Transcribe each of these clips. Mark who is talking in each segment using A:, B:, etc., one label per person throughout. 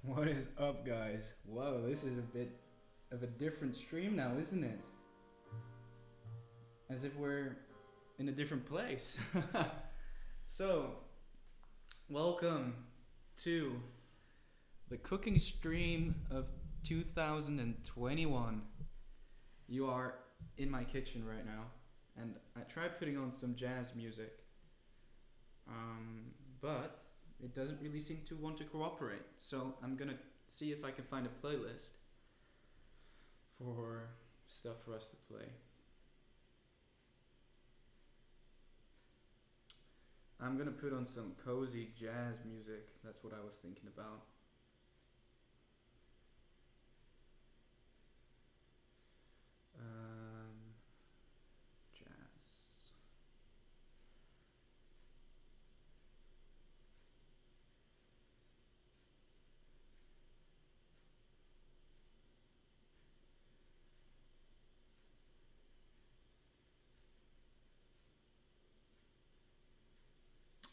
A: What is up, guys? Whoa, this is a bit of a different stream now, isn't it? As if we're in a different place. So, welcome to the cooking stream of 2021. You are in my kitchen right now, and I tried putting on some jazz music, but it doesn't really seem to want to cooperate. So I'm gonna see if I can find a playlist for stuff for us to play. I'm gonna put on some cozy jazz music. That's what I was thinking about. Jazz.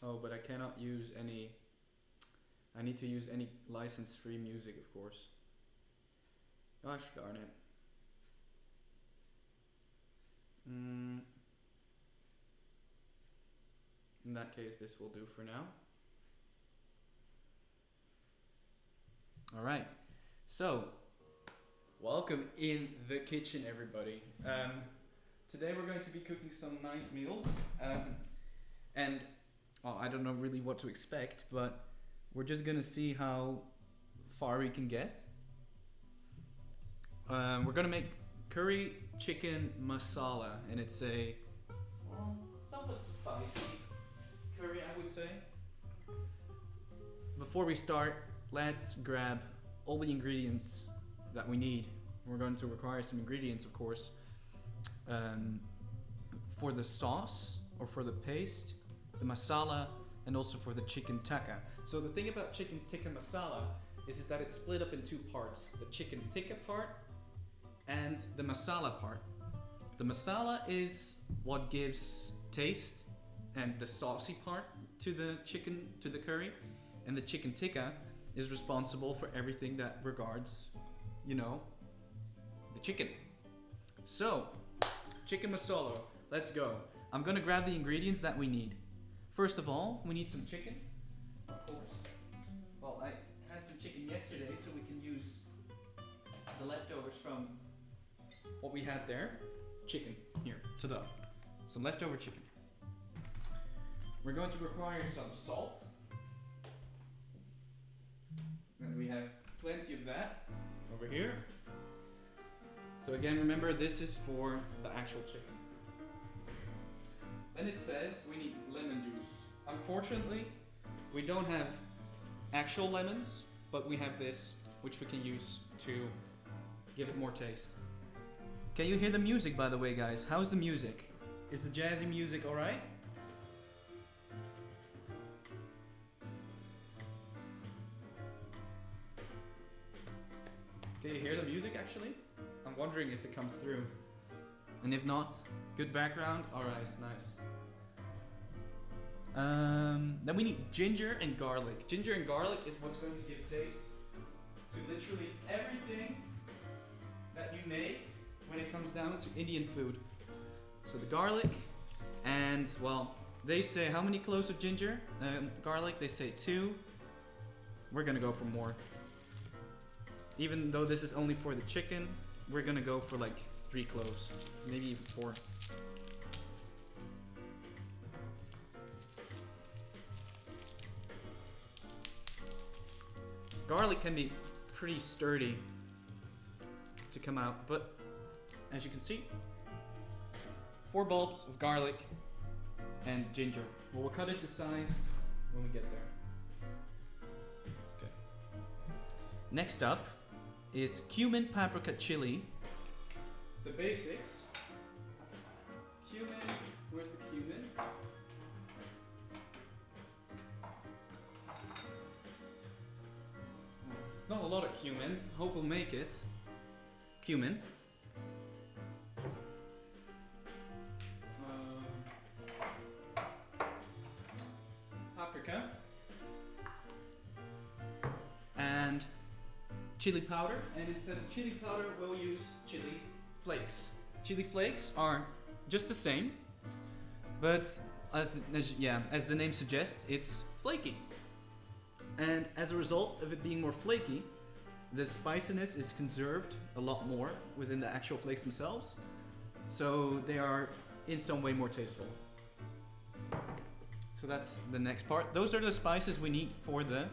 A: Oh, but I cannot use any. I need to use any license-free music, of course. Gosh darn it. In that case, this will do for now. Alright, so welcome in the kitchen, everybody. Today we're going to be cooking some nice meals. And I don't know really what to expect, but we're just gonna see how far we can get. We're gonna make curry chicken masala, and it's a somewhat spicy curry, I would say. Before we start, let's grab all the ingredients that we need. We're going to require some ingredients, of course, for the sauce or for the paste, the masala, and also for the chicken tikka. So the thing about chicken tikka masala is that it's split up in two parts: the chicken tikka part and the masala part. The masala is what gives taste and the saucy part to the chicken, to the curry, and the chicken tikka is responsible for everything that regards, the chicken. So, chicken masala, let's go. I'm gonna grab the ingredients that we need. First of all, we need some chicken, of course. Well, I had some chicken yesterday, so we can use the leftovers from what we had there. Chicken, here, ta-da. Some leftover chicken. We're going to require some salt. And we have plenty of that over here. So again, remember, this is for the actual chicken. Then it says we need lemon juice. Unfortunately, we don't have actual lemons, but we have this, which we can use to give it more taste. Can you hear the music, by the way, guys? How's the music? Is the jazzy music alright? Can you hear the music, actually? I'm wondering if it comes through. And if not, good background? Alright, nice. Then we need ginger and garlic. Ginger and garlic is what's going to give taste to literally everything that you make when it comes down to Indian food. So the garlic, and well, they say how many cloves of ginger? Garlic, they say 2. We're gonna go for more. Even though this is only for the chicken, we're gonna go for like 3 cloves, maybe even 4. Garlic can be pretty sturdy to come out, but as you can see, 4 bulbs of garlic and ginger. Well, we'll cut it to size when we get there. Okay. Next up is cumin, paprika, chili. The basics. Cumin, where's the cumin? It's not a lot of cumin, hope we'll make it. Cumin. Paprika. And chili powder, and instead of chili powder, we'll use chili flakes. Chili flakes are just the same, but as the name suggests, it's flaky. And as a result of it being more flaky, the spiciness is conserved a lot more within the actual flakes themselves, so they are in some way more tasteful. So that's the next part. Those are the spices we need for the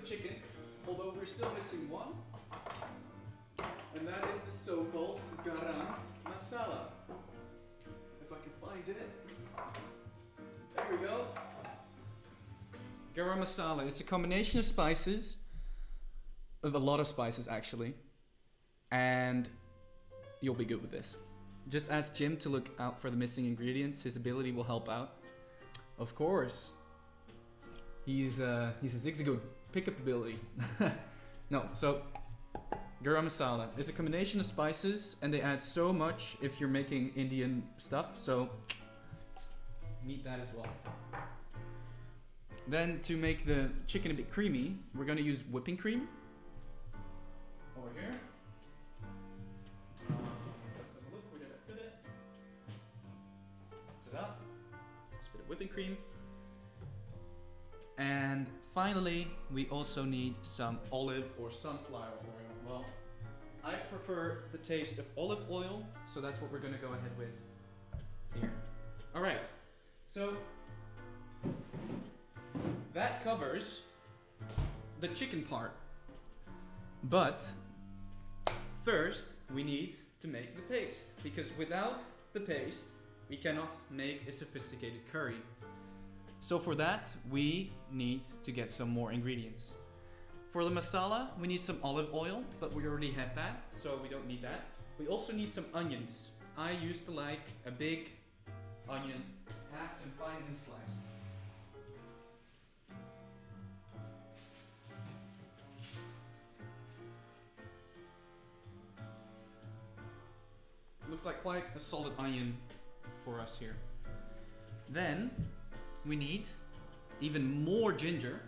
A: chicken, although we're still missing one, and that is the so-called garam masala. If I can find it. There we go. Garam masala. It's a combination of spices, of a lot of spices actually, and you'll be good with this. Just ask Jim to look out for the missing ingredients. His ability will help out. Of course. He's a zigzagoon. Pickup ability. No, so garam masala is a combination of spices, and they add so much if you're making Indian stuff, so need that as well. Then to make the chicken a bit creamy, we're gonna use whipping cream. Over here. Let's have a look. Where did I put it? Ta-da. Just a bit of whipping cream. And finally, we also need some olive or sunflower oil. Well, I prefer the taste of olive oil, so that's what we're gonna go ahead with here. All right, so that covers the chicken part. But first, we need to make the paste, because without the paste, we cannot make a sophisticated curry. So for that, we need to get some more ingredients. For the masala, we need some olive oil, but we already had that, so we don't need that. We also need some onions. I used to like a big onion, halved and finely sliced. Looks like quite a solid onion for us here. Then we need even more ginger.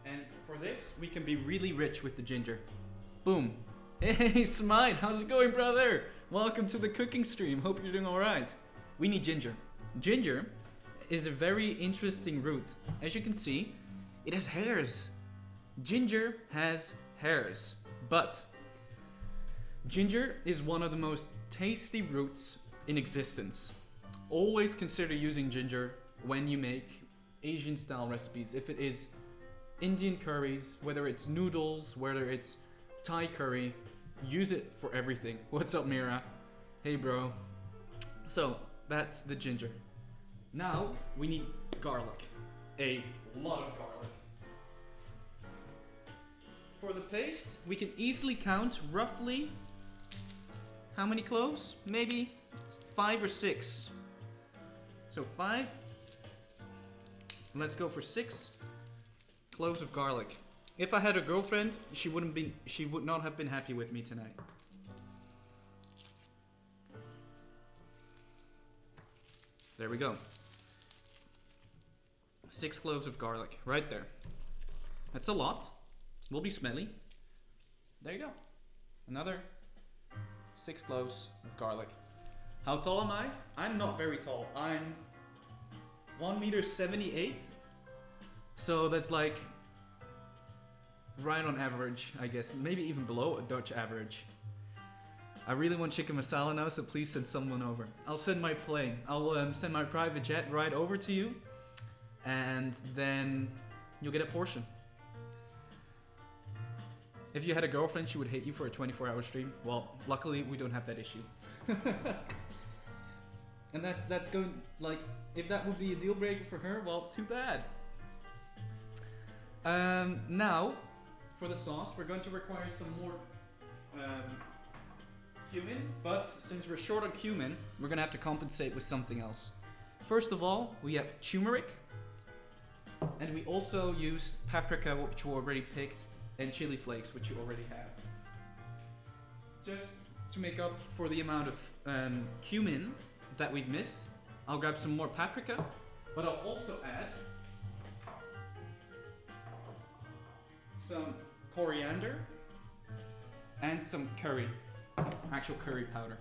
A: And for this, we can be really rich with the ginger. Boom. Hey, Smite, how's it going, brother? Welcome to the cooking stream. Hope you're doing all right. We need ginger. Ginger is a very interesting root. As you can see, it has hairs. Ginger has hairs, but ginger is one of the most tasty roots in existence. Always consider using ginger when you make Asian style recipes. If it is Indian curries, whether it's noodles, whether it's Thai curry, use it for everything. What's up, Mira? Hey, bro. So that's the ginger. Now we need garlic. A lot of garlic. For the paste, we can easily count roughly how many cloves? Maybe 5 or 6. So 5. Let's go for 6 cloves of garlic. If I had a girlfriend, she would not have been happy with me tonight. There we go. 6 cloves of garlic, right there. That's a lot. Will be smelly. There you go. Another 6 cloves of garlic. How tall am I? I'm not very tall. I'm 1.78 meters. So that's like right on average, I guess. Maybe even below a Dutch average. I really want chicken masala now, so please send someone over. I'll send my plane. I'll send my private jet right over to you, and then you'll get a portion. If you had a girlfriend, she would hate you for a 24-hour stream. Well, luckily we don't have that issue. And that's going, like, if that would be a deal breaker for her, well, too bad. Now, for the sauce, we're going to require some more cumin, but since we're short on cumin, we're gonna have to compensate with something else. First of all, we have turmeric, and we also use paprika, which we already picked, and chili flakes, which you already have. Just to make up for the amount of cumin that we've missed. I'll grab some more paprika, but I'll also add some coriander and some curry, actual curry powder.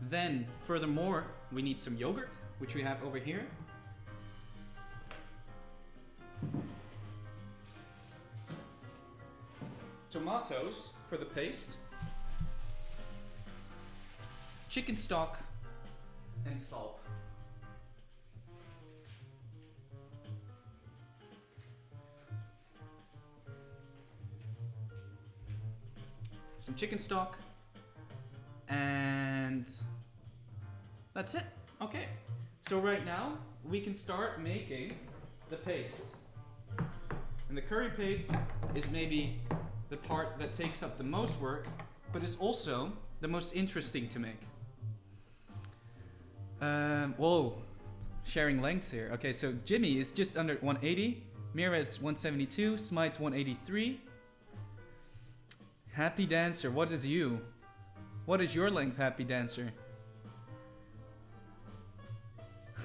A: Then, furthermore, we need some yogurt, which we have over here. Tomatoes for the paste. Chicken stock and salt. Some chicken stock, and that's it. Okay, so right now we can start making the paste. And the curry paste is maybe the part that takes up the most work, but is also the most interesting to make. Whoa, sharing lengths here. Okay, so Jimmy is just under 180, Mira is 172, Smite's 183. Happy Dancer, what is you? What is your length, Happy Dancer?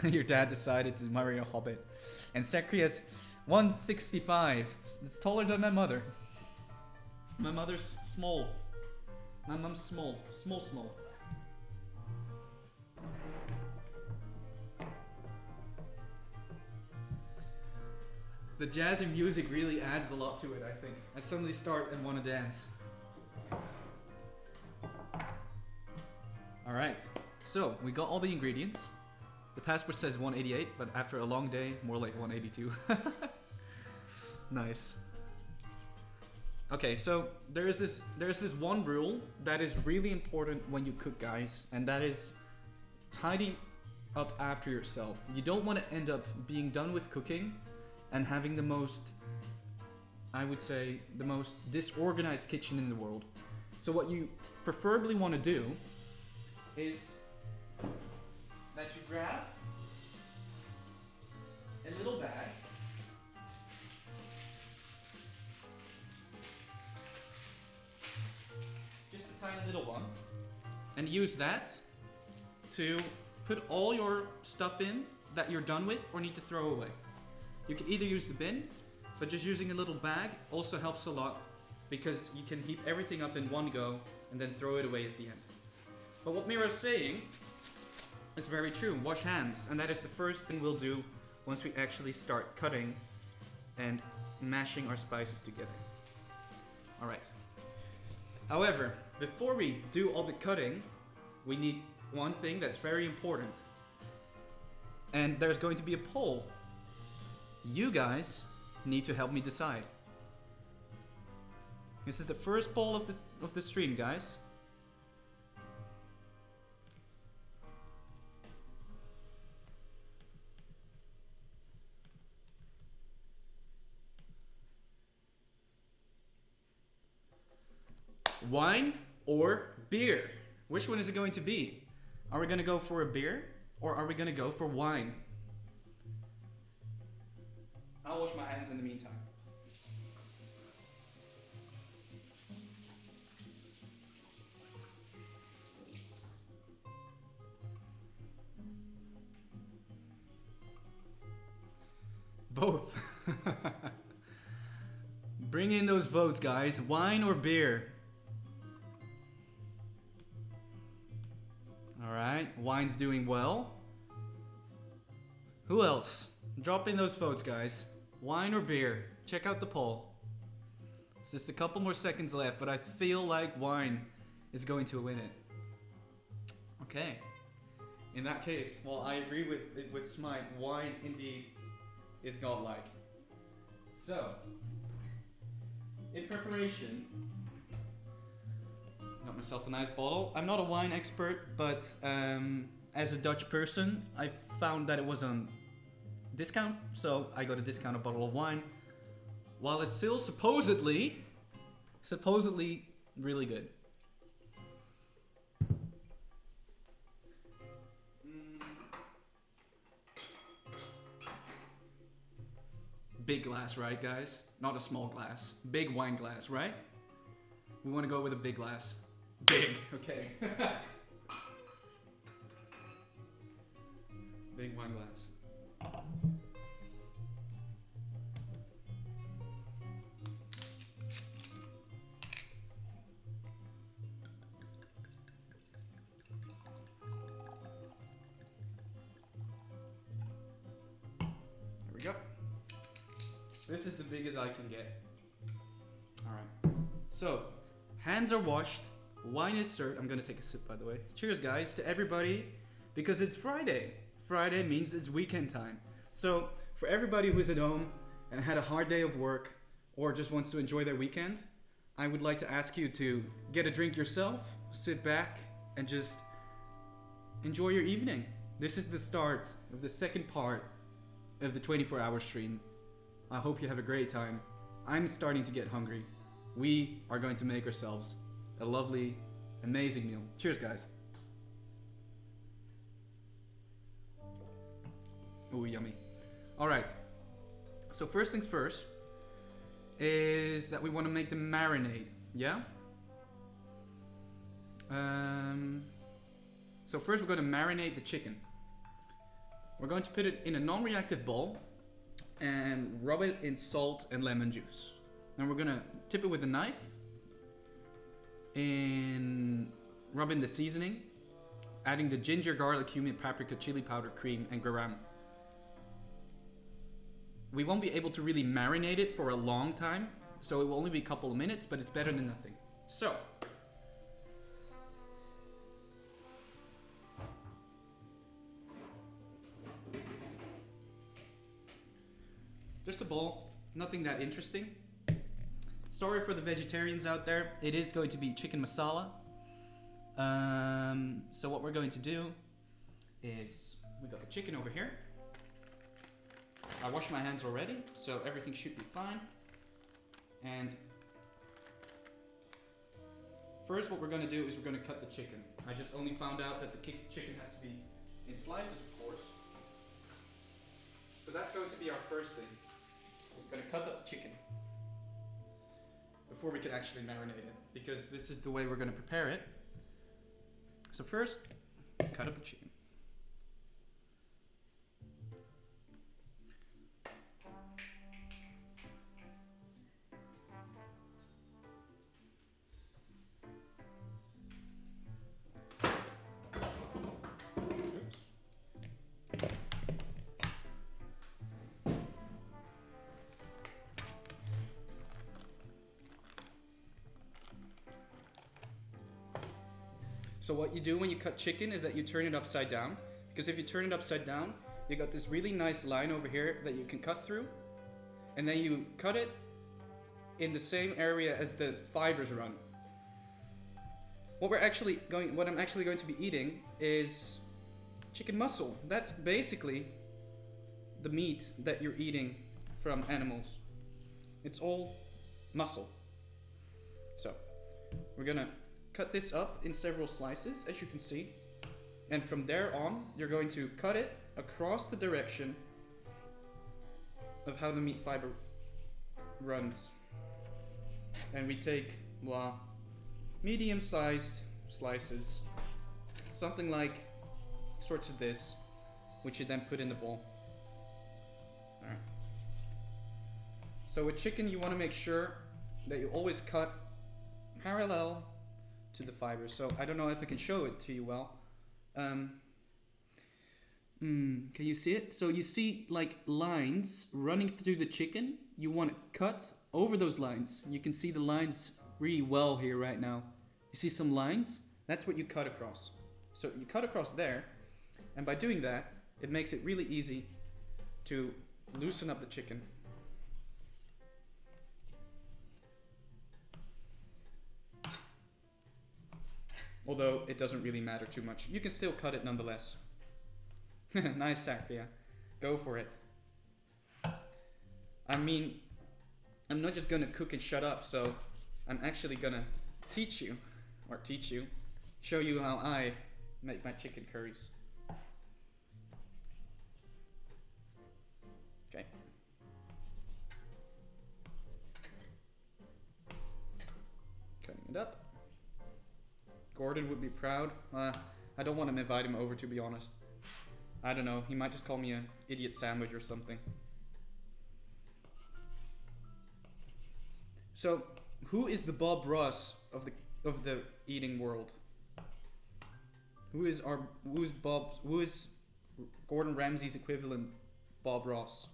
A: Your dad decided to marry a hobbit. And Sekri has 165. It's taller than my mother. My mother's small. My mom's small. Small. The jazzy music really adds a lot to it, I think. I suddenly start and want to dance. Alright, so we got all the ingredients. The passport says 188, but after a long day, more like 182. Nice. Okay, so there's this one rule that is really important when you cook, guys, and that is tidy up after yourself. You don't want to end up being done with cooking and having the most, I would say, the most disorganized kitchen in the world. So what you preferably want to do is that you grab a little bag, just a tiny little one, and use that to put all your stuff in that you're done with or need to throw away. You can either use the bin, but just using a little bag also helps a lot because you can heap everything up in one go and then throw it away at the end. But what Mira's saying is very true. Wash hands, and that is the first thing we'll do once we actually start cutting and mashing our spices together. Alright. However, before we do all the cutting, we need one thing that's very important. And there's going to be a poll. You guys need to help me decide. This is the first poll of the stream, guys. Wine or beer? Which one is it going to be? Are we going to go for a beer or are we going to go for wine? I'll wash my hands in the meantime. Both. Bring in those votes, guys. Wine or beer? Alright, wine's doing well. Who else? Drop in those votes, guys. Wine or beer? Check out the poll. It's just a couple more seconds left, but I feel like wine is going to win it. Okay. In that case, well, I agree with Smite. Wine indeed is godlike. So, in preparation, got myself a nice bottle. I'm not a wine expert, but as a Dutch person, I found that it was on discount, so I got a discounted bottle of wine. While it's still supposedly really good. Big glass, right, guys? Not a small glass. Big wine glass, right? We want to go with a big glass. Big, okay. big wine glass. There we go. This is the biggest I can get. Alright. So, hands are washed. Wine is served. I'm gonna take a sip, by the way. Cheers, guys, to everybody, because it's Friday. Friday means it's weekend time. So, for everybody who's at home and had a hard day of work or just wants to enjoy their weekend, I would like to ask you to get a drink yourself, sit back, and just enjoy your evening. This is the start of the second part of the 24-hour stream. I hope you have a great time. I'm starting to get hungry. We are going to make ourselves a lovely, amazing meal. Cheers, guys. Ooh, yummy. All right. So first things first is that we want to make the marinade. Yeah? So first we're going to marinate the chicken. We're going to put it in a non-reactive bowl and rub it in salt and lemon juice. Then we're going to tip it with a knife and rub in the seasoning, adding the ginger, garlic, cumin, paprika, chili powder, cream, and garam. We won't be able to really marinate it for a long time, so it will only be a couple of minutes, but it's better than nothing. So, just a bowl, nothing that interesting. Sorry for the vegetarians out there, it is going to be chicken masala. So what we're going to do is, we got the chicken over here. I washed my hands already, so everything should be fine. And first what we're going to do is we're going to cut the chicken. I just only found out that the chicken has to be in slices, of course. So that's going to be our first thing. We're going to cut up the chicken before we can actually marinate it, because this is the way we're going to prepare it. So first, cut up the chicken. So what you do when you cut chicken is that you turn it upside down, because if you turn it upside down, you got this really nice line over here that you can cut through, and then you cut it in the same area as the fibers run. What I'm actually going to be eating is chicken muscle. That's basically the meat that you're eating from animals. It's all muscle. So we're gonna cut this up in several slices, as you can see, and from there on you're going to cut it across the direction of how the meat fiber runs. And we take medium-sized slices, something like sorts of this, which you then put in the bowl. Alright. So with chicken you want to make sure that you always cut parallel to the fibers. So I don't know if I can show it to you well. Can you see it? So you see like lines running through the chicken. You want to cut over those lines. You can see the lines really well here right now. You see some lines? That's what you cut across. So you cut across there, and by doing that, it makes it really easy to loosen up the chicken. Although it doesn't really matter too much. You can still cut it nonetheless. Nice, Sakria. Go for it. I mean, I'm not just gonna cook and shut up, so I'm actually gonna show you how I make my chicken curries. Okay. Cutting it up. Gordon would be proud. I don't want to invite him over, to be honest. I don't know. He might just call me an idiot sandwich or something. So, who is the Bob Ross of the eating world? Who is Gordon Ramsay's equivalent, Bob Ross?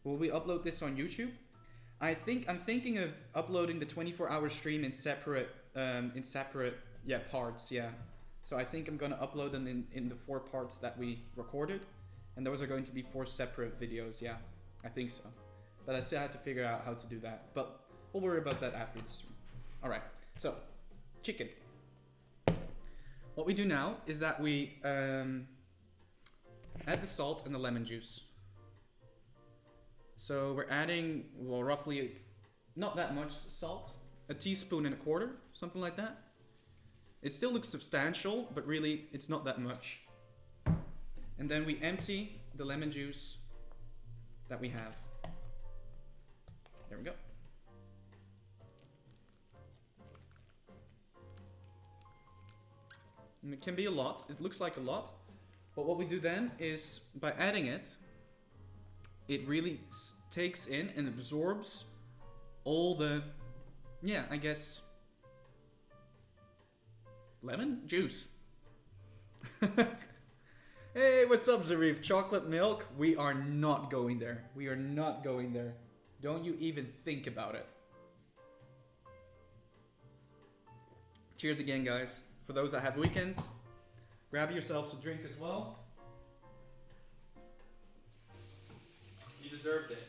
A: Will we upload this on YouTube? I'm thinking of uploading the 24-hour stream in separate parts, yeah. So I think I'm gonna upload them in the 4 parts that we recorded, and those are going to be 4 separate videos, yeah. I think so. But I still have to figure out how to do that. But we'll worry about that after the stream. Alright, so chicken. What we do now is that we add the salt and the lemon juice. So we're adding, well, roughly not that much salt, a teaspoon and a quarter, something like that. It still looks substantial, but really it's not that much. And then we empty the lemon juice that we have. There we go. And it can be a lot. It looks like a lot. But what we do then is, by adding it, it really takes in and absorbs all the, yeah, I guess, lemon juice. Hey, what's up, Zarif? Chocolate milk? We are not going there. We are not going there. Don't you even think about it. Cheers again, guys. For those that have weekends, grab yourselves a drink as well. You deserved it.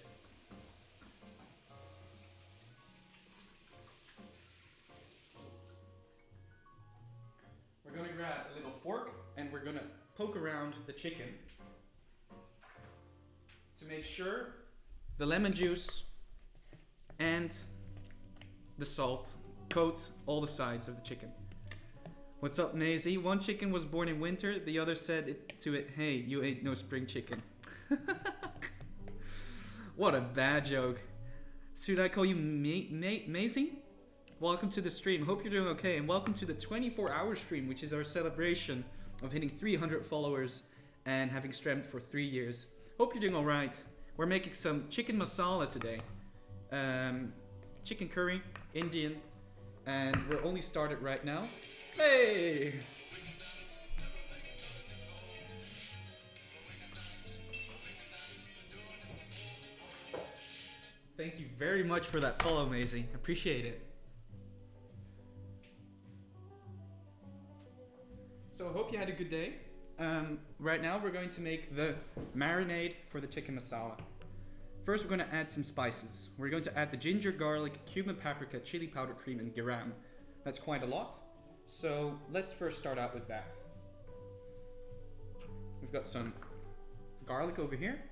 A: We're gonna grab a little fork and we're gonna poke around the chicken to make sure the lemon juice and the salt coat all the sides of the chicken. What's up, Maisie? One chicken was born in winter, the other said to it, hey, you ate no spring chicken. What a bad joke. Should I call you Maisie? Welcome to the stream. Hope you're doing okay, and welcome to the 24-hour stream, which is our celebration of hitting 300 followers and having streamed for 3 years. Hope you're doing all right. We're making some chicken masala today. Chicken curry, Indian, and we're only started right now. Hey! Thank you very much for that follow, Maisie. Appreciate it. So I hope you had a good day. Right now we're going to make the marinade for the chicken masala. First we're going to add some spices. We're going to add the ginger, garlic, cumin, paprika, chili powder, cream, and garam. That's quite a lot. So let's first start out with that. We've got some garlic over here,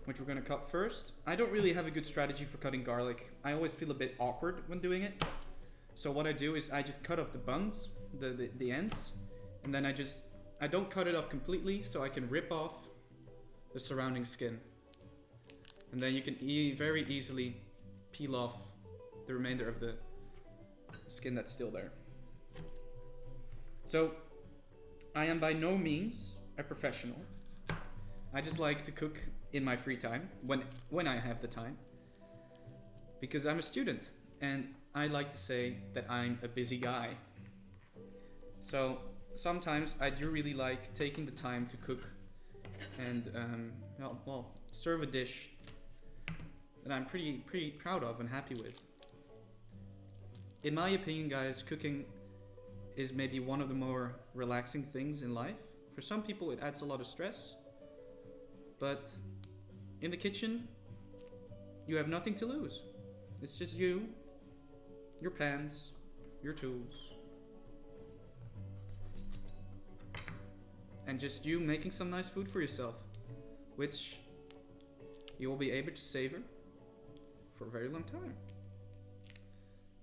A: which we're going to cut first. I don't really have a good strategy for cutting garlic. I always feel a bit awkward when doing it. So what I do is I just cut off the buns, the ends, and then I don't cut it off completely, so I can rip off the surrounding skin. And then you can very easily peel off the remainder of the skin that's still there. So I am by no means a professional. I just like to cook in my free time when I have the time, because I'm a student and I like to say that I'm a busy guy. So sometimes I do really like taking the time to cook and serve a dish that I'm pretty proud of and happy with. In my opinion, guys, cooking is maybe one of the more relaxing things in life. For some people it adds a lot of stress, but in the kitchen you have nothing to lose. It's just you, your pans, your tools, and just you making some nice food for yourself, which you will be able to savor for a very long time.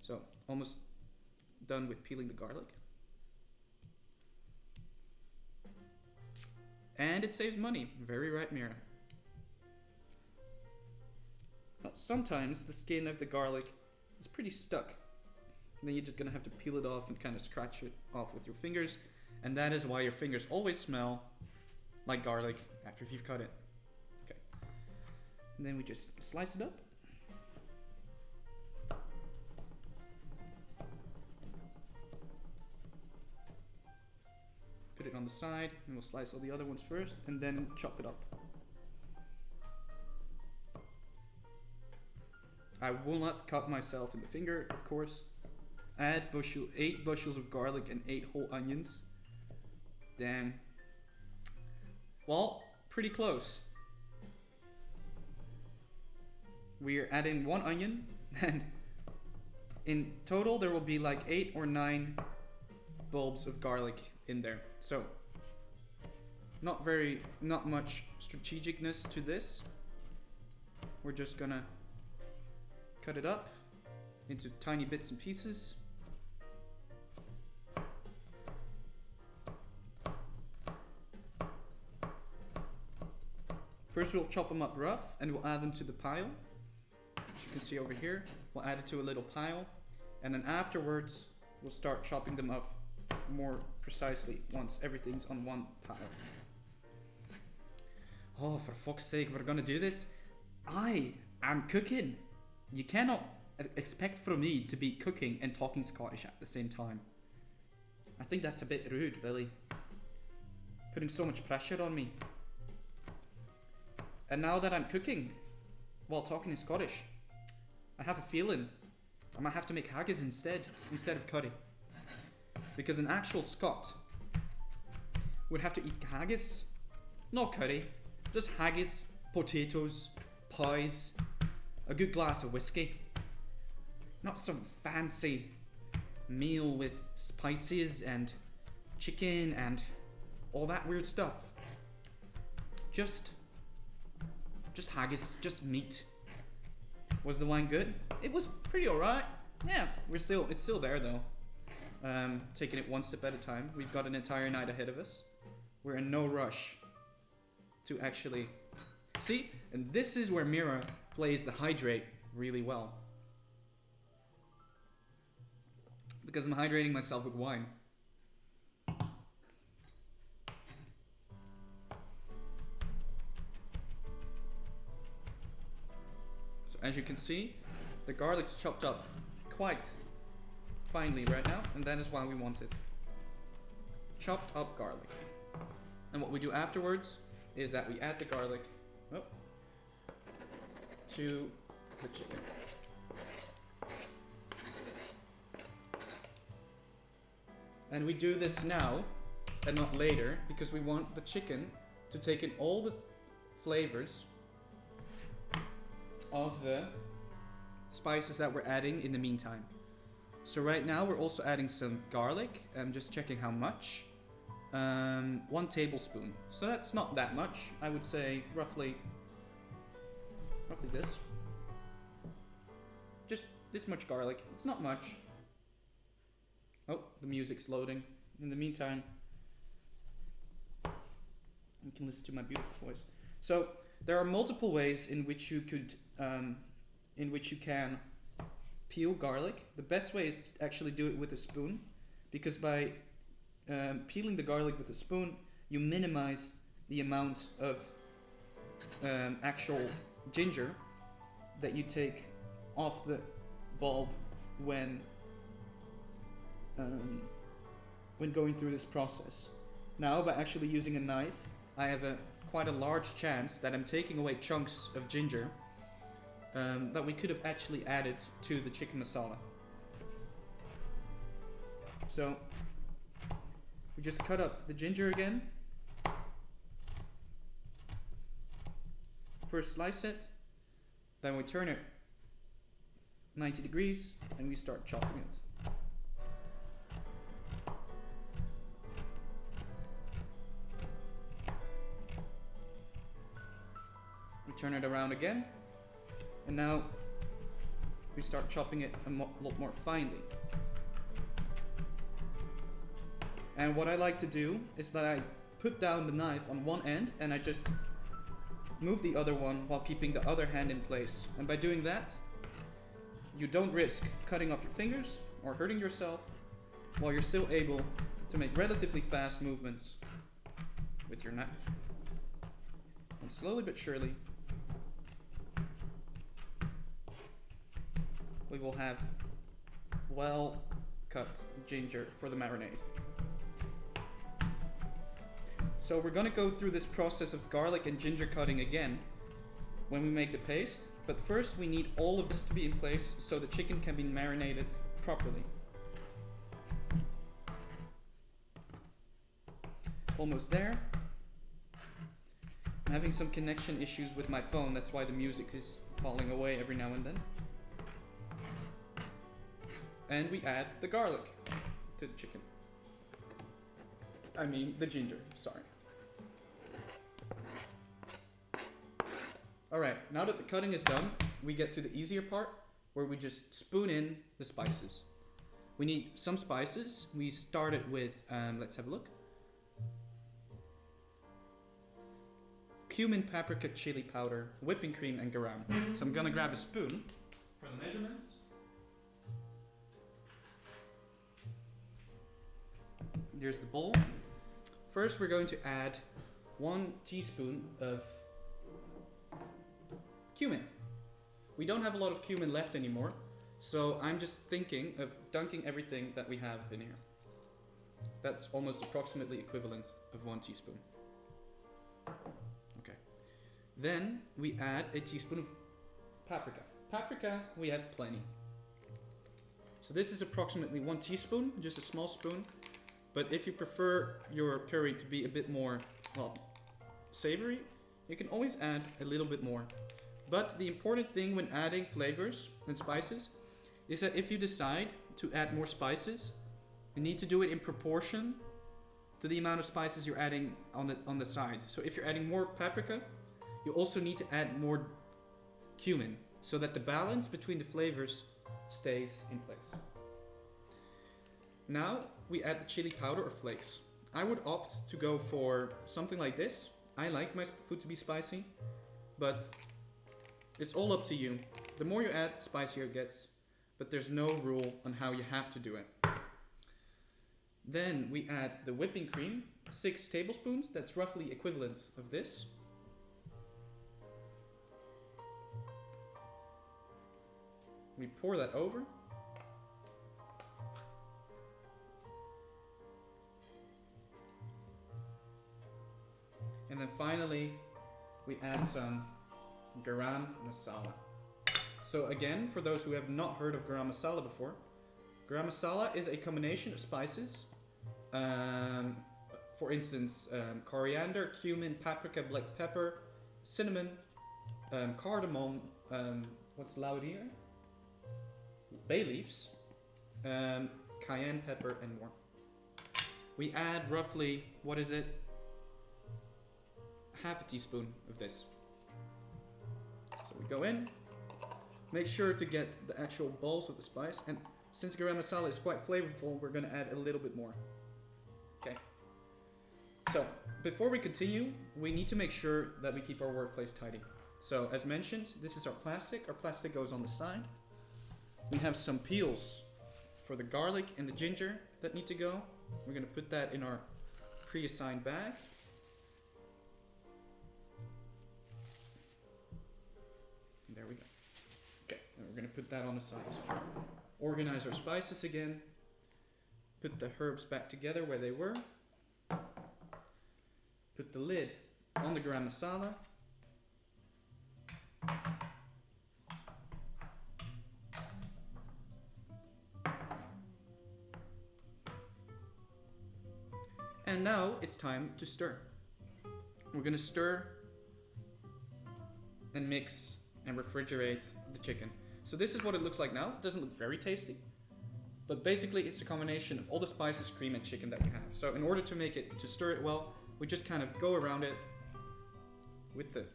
A: So, almost done with peeling the garlic. And it saves money. Very right, Mira. Now, sometimes the skin of the garlic is pretty stuck. And then you're just gonna have to peel it off and kind of scratch it off with your fingers. And that is why your fingers always smell like garlic after you've cut it. Okay. And then we just slice it up. Put it on the side, and we'll slice all the other ones first, and then chop it up. I will not cut myself in the finger, of course. Add 8 bushels of garlic and 8 whole onions. Damn. Well, pretty close. We're adding 1 onion, and in total there will be like 8 or 9 bulbs of garlic in there. So not much strategicness to this. We're just gonna cut it up into tiny bits and pieces. First we'll chop them up rough and we'll add them to the pile. As you can see over here, we'll add it to a little pile, and then afterwards we'll start chopping them up more precisely once everything's on one pile. Oh, for fuck's sake, we're gonna do this? I am cooking. You cannot expect from me to be cooking and talking Scottish at the same time. I think that's a bit rude, really. Putting so much pressure on me. And now that I'm cooking while talking in Scottish, I have a feeling I might have to make haggis instead of curry. Because an actual Scot would have to eat haggis, not curry, just haggis, potatoes, pies, a good glass of whiskey. Not some fancy meal with spices and chicken and all that weird stuff. Just haggis, just meat. Was the wine good? It was pretty alright. Yeah, it's still there though. Taking it one step at a time. We've got an entire night ahead of us. We're in no rush to actually see, and this is where Mira plays the hydrate really well. Because I'm hydrating myself with wine. So as you can see, the garlic's chopped up quite finely right now, and that is why we want it. Chopped up garlic. And what we do afterwards is that we add the garlic to the chicken. And we do this now and not later because we want the chicken to take in all the flavors of the spices that we're adding in the meantime. So right now we're also adding some garlic. I'm just checking how much. 1 tablespoon. So that's not that much. I would say roughly this. Just this much garlic. It's not much. Oh, the music's loading. In the meantime, you can listen to my beautiful voice. So there are multiple ways in which you could, in which you can peel garlic. The best way is to actually do it with a spoon, because by peeling the garlic with a spoon, you minimize the amount of actual ginger that you take off the bulb when going through this process. Now, by actually using a knife, I have quite a large chance that I'm taking away chunks of ginger that we could have actually added to the chicken masala. So we just cut up the ginger again. First slice it, then we turn it 90 degrees and we start chopping it. We turn it around again, and now we start chopping it a lot more finely. And what I like to do is that I put down the knife on one end and I just move the other one while keeping the other hand in place. And by doing that, you don't risk cutting off your fingers or hurting yourself, while you're still able to make relatively fast movements with your knife. And slowly but surely, we will have well cut ginger for the marinade. So we're going to go through this process of garlic and ginger cutting again when we make the paste, but first we need all of this to be in place so the chicken can be marinated properly. Almost there. I'm having some connection issues with my phone, that's why the music is falling away every now and then. And we add the garlic to the chicken. I mean the ginger, sorry. Alright, now that the cutting is done, we get to the easier part where we just spoon in the spices. We need some spices. We started with, let's have a look. Cumin, paprika, chili powder, whipping cream, and garam. So I'm gonna grab a spoon for the measurements. Here's the bowl. First we're going to add 1 teaspoon of cumin. We don't have a lot of cumin left anymore, so I'm just thinking of dunking everything that we have in here. That's almost approximately equivalent of 1 teaspoon. Okay. Then we add a teaspoon of paprika. Paprika, we have plenty. So this is approximately 1 teaspoon, just a small spoon. But if you prefer your curry to be a bit more, well, savory, you can always add a little bit more. But the important thing when adding flavors and spices is that if you decide to add more spices, you need to do it in proportion to the amount of spices you're adding on the side. So if you're adding more paprika, you also need to add more cumin so that the balance between the flavors stays in place. Now we add the chili powder or flakes. I would opt to go for something like this. I like my food to be spicy, but it's all up to you. The more you add, spicier it gets, but there's no rule on how you have to do it. Then we add the whipping cream, 6 tablespoons, that's roughly equivalent of this. We pour that over. And then finally, we add some garam masala. So again, for those who have not heard of garam masala before, garam masala is a combination of spices. For instance, coriander, cumin, paprika, black pepper, cinnamon, cardamom, what's loud here? Bay leaves, cayenne pepper, and more. We add roughly, what is it? Half a teaspoon of this. So we go in, make sure to get the actual balls of the spice, and since garam masala is quite flavorful, we're going to add a little bit more. Okay. So before we continue, we need to make sure that we keep our workplace tidy. So as mentioned, this is our plastic. Our plastic goes on the side. We have some peels for the garlic and the ginger that need to go. We're going to put that in our pre-assigned bag. There we go. Okay, and we're going to put that on the side. Organize our spices again. Put the herbs back together where they were. Put the lid on the garam masala. And now it's time to stir. We're going to stir and mix and refrigerate the chicken. So this is what it looks like now. It doesn't look very tasty, but basically it's a combination of all the spices, cream, and chicken that we have. So in order to stir it well, we just kind of go around it with the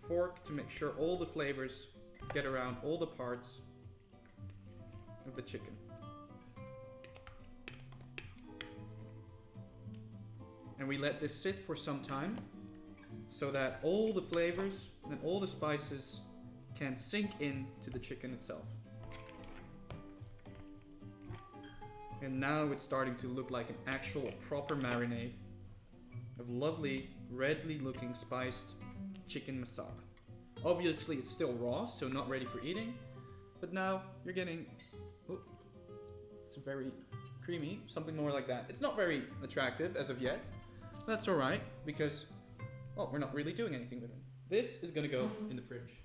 A: fork to make sure all the flavors get around all the parts of the chicken. And we let this sit for some time so that all the flavors and all the spices can sink in to the chicken itself. And now it's starting to look like an actual proper marinade of lovely, redly looking spiced chicken masala. Obviously it's still raw, so not ready for eating. But now you're getting... Oh, it's very creamy, something more like that. It's not very attractive as of yet. That's alright, because... well, we're not really doing anything with it. This is gonna go in the fridge.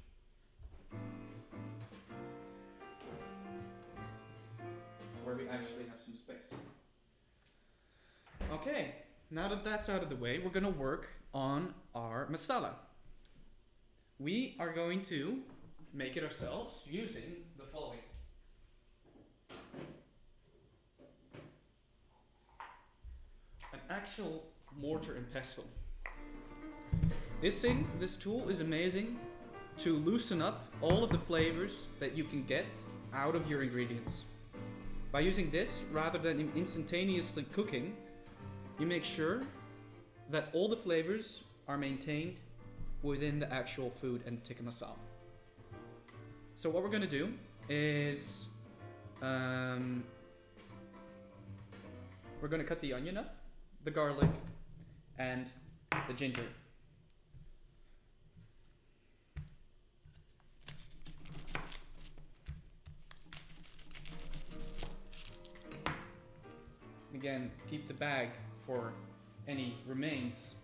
A: Where we actually have some space. Okay, now that that's out of the way, we're gonna work on our masala. We are going to make it ourselves using the following. An actual mortar and pestle. This tool is amazing to loosen up all of the flavors that you can get out of your ingredients. By using this, rather than instantaneously cooking, you make sure that all the flavors are maintained within the actual food and tikka masala. So what we're going to do is we're going to cut the onion up, the garlic, and the ginger. Again, keep the bag for any remains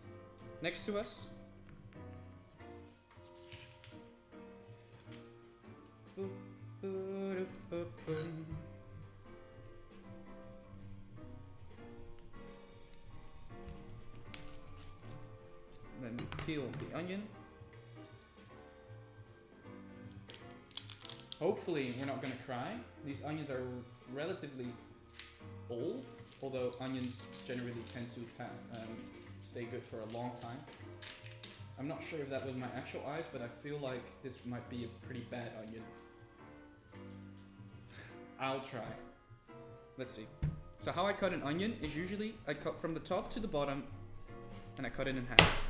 A: next to us. Then peel the onion. Hopefully we're not going to cry. These onions are relatively old, although onions generally tend to stay good for a long time. I'm not sure if that was my actual eyes, but I feel like this might be a pretty bad onion. I'll try. Let's see. So how I cut an onion is usually I cut from the top to the bottom and I cut it in half.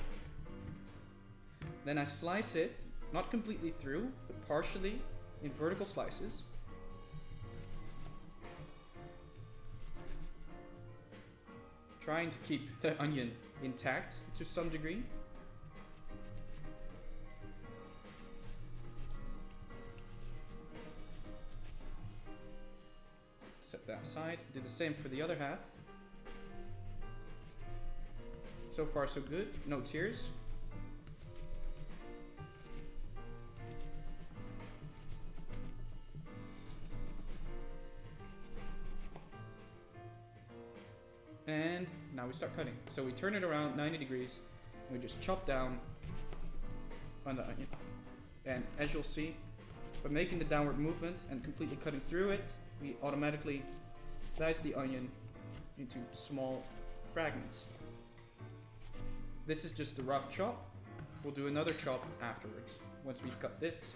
A: Then I slice it, not completely through, but partially in vertical slices. Trying to keep the onion intact to some degree. Set that aside. Do the same for the other half. So far so good. No tears. And now we start cutting. So we turn it around 90 degrees and we just chop down on the onion. And as you'll see, by making the downward movement and completely cutting through it, we automatically dice the onion into small fragments. This is just a rough chop. We'll do another chop afterwards once we've cut this.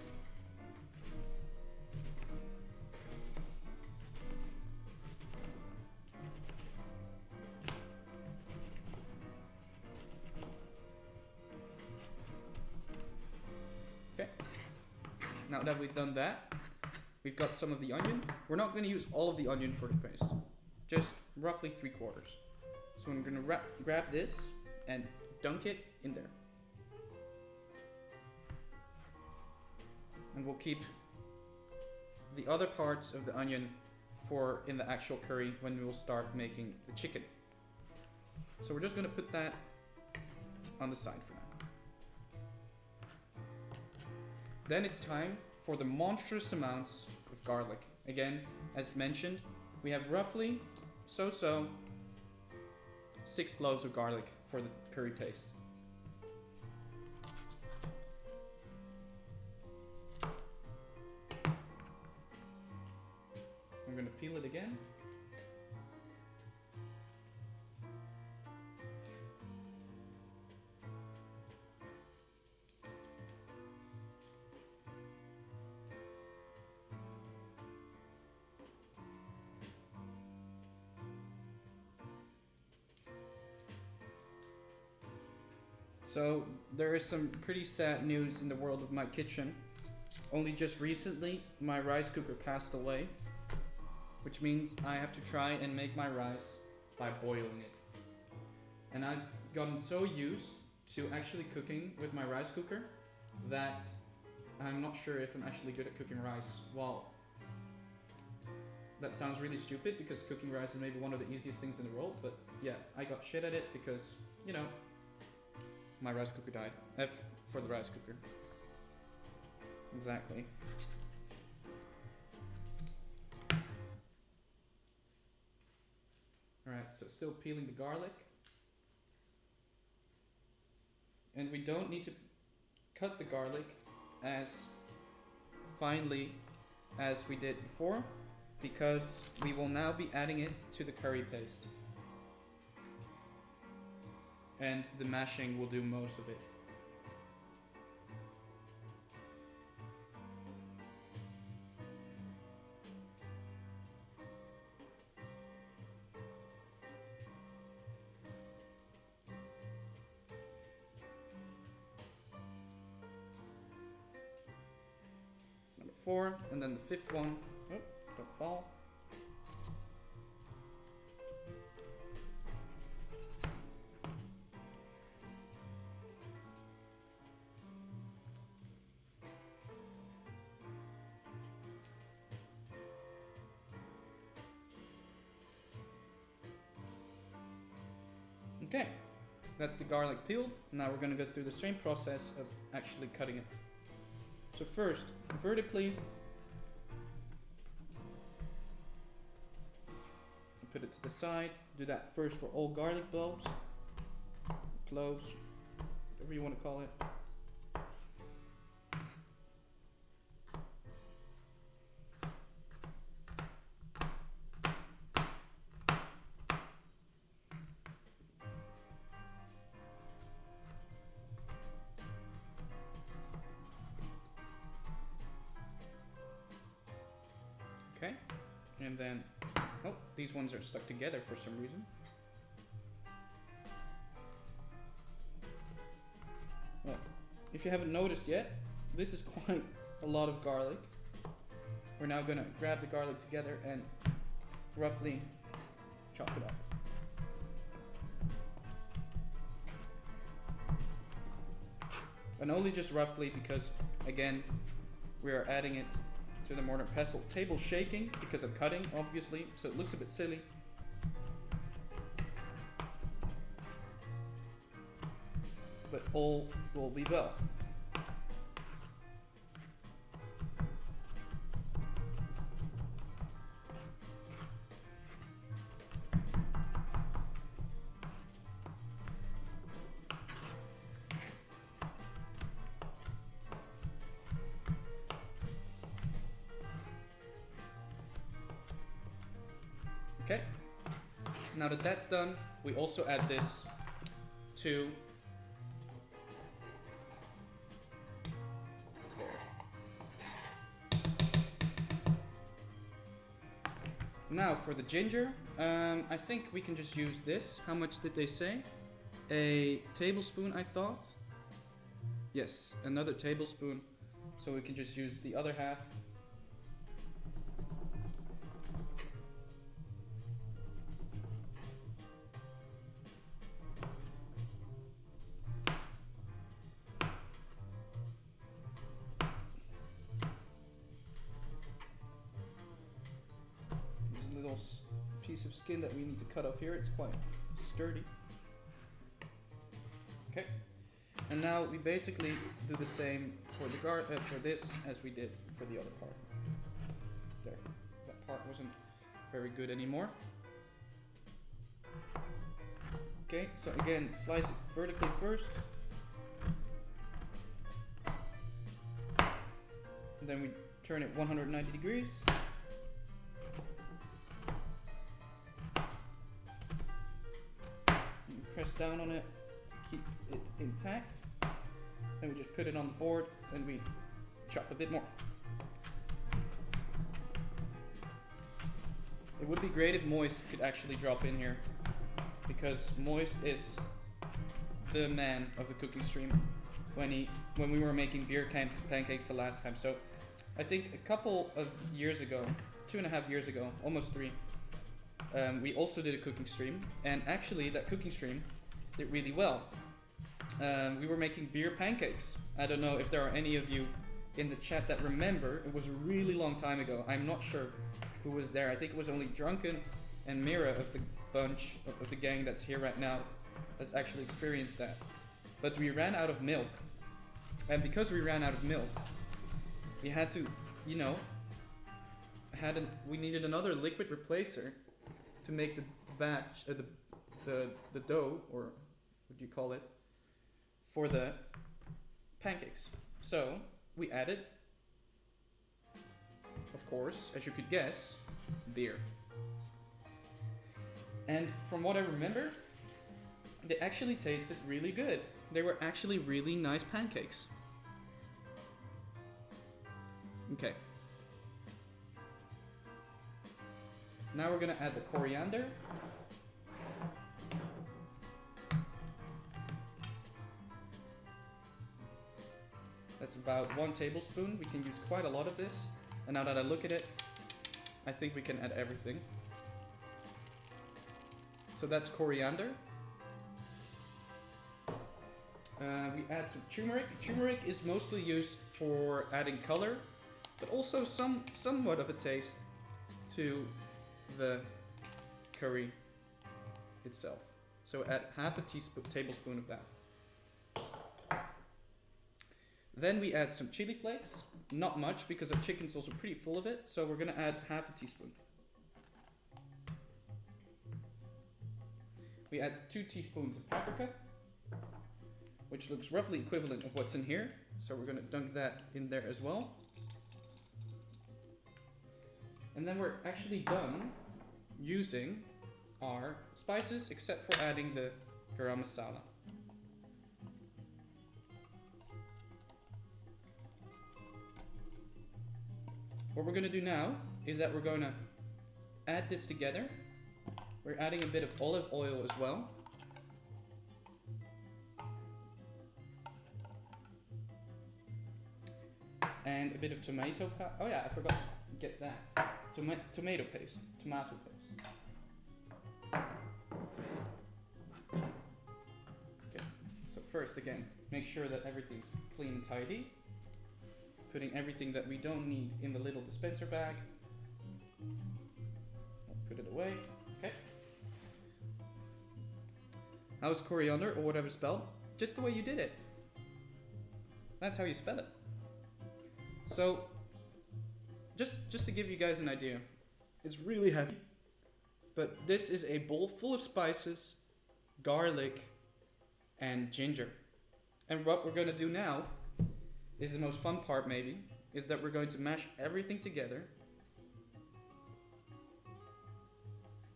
A: Now that we've done that, we've got some of the onion. We're not going to use all of the onion for the paste, just roughly 3/4. So I'm going to grab this and dunk it in there. And we'll keep the other parts of the onion for in the actual curry when we will start making the chicken. So we're just going to put that on the side for now. Then it's time for the monstrous amounts of garlic. Again, as mentioned, we have roughly 6 cloves of garlic for the curry paste. I'm going to peel it again. So there is some pretty sad news in the world of my kitchen. Only just recently, my rice cooker passed away. which means I have to try and make my rice by boiling it. And I've gotten so used to actually cooking with my rice cooker that I'm not sure if I'm actually good at cooking rice. Well, that sounds really stupid because cooking rice is maybe one of the easiest things in the world, but yeah, I got shit at it because, you know, my rice cooker died. F for the rice cooker. Exactly. Alright, so still peeling the garlic. And we don't need to cut the garlic as finely as we did before, because we will now be adding it to the curry paste. And the mashing will do most of it. It's number 4, and then the 5th one. Oh, don't fall. Okay, that's the garlic peeled. Now we're going to go through the same process of actually cutting it. So first, vertically, put it to the side. Do that first for all garlic bulbs, cloves, whatever you want to call it. Okay, and then, oh, these ones are stuck together for some reason. Well, if you haven't noticed yet, this is quite a lot of garlic. We're now gonna grab the garlic together and roughly chop it up. And only just roughly because, again, we are adding it to the mortar and pestle. Table shaking because I'm cutting, obviously, so it looks a bit silly. But all will be well. Okay, now that that's done, we also add this to now for the ginger. I think we can just use this. How much did they say? A tablespoon, I thought. Yes, another tablespoon. So we can just use the other half. Piece of skin that we need to cut off here. It's quite sturdy. Okay, and now we basically do the same for the for this as we did for the other part. There, that part wasn't very good anymore. Okay, so again, slice it vertically first, and then we turn it 190 degrees. Press down on it to keep it intact. Then we just put it on the board and we chop a bit more. It would be great if Moist could actually drop in here, because Moist is the man of the cooking stream when we were making beer pancakes the last time. So I think a couple of years ago 2.5 years ago, almost 3, we also did a cooking stream, and actually that cooking stream did really well. We were making beer pancakes. I don't know if there are any of you in the chat that remember. It was a really long time ago. I'm not sure who was there. I think it was only Drunken and Mira of the bunch of the gang that's here right now has actually experienced that. But we ran out of milk, and because we ran out of milk, we had to, you know, we needed another liquid replacer to make the batch, the dough, or what do you call it, for the pancakes. So we added, of course, as you could guess, beer. And from what I remember, they actually tasted really good. They were actually really nice pancakes. Okay. Now we're gonna add the coriander. That's about 1 tablespoon. We can use quite a lot of this. And now that I look at it, I think we can add everything. So that's coriander. We add some turmeric. Turmeric is mostly used for adding color, but also somewhat of a taste to the curry itself. So add half a tablespoon of that. Then we add some chili flakes. Not much, because our chicken's also pretty full of it, so we're gonna add half a teaspoon. We add 2 teaspoons of paprika, which looks roughly equivalent of what's in here. So we're gonna dunk that in there as well. And then we're actually done using our spices, except for adding the garam masala. What we're gonna do now is that we're gonna add this together. We're adding a bit of olive oil as well. And a bit of tomato paste. Oh yeah, I forgot to get that. Tomato paste. Tomato paste. Okay, so first again, make sure that everything's clean and tidy. Putting everything that we don't need in the little dispenser bag. Put it away. Okay. How's coriander, or whatever spelled? Just the way you did it. That's how you spell it. So, just to give you guys an idea, it's really heavy, but this is a bowl full of spices, garlic, and ginger. And what we're gonna do now is the most fun part, maybe, is that we're going to mash everything together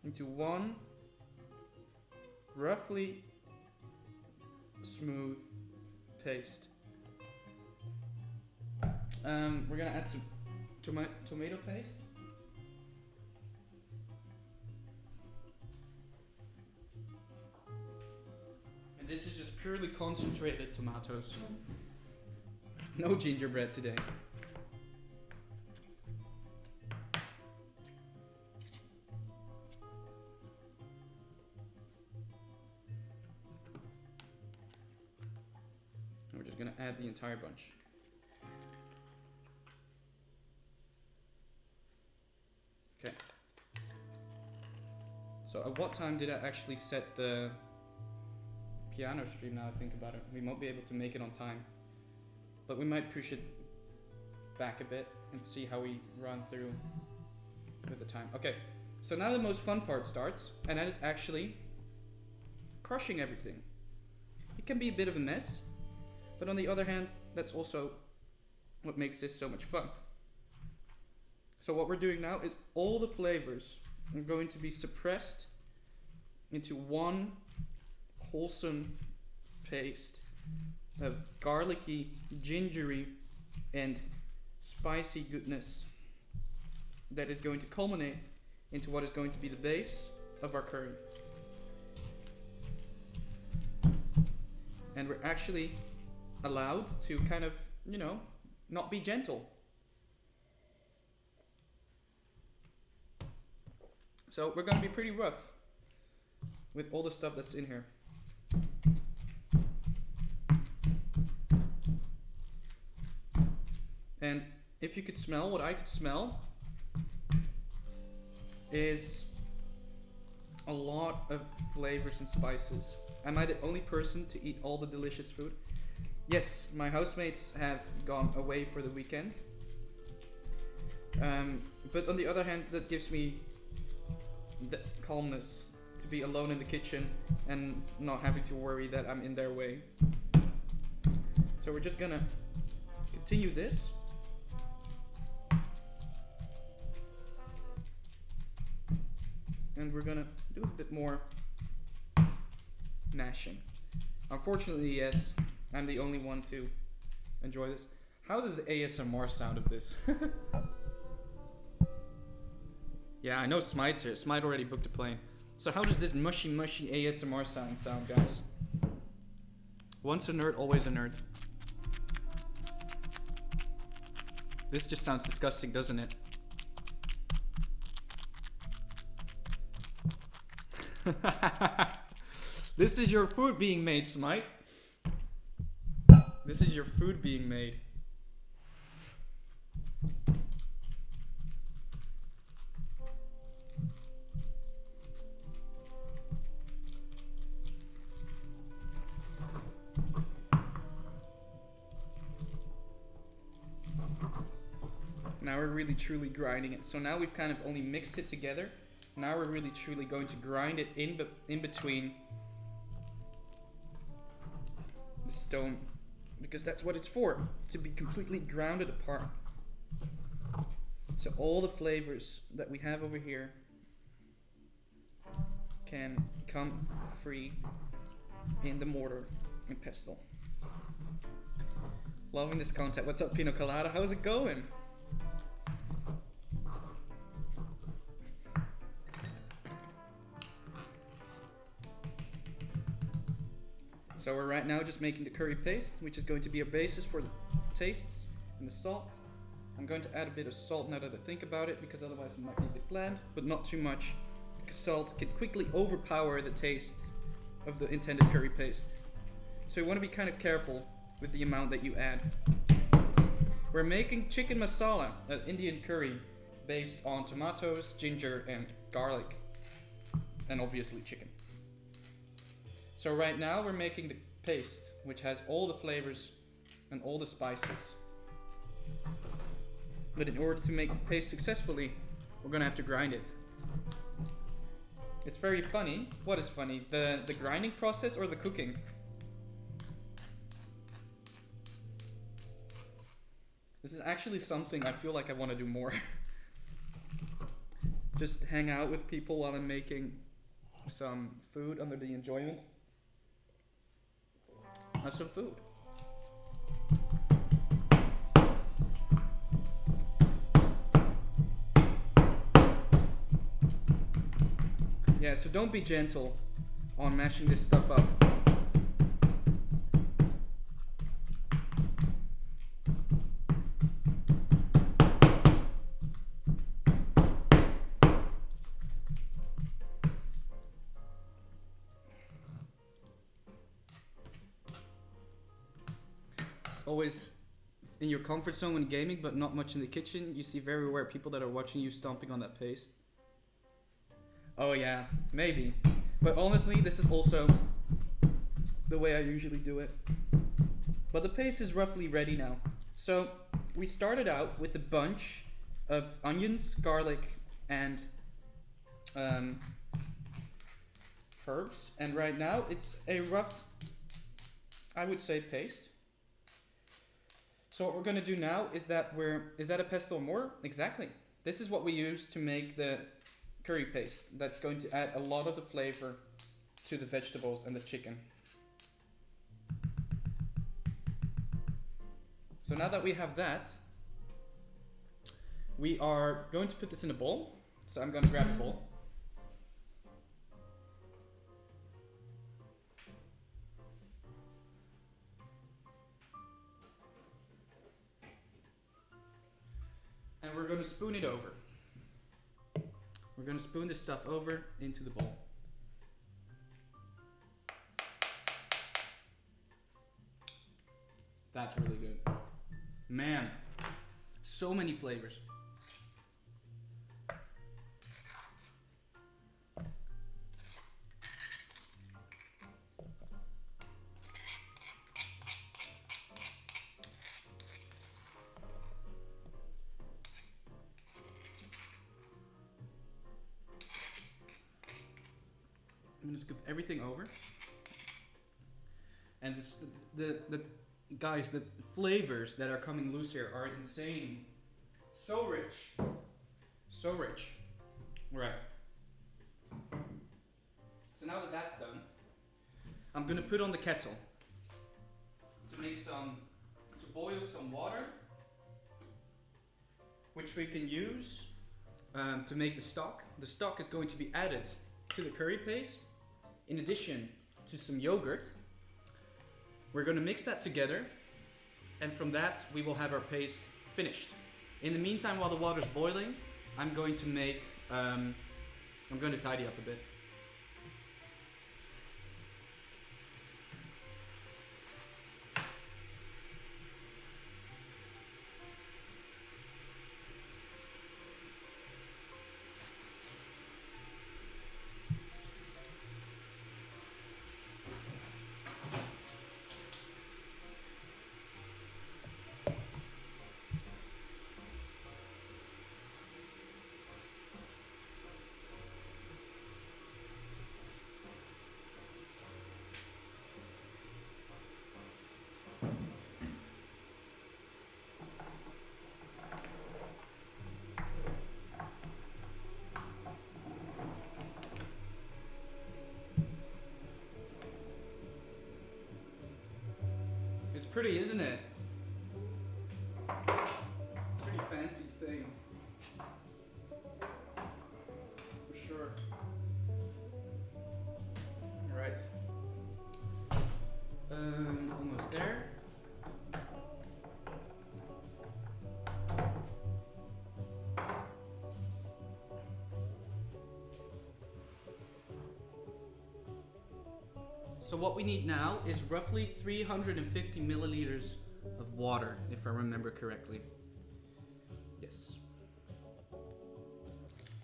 A: into one roughly smooth paste. We're gonna add some tomato paste. And this is just purely concentrated tomatoes. No gingerbread today. We're just gonna add the entire bunch. Okay. So at what time did I actually set the piano stream, now I think about it? We won't be able to make it on time. But we might push it back a bit and see how we run through with the time. Okay, so now the most fun part starts, and that is actually crushing everything. It can be a bit of a mess, but on the other hand, that's also what makes this so much fun. So what we're doing now is all the flavors are going to be suppressed into one wholesome paste of garlicky, gingery, and spicy goodness that is going to culminate into what is going to be the base of our curry. And we're actually allowed to kind of, you know, not be gentle. So we're gonna be pretty rough with all the stuff that's in here. And if you could smell what I could smell is a lot of flavors and spices. Am I the only person to eat all the delicious food? Yes, my housemates have gone away for the weekend. But on the other hand, that gives me the calmness to be alone in the kitchen and not having to worry that I'm in their way. So we're just gonna continue this. And we're gonna do a bit more mashing. Unfortunately, yes, I'm the only one to enjoy this. How does the ASMR sound of this? Yeah, I know Smite's here. Smite already booked a plane. So how does this mushy ASMR sound, guys? Once a nerd, always a nerd. This just sounds disgusting, doesn't it? This is your food being made, Smite. This is your food being made. Now we're really truly grinding it. So now we've kind of only mixed it together. Now we're really truly going to grind it in between the stone, because that's what it's for, to be completely grounded apart. So all the flavors that we have over here can come free in the mortar and pestle. Loving this content. What's up, Pina Colada? How's it going? So we're right now just making the curry paste, which is going to be a basis for the tastes and the salt. I'm going to add a bit of salt now that I think about it, because otherwise it might be a bit bland, but not too much, because salt can quickly overpower the tastes of the intended curry paste. So you want to be kind of careful with the amount that you add. We're making chicken masala, an Indian curry based on tomatoes, ginger, and garlic, and obviously chicken. So right now we're making the paste, which has all the flavors and all the spices. But in order to make the paste successfully, we're gonna have to grind it. It's very funny. What is funny? The grinding process or the cooking? This is actually something I feel like I want to do more. Just hang out with people while I'm making some food under the enjoyment of some food. Yeah, so don't be gentle on mashing this stuff up. Always in your comfort zone when gaming, but not much in the kitchen. You see very rare people that are watching you stomping on that paste. Oh yeah, maybe. But honestly, this is also the way I usually do it. But the paste is roughly ready now. So we started out with a bunch of onions, garlic, and herbs. And right now it's a rough, I would say, paste. So what we're going to do now is that is that a pestle or mortar? Exactly. This is what we use to make the curry paste. That's going to add a lot of the flavor to the vegetables and the chicken. So now that we have that, we are going to put this in a bowl. So I'm going to grab a bowl. And we're going to spoon it over. We're gonna spoon this stuff over into the bowl. That's really good. Man, so many flavors. I'm gonna scoop everything over. And this, the guys, the flavors that are coming loose here are insane. So rich. So rich. Right. So now that that's done, I'm gonna put on the kettle to boil some water, which we can use to make the stock. The stock is going to be added to the curry paste, in addition to some yogurt. We're going to mix that together, and from that we will have our paste finished. In the meantime, while the water's boiling, I'm going to tidy up a bit. It's pretty, isn't it? Pretty fancy thing. For sure. Alright. Almost there. So what we need now is roughly 350 milliliters of water, if I remember correctly. Yes.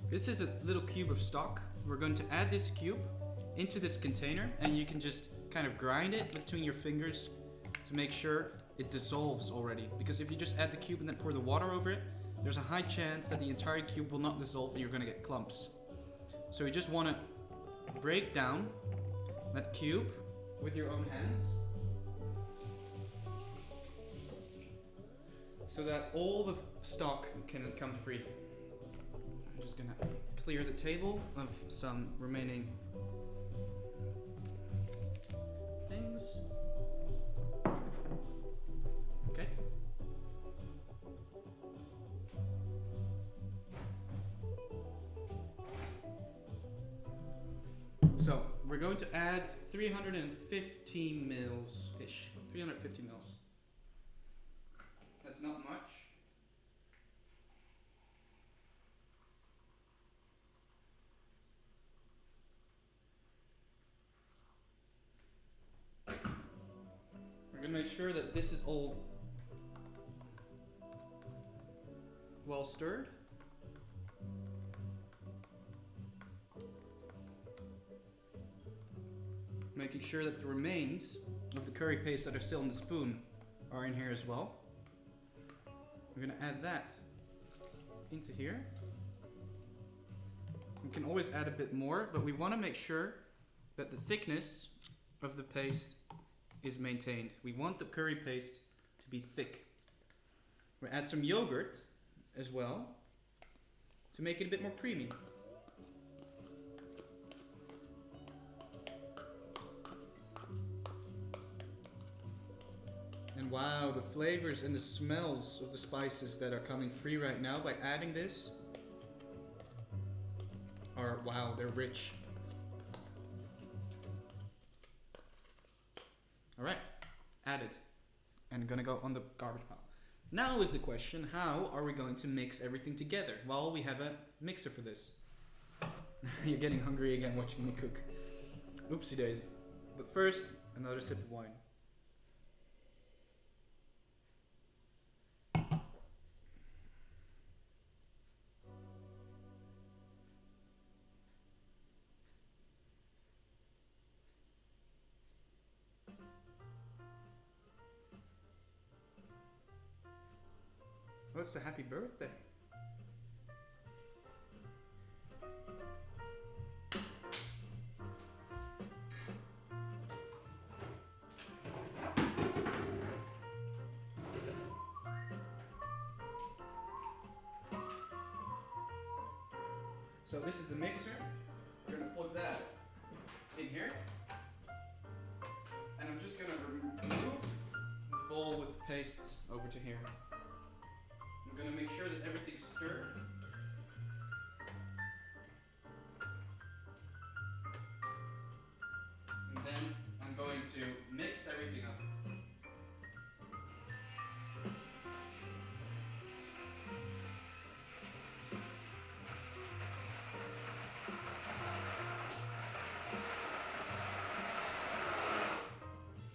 A: This is a little cube of stock. We're going to add this cube into this container, and you can just kind of grind it between your fingers to make sure it dissolves already. Because if you just add the cube and then pour the water over it, there's a high chance that the entire cube will not dissolve and you're going to get clumps. So you just want to break down that cube with your own hands so that all the stock can come free. I'm just gonna clear the table of some remaining things. Okay. So we're going to add 350 mils-ish. 350 mils. That's not much. We're going to make sure that this is all well stirred. Making sure that the remains of the curry paste that are still in the spoon are in here as well. We're going to add that into here. We can always add a bit more, but we want to make sure that the thickness of the paste is maintained. We want the curry paste to be thick. We'll add some yogurt as well to make it a bit more creamy. And wow, the flavors and the smells of the spices that are coming free right now by adding this are, wow, they're rich. Alright, added. And gonna go on the garbage pile. Now is the question, how are we going to mix everything together? Well, we have a mixer for this. You're getting hungry again watching me cook. Oopsie daisy. But first, another sip of wine. What's the happy birthday? So this is the mixer. We're gonna plug that in here. And I'm just gonna remove the bowl with the paste over to here. I'm gonna make sure that everything's stirred. And then I'm going to mix everything up.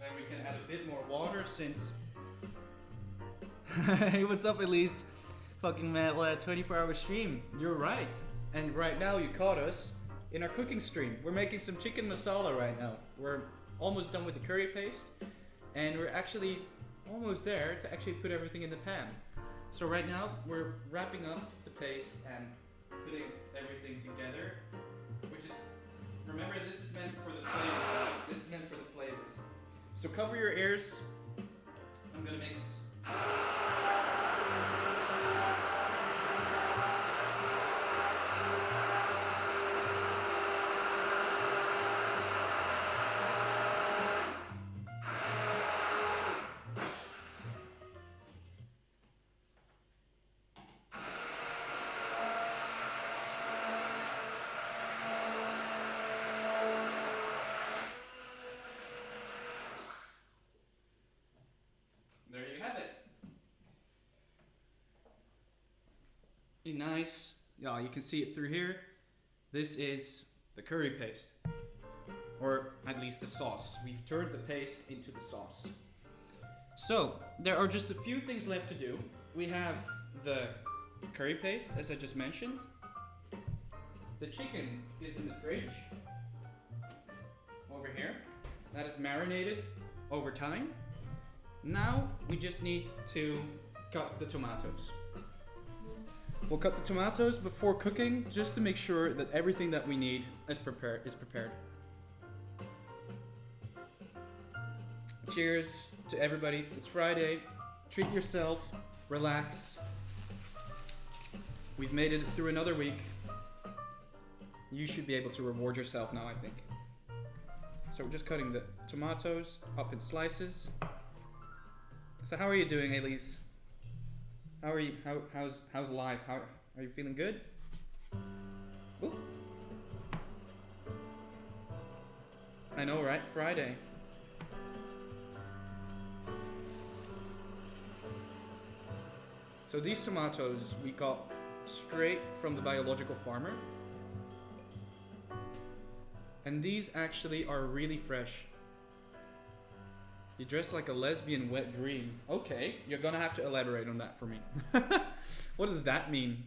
A: Then we can add a bit more water since... Hey, what's up, Elise? Fucking man, 24-hour stream. You're right. And right now you caught us in our cooking stream. We're making some chicken masala right now. We're almost done with the curry paste. And we're actually almost there to actually put everything in the pan. So right now we're wrapping up the paste and putting everything together. Which is, remember, this is meant for the flavors, right? This is meant for the flavors. So cover your ears. I'm gonna mix. There you have it. Nice. Yeah, you can see it through here. This is the curry paste. Or at least the sauce. We've turned the paste into the sauce. So, there are just a few things left to do. We have the curry paste, as I just mentioned. The chicken is in the fridge. Over here. That is marinated over time. Now we just need to cut the tomatoes. We'll cut the tomatoes before cooking just to make sure that everything that we need is prepared. Cheers to everybody. It's Friday. Treat yourself. Relax. We've made it through another week. You should be able to reward yourself now, I think. So we're just cutting the tomatoes up in slices. So how are you doing, Elise? How are you? How's life? How are you feeling good? Ooh. I know, right? Friday. So these tomatoes we got straight from the biological farmer. And these actually are really fresh. You dress like a lesbian wet dream. Okay, you're gonna have to elaborate on that for me. What does that mean?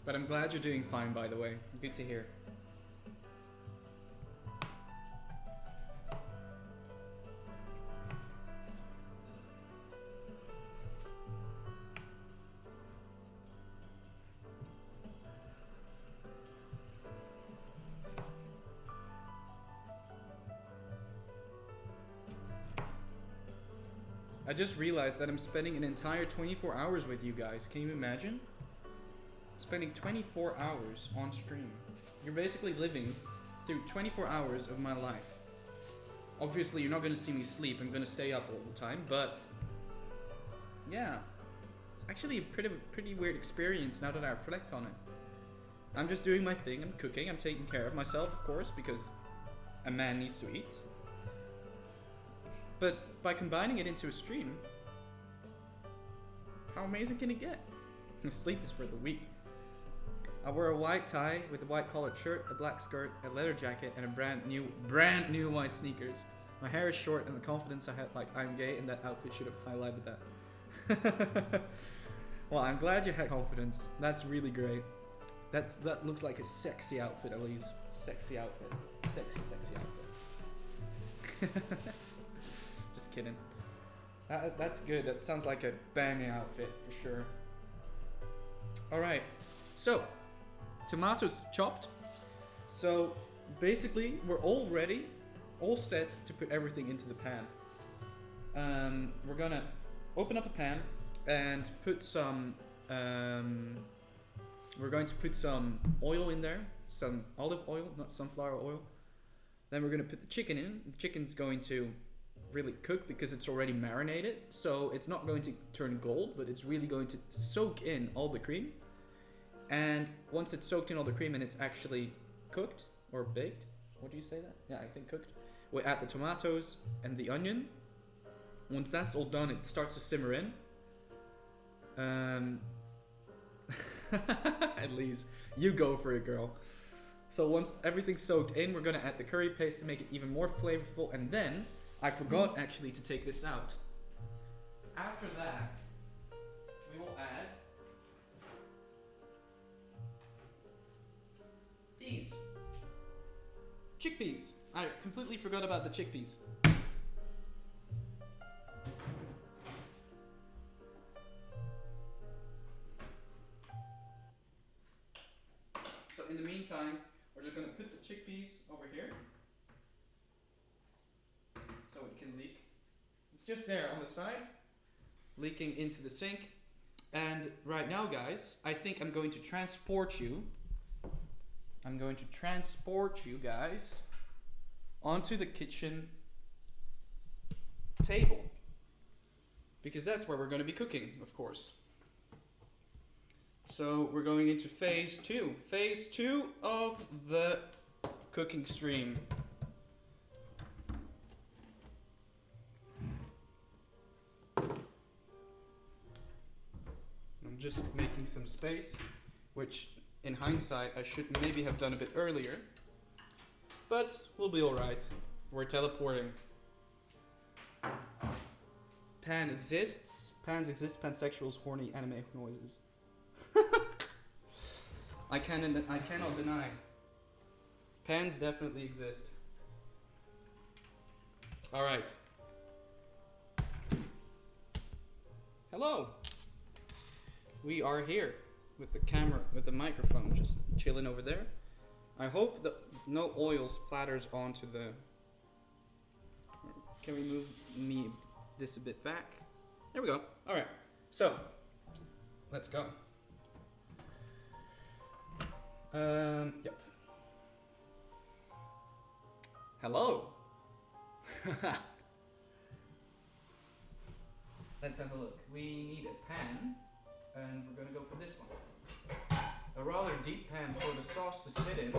A: But I'm glad you're doing fine, by the way. Good to hear. I just realized that I'm spending an entire 24 hours with you guys. Can you imagine? Spending 24 hours on stream. You're basically living through 24 hours of my life. Obviously, you're not going to see me sleep. I'm going to stay up all the time, but yeah. It's actually a pretty weird experience now that I reflect on it. I'm just doing my thing, I'm cooking, I'm taking care of myself, of course, because a man needs to eat. But by combining it into a stream, how amazing can it get? Sleep is for the weak. I wore a white tie with a white collared shirt, a black skirt, a leather jacket, and a brand new white sneakers. My hair is short, and the confidence I had, like I'm gay, and that outfit should have highlighted that. Well, I'm glad you had confidence. That's really great. That looks like a sexy outfit, at least. Sexy outfit. Sexy outfit. Just kidding. That's good. That sounds like a banging outfit for sure. Alright, so tomatoes chopped. So basically, we're all ready, all set to put everything into the pan. We're gonna open up a pan and put some. We're going to put some oil in there, some olive oil, not sunflower oil. Then we're gonna put the chicken in. The chicken's going to really cook because it's already marinated, so it's not going to turn gold, but it's really going to soak in all the cream. And once it's soaked in all the cream and it's actually cooked or baked, what do you say that? Yeah, I think cooked. We add the tomatoes and the onion. Once that's all done, it starts to simmer in. At least you go for it, girl. So once everything's soaked in, we're gonna add the curry paste to make it even more flavorful, and then I forgot actually to take this out. After that, we will add these chickpeas. I completely forgot about the chickpeas. So in the meantime, we're just gonna put the chickpeas over here so it can leak. It's just there on the side, leaking into the sink. And right now, guys, I think I'm going to transport you. I'm going to transport you guys onto the kitchen table, because that's where we're going to be cooking, of course. So we're going into phase 2. Phase 2 of the cooking stream. I'm just making some space, which in hindsight I should maybe have done a bit earlier. But we'll be alright. We're teleporting. Pan exists. Pans exist. Pansexuals, horny anime noises. I cannot deny. Pans definitely exist. Alright. Hello. We are here with the camera, with the microphone just chilling over there. I hope that no oil splatters onto the... Can we move this a bit back? There we go. Alright. So, let's go. Yep. Hello. Let's have a look. We need a pan, and we're gonna go for this one. A rather deep pan for the sauce to sit in,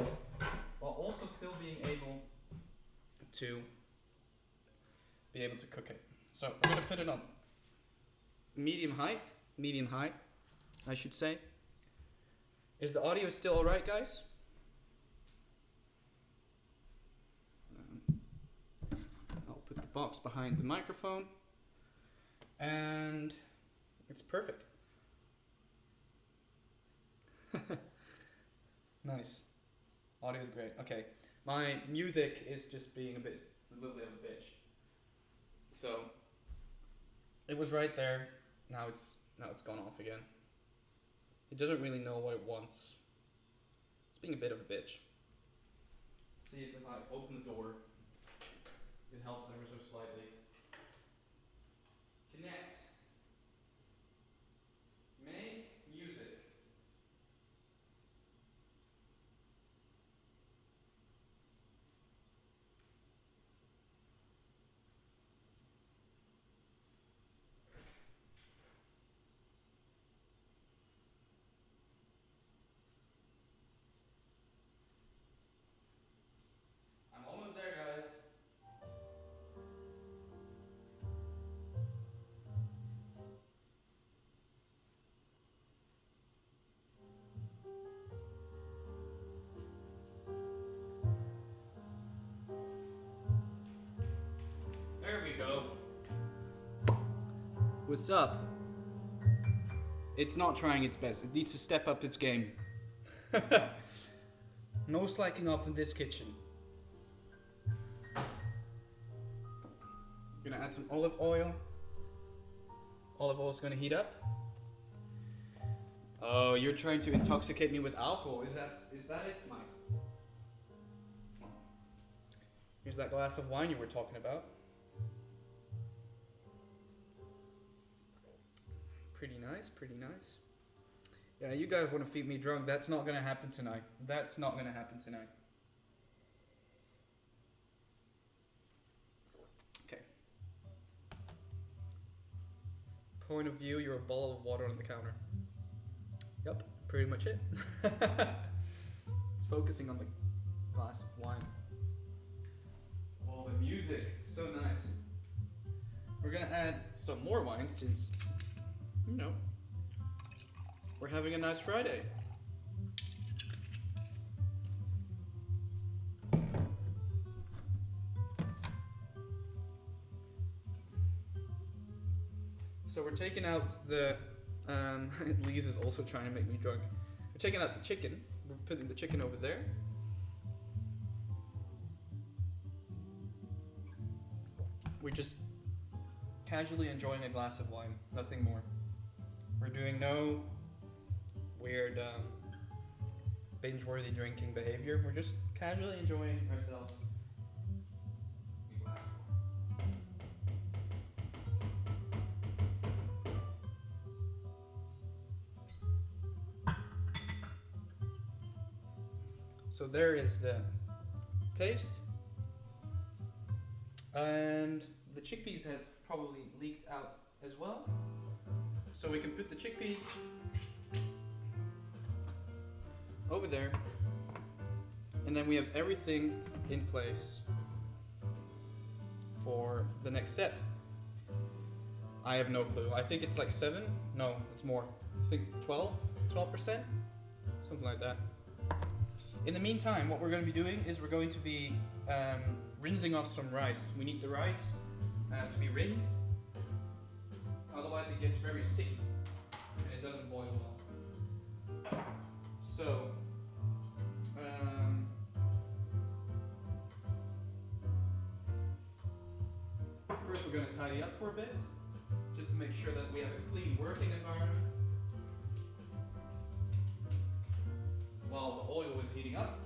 A: while also still being able to cook it. So we're gonna put it on medium high, I should say. Is the audio still alright, guys? I'll put the box behind the microphone, and it's perfect. Nice. Audio is great. Okay, my music is just being a little bit of a bitch. So it was right there. Now it's gone off again. It doesn't really know what it wants. It's being a bit of a bitch. See if I open the door, it helps ever so slightly. Connect. Make music. What's up? It's not trying its best. It needs to step up its game. No slacking off in this kitchen. Gonna add some olive oil. Olive oil is gonna heat up. Oh, you're trying to intoxicate me with alcohol. Is that it, Smite? Here's that glass of wine you were talking about. Pretty nice, pretty nice. Yeah, you guys want to feed me drunk. That's not going to happen tonight. That's not going to happen tonight. Okay. Point of view, you're a ball of water on the counter. Yep, pretty much it. It's focusing on the glass of wine. Oh, the music. So nice. We're going to add some more wine since, you know, we're having a nice Friday. So we're taking out the, Lise is also trying to make me drunk. We're taking out the chicken. We're putting the chicken over there. We're just casually enjoying a glass of wine, nothing more. We're doing no weird binge-worthy drinking behavior. We're just casually enjoying ourselves. So there is the paste. And the chickpeas have probably leaked out as well. So we can put the chickpeas over there. And then we have everything in place for the next step. I have no clue. I think it's like 7. No, it's more. I think 12%? Something like that. In the meantime, what we're going to be doing is we're going to be rinsing off some rice. We need the rice to be rinsed. Otherwise it gets very sticky and it doesn't boil well. So, first we're going to tidy up for a bit, just to make sure that we have a clean working environment. While the oil is heating up.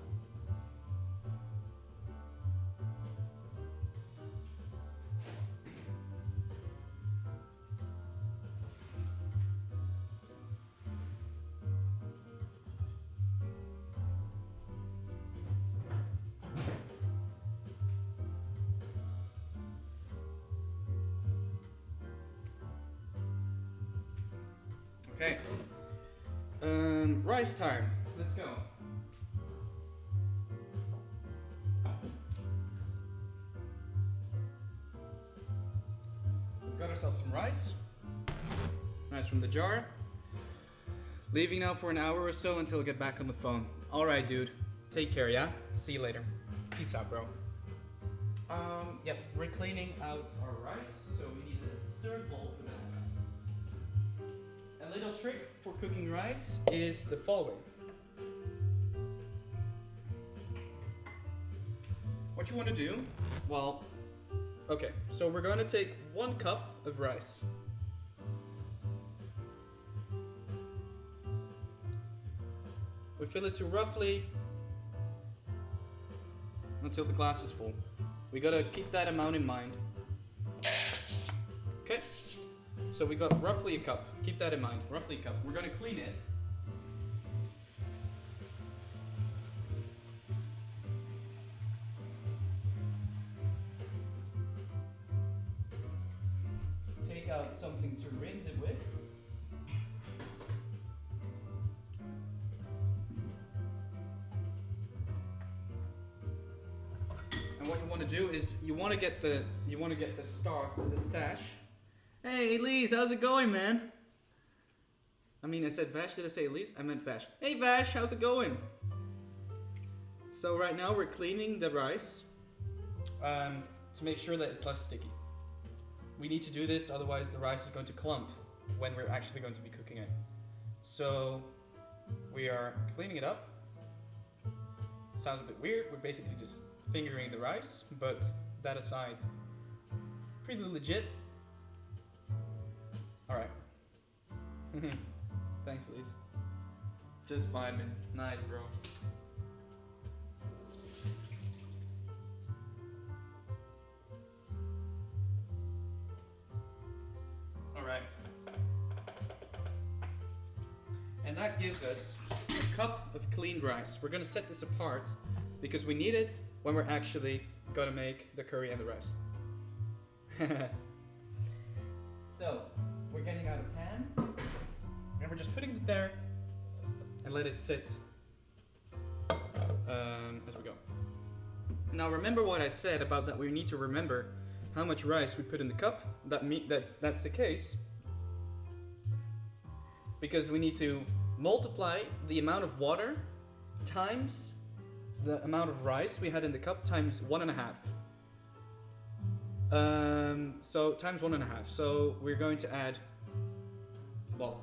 A: Okay. Rice time. Let's go. We've got ourselves some rice. Nice from the jar. Leaving now for an hour or so until I get back on the phone. Alright, dude. Take care, yeah? See you later. Peace out, bro. Yep, we're cleaning out our rice, so we need a third bowl for that. A little trick for cooking rice is the following. What you want to do, well, okay, so we're going to take 1 cup of rice. We fill it to roughly until the glass is full. We gotta keep that amount in mind. Okay, so we got roughly a cup. Keep that in mind, roughly a cup. We're gonna clean it. Take out something to rinse it with. And what you want to do is you want to get the stash. Hey Elise, how's it going, man? I mean, I said Vash. Did I say Elise? I meant Vash. Hey Vash, how's it going? So right now we're cleaning the rice to make sure that it's less sticky. we need to do this, otherwise the rice is going to clump when we're actually going to be cooking it. So we are cleaning it up. Sounds a bit weird, we're basically just fingering the rice, but that aside, pretty legit. Alright. Thanks, Lise. Just fine, man. Nice, bro. Alright. And that gives us a cup of cleaned rice. We're gonna set this apart because we need it when we're actually gonna make the curry and the rice. So, we're getting out a pan, and we're just putting it there and let it sit as we go. Now remember what I said about that we need to remember how much rice we put in the cup. That's the case because we need to multiply the amount of water times the amount of rice we had in the cup times 1.5. So times 1.5. So we're going to add, well,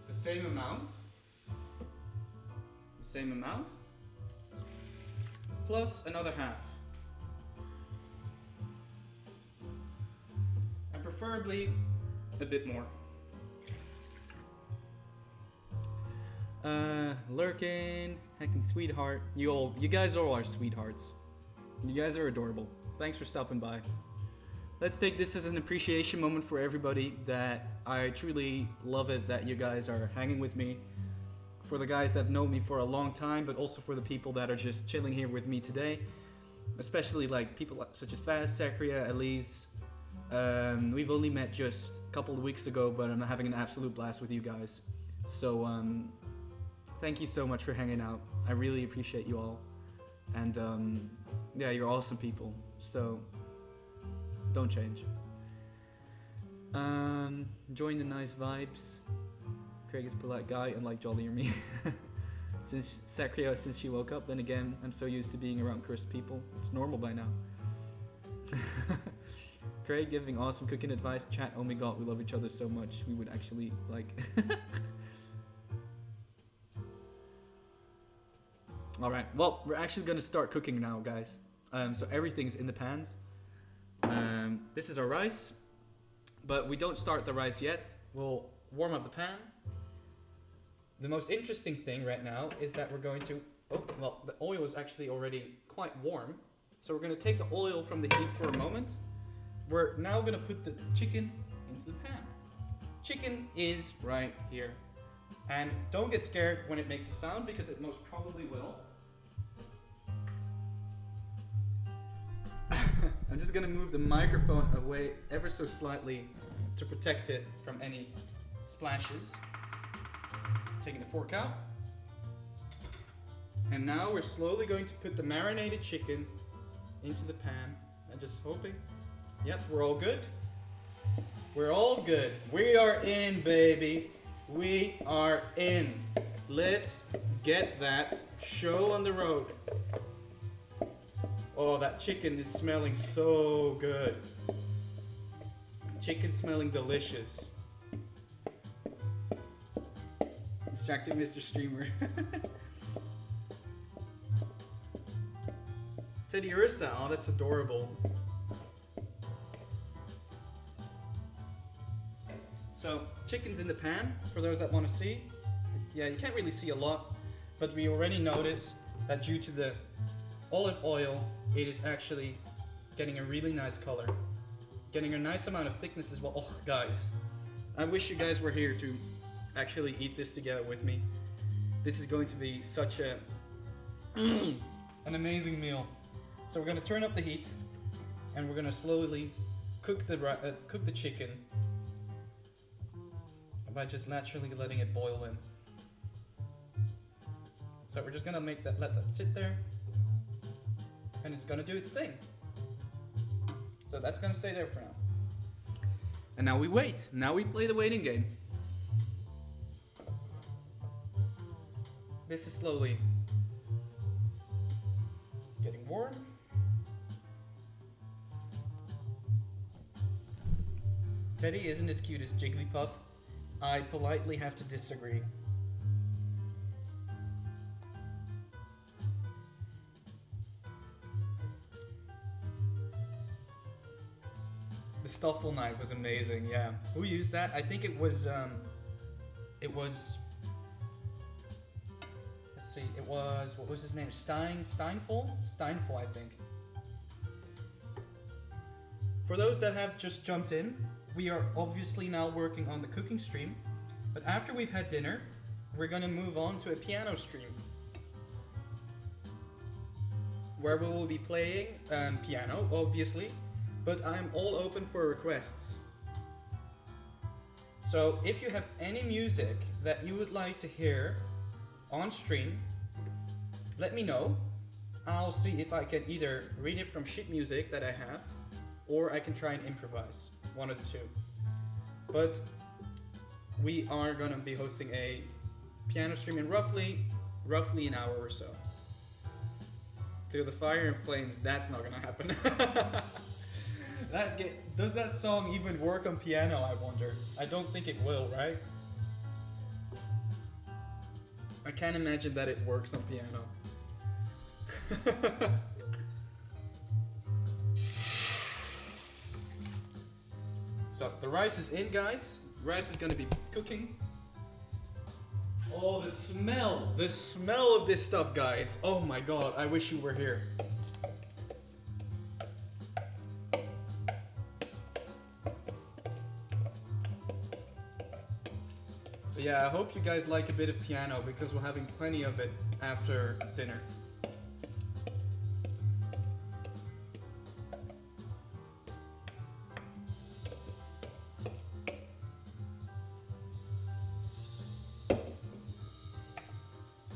A: the same amount, plus another half. And preferably a bit more. Lurkin, heckin' sweetheart. You guys all are sweethearts. You guys are adorable. Thanks for stopping by. Let's take this as an appreciation moment for everybody that I truly love it that you guys are hanging with me. For the guys that know me for a long time, but also for the people that are just chilling here with me today. Especially like people such as Faz, Sakria, Elise. We've only met just a couple of weeks ago, but I'm having an absolute blast with you guys. So thank you so much for hanging out. I really appreciate you all. And yeah, you're awesome people. So don't change. Enjoying the nice vibes. Craig is a polite guy, unlike Jolly or me. Since Sakria, since she woke up, then again, I'm so used to being around cursed people. It's normal by now. Craig giving awesome cooking advice. Chat, oh my god, we love each other so much. We would actually, like... Alright, well, we're actually going to start cooking now, guys. So everything's in the pans. This is our rice. But we don't start the rice yet. We'll warm up the pan. The most interesting thing right now is that we're going to... Oh, well, the oil is actually already quite warm. So we're going to take the oil from the heat for a moment. We're now going to put the chicken into the pan. Chicken is right here. And don't get scared when it makes a sound, because it most probably will. I'm just going to move the microphone away ever so slightly to protect it from any splashes. Taking the fork out. And now we're slowly going to put the marinated chicken into the pan. And just hoping. Yep, we're all good. We're all good. We are in, baby. We are in. Let's get that show on the road. Oh, that chicken is smelling so good. Chicken smelling delicious. Distracting Mr. Streamer. Teddy Ursa, oh, that's adorable. So, chicken's in the pan, for those that want to see. Yeah, you can't really see a lot, but we already noticed that due to the olive oil, it is actually getting a really nice color. Getting a nice amount of thickness as well. Oh, guys. I wish you guys were here to actually eat this together with me. This is going to be such a... an amazing meal. So we're going to turn up the heat, and we're going to slowly cook the chicken by just naturally letting it boil in. So we're just gonna let that sit there, and it's gonna do its thing. So that's gonna stay there for now. And now we wait. Now we play the waiting game. This is slowly getting warm. Teddy isn't as cute as Jigglypuff. I politely have to disagree. The stuffle knife was amazing, yeah. Who used that? I think it was, let's see, it was, what was his name? Steinful, I think. For those that have just jumped in, we are obviously now working on the cooking stream, but after we've had dinner, we're gonna move on to a piano stream, where we will be playing piano, obviously, but I'm all open for requests. So if you have any music that you would like to hear on stream, let me know. I'll see if I can either read it from sheet music that I have, or I can try and improvise, one of the two. But we are gonna be hosting a piano stream in roughly an hour or so. Through the fire and flames, that's not gonna happen. Does that song even work on piano, I wonder? I don't think it will, right? I can't imagine that it works on piano. So, the rice is in, guys. Rice is gonna be cooking. Oh, the smell of this stuff, guys. Oh my god, I wish you were here. But yeah, I hope you guys like a bit of piano because we're having plenty of it after dinner.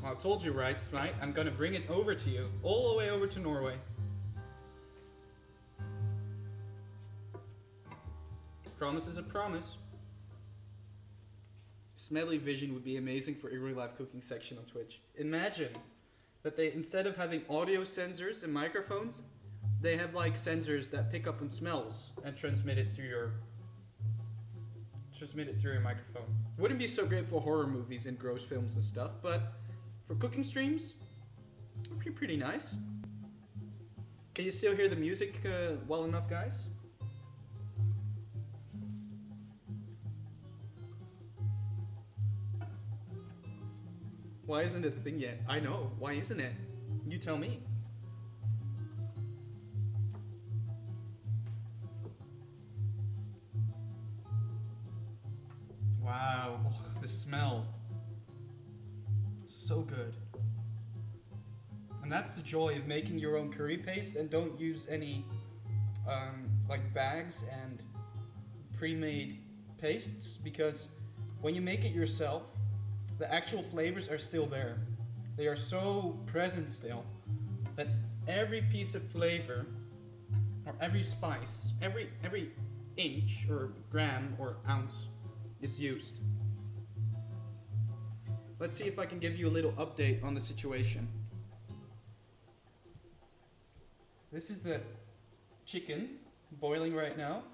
A: Well, I told you right, Smite. I'm gonna bring it over to you, all the way over to Norway. Promise is a promise. Smelly Vision would be amazing for a real life cooking section on Twitch. Imagine that they, instead of having audio sensors and microphones, they have like sensors that pick up on smells and transmit it through your microphone. Wouldn't be so great for horror movies and gross films and stuff, but for cooking streams, it would be pretty nice. Can you still hear the music well enough, guys? Why isn't it the thing yet? I know. Why isn't it? You tell me. Wow. Oh, the smell. So good. And that's the joy of making your own curry paste and don't use any like bags and pre-made pastes, because when you make it yourself, the actual flavors are still there. They are so present still that every piece of flavor or every spice, every inch or gram or ounce is used. Let's see if I can give you a little update on the situation. This is the chicken boiling right now.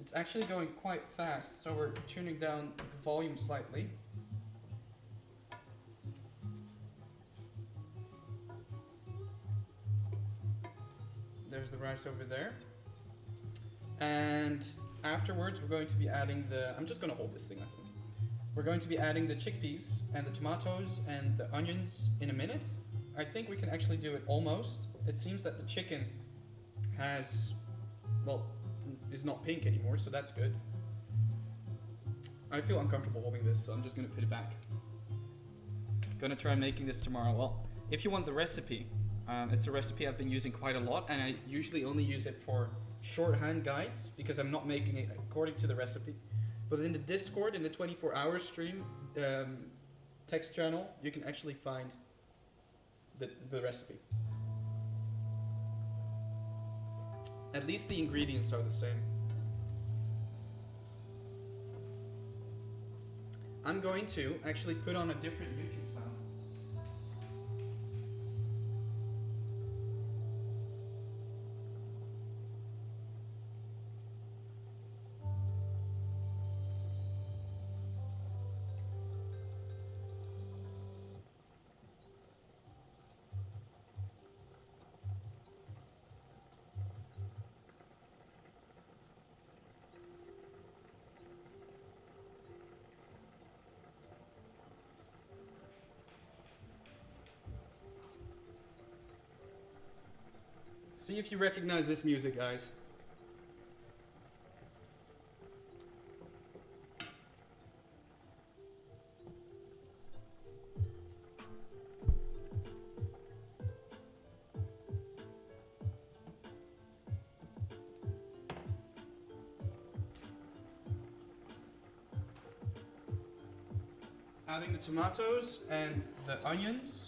A: It's actually going quite fast, so we're tuning down the volume slightly. There's the rice over there. And afterwards we're going to be adding I'm just going to hold this thing, I think. We're going to be adding the chickpeas and the tomatoes and the onions in a minute. I think we can actually do it almost. It seems that the chicken is not pink anymore, so that's good. I feel uncomfortable holding this, so I'm just gonna put it back. Gonna try making this tomorrow. Well, if you want the recipe, it's a recipe I've been using quite a lot, and I usually only use it for shorthand guides because I'm not making it according to the recipe. But in the Discord, in the 24-hour stream text channel, you can actually find the recipe. At least the ingredients are the same. I'm going to actually put on a different YouTube sound. See if you recognize this music, guys. Adding the tomatoes and the onions.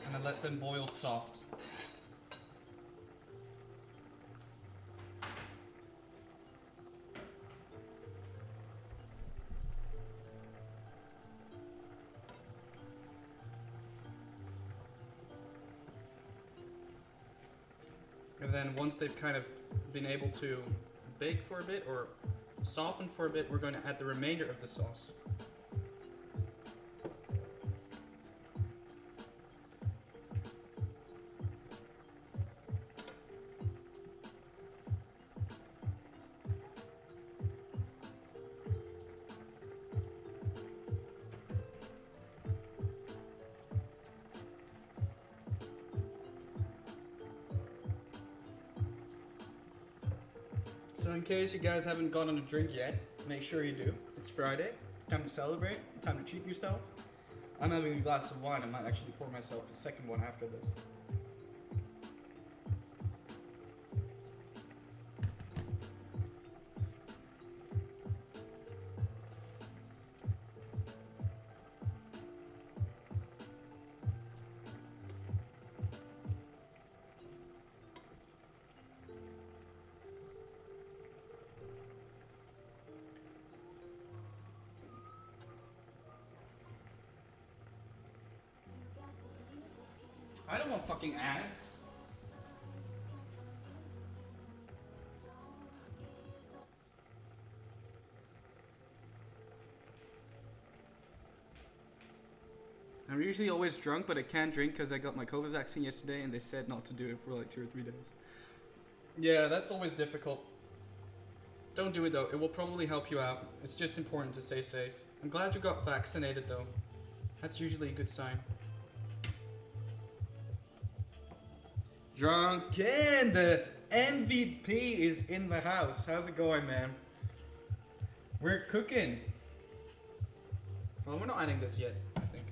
A: And I let them boil soft. And then once they've kind of been able to bake for a bit or soften for a bit, we're going to add the remainder of the sauce. So in case you guys haven't gotten a drink yet, make sure you do. It's Friday. It's time to celebrate. Time to treat yourself. I'm having a glass of wine. I might actually pour myself a second one after this. I don't want fucking ads. I'm usually always drunk, but I can't drink because I got my COVID vaccine yesterday and they said not to do it for like 2 or 3 days. Yeah, that's always difficult. Don't do it though, it will probably help you out. It's just important to stay safe. I'm glad you got vaccinated though. That's usually a good sign. Drunken, the MVP is in the house. How's it going, man? We're cooking. Well, we're not adding this yet, I think.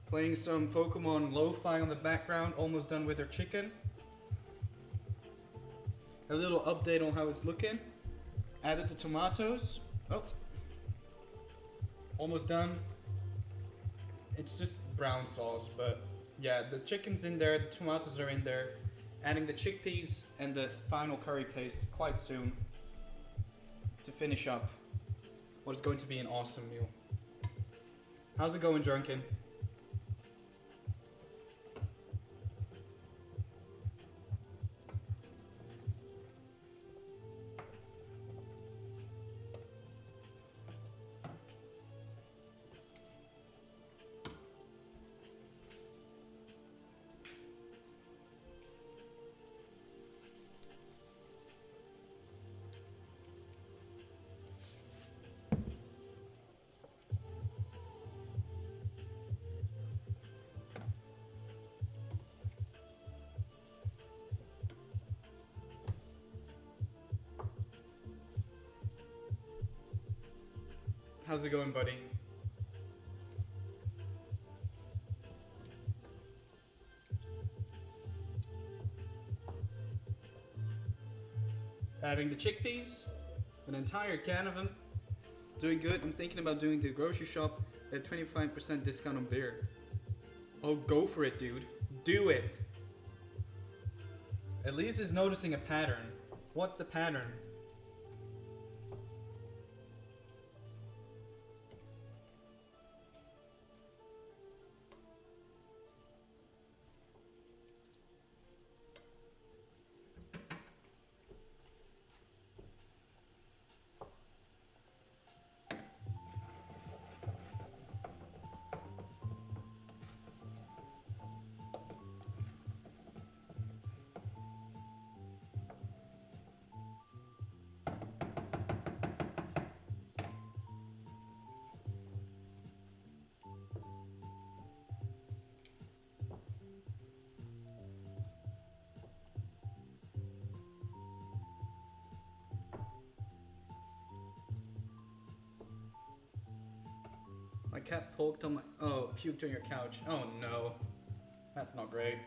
A: Playing some Pokemon Lo-Fi on the background, almost done with our chicken. A little update on how it's looking. Added the tomatoes. Oh. Almost done. It's just brown sauce, but yeah, the chicken's in there, the tomatoes are in there. Adding the chickpeas and the final curry paste quite soon to finish up what is going to be an awesome meal. How's it going, Drunken? How's it going, buddy? Adding the chickpeas, an entire can of them. Doing good. I'm thinking about doing the grocery shop at 25% discount on beer. Oh, go for it, dude. Do it. Elise is noticing a pattern. What's the pattern? cat poked on my... Oh, puked on your couch. Oh no. That's not great.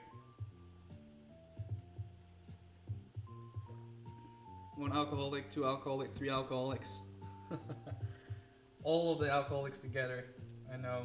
A: 1 alcoholic, 2 alcoholic, 3 alcoholics. All of the alcoholics together. I know.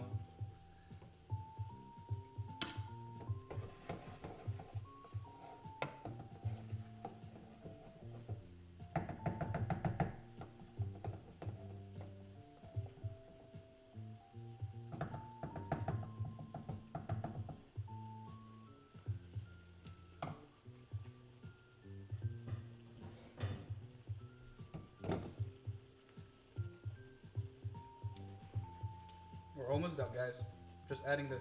A: We're almost done, guys. Just adding the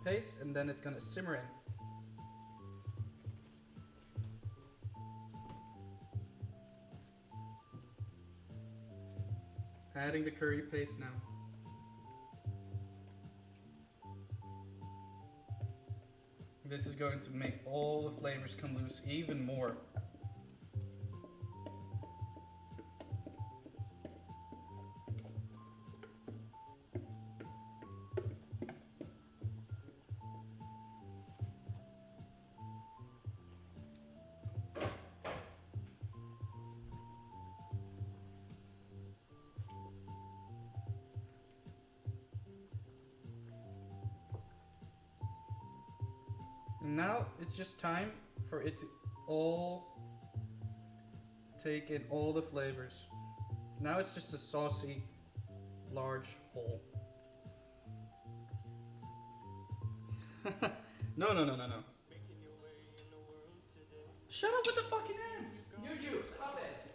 A: paste and then it's gonna simmer in. Adding the curry paste now. This is going to make all the flavors come loose even more. Now it's just time for it to all take in all the flavors. Now it's just a saucy, large hole. No. Shut up with the fucking hands! New juice, stop it!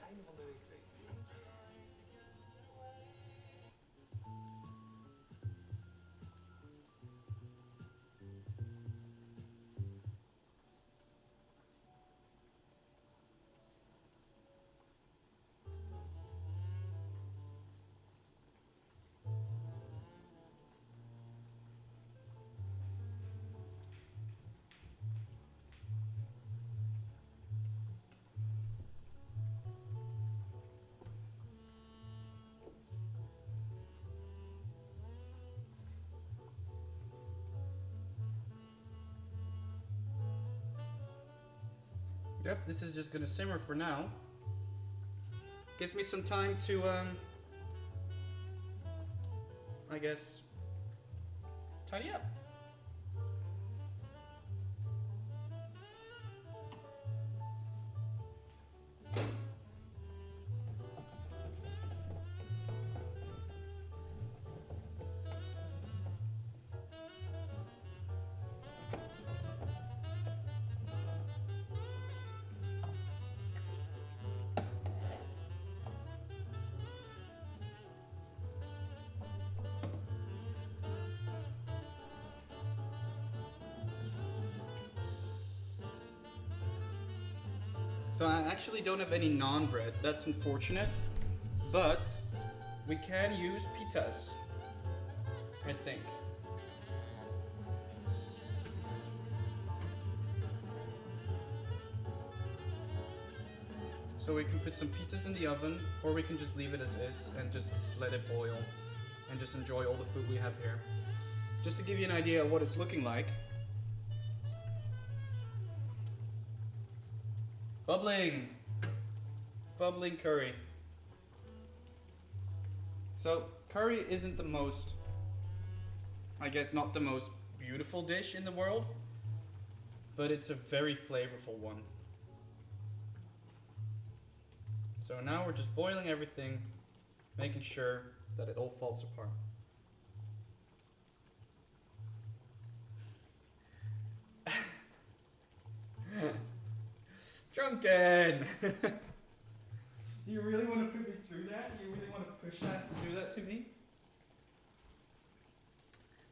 A: Yep, this is just gonna simmer for now. Gives me some time to, I guess, tidy up. So I actually don't have any naan bread. That's unfortunate. But we can use pitas, I think. So we can put some pitas in the oven, or we can just leave it as is and just let it boil and just enjoy all the food we have here. Just to give you an idea of what it's looking like. Bubbling! Bubbling curry. So, curry isn't the most, I guess not the most beautiful dish in the world, but it's a very flavorful one. So now we're just boiling everything, making sure that it all falls apart. Drunken! Do you really want to put me through that? Do you really want to push that and do that to me?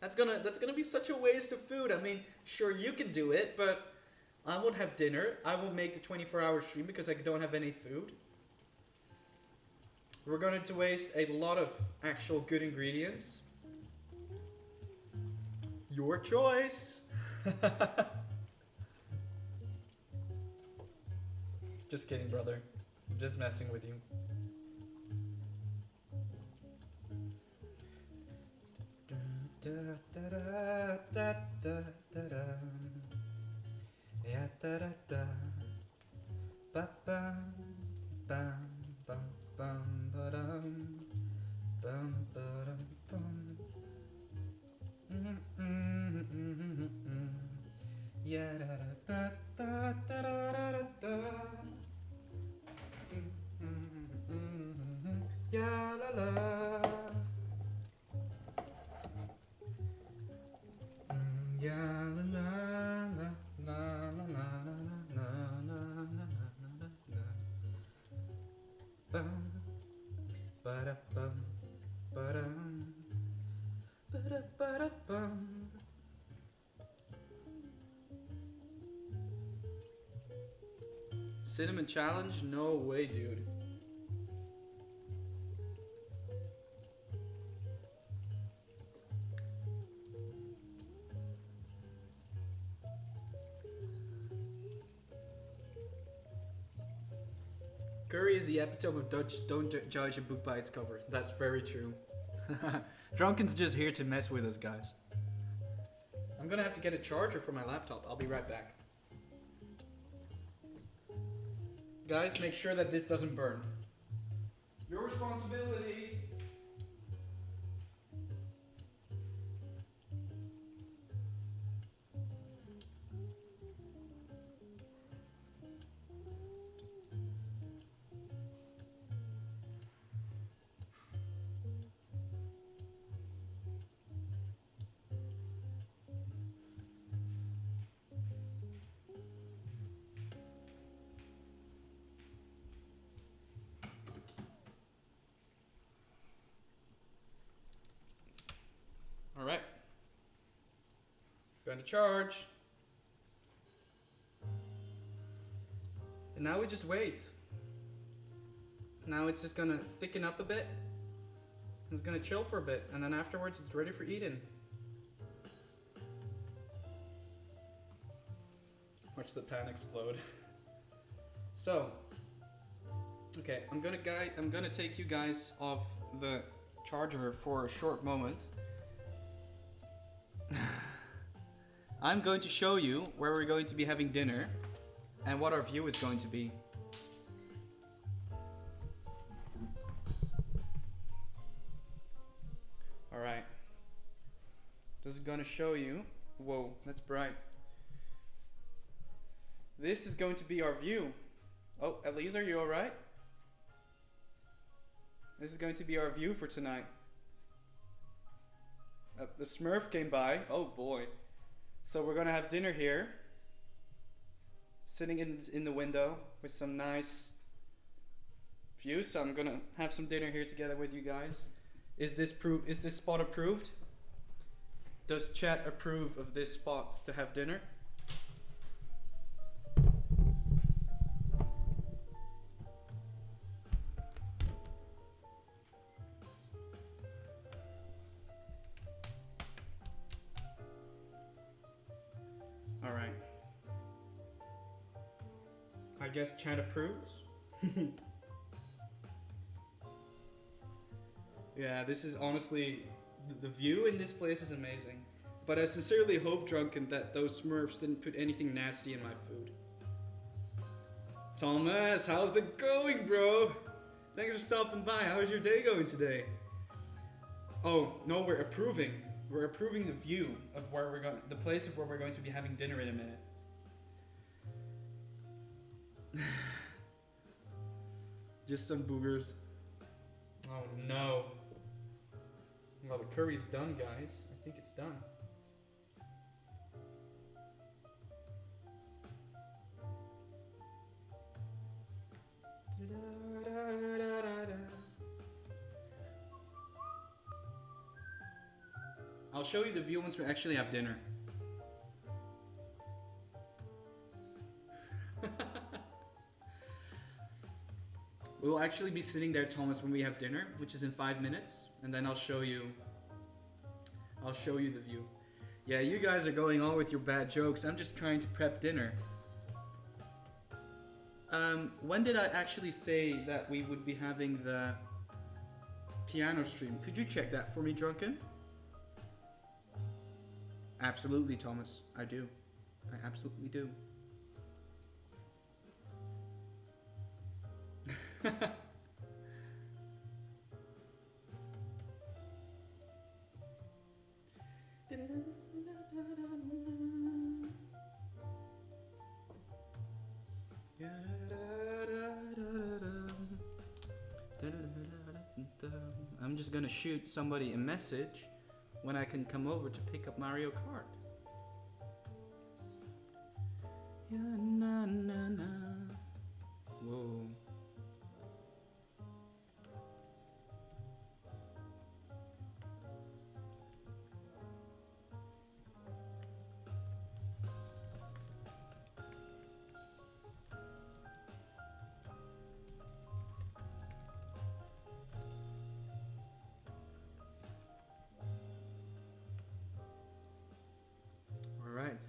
A: That's gonna be such a waste of food. I mean, sure you can do it, but I won't have dinner. I will make the 24-hour stream because I don't have any food. We're going to waste a lot of actual good ingredients. Your choice. Just kidding, brother. I'm just messing with you. da da da da da da. Yeah da da da. Ba bam bam bam bam ba dum bam ba dum bum. Yeah da da da da da da da. Yeah la la. Yeah la la la la la la la la la la. Bum ba da bum ba dum ba da ba da bum. Cinnamon challenge? No way, dude. Curry is the epitome of Dutch don't judge a book by its cover. That's very true. Drunken's just here to mess with us, guys. I'm gonna have to get a charger for my laptop. I'll be right back. Guys, make sure that this doesn't burn. Your responsibility. All right. Going to charge. And now we just wait. Now it's just gonna thicken up a bit. It's gonna chill for a bit, and then afterwards it's ready for eating. Watch the pan explode. So, okay, I'm gonna take you guys off the charger for a short moment. I'm going to show you where we're going to be having dinner and what our view is going to be. Alright. This is going to show you. Whoa, that's bright. This is going to be our view. Oh, Elise, are you alright? This is going to be our view for tonight. The Smurf came by. Oh boy. So we're gonna have dinner here. Sitting in the window with some nice view. So I'm gonna have some dinner here together with you guys. Is this spot approved? Does chat approve of this spot to have dinner? Alright. I guess chat approves. Yeah, this is honestly, the view in this place is amazing. But I sincerely hope, Drunken, that those Smurfs didn't put anything nasty in my food. Thomas, how's it going, bro? Thanks for stopping by. How's your day going today? Oh, no, we're approving. We're approving the view of where we're going, the place of where we're going to be having dinner in a minute. Just some boogers. Oh no. Well, the curry's done, guys. I think it's done. I'll show you the view once we actually have dinner. We will actually be sitting there, Thomas, when we have dinner, which is in 5 minutes, and then I'll show you the view. Yeah, you guys are going on with your bad jokes. I'm just trying to prep dinner. When did I actually say that we would be having the piano stream? Could you check that for me, Drunken? Absolutely, Thomas. I do. I absolutely do. I'm just gonna shoot somebody a message when I can come over to pick up Mario Kart. Yeah, na, na, na. Whoa. Alright.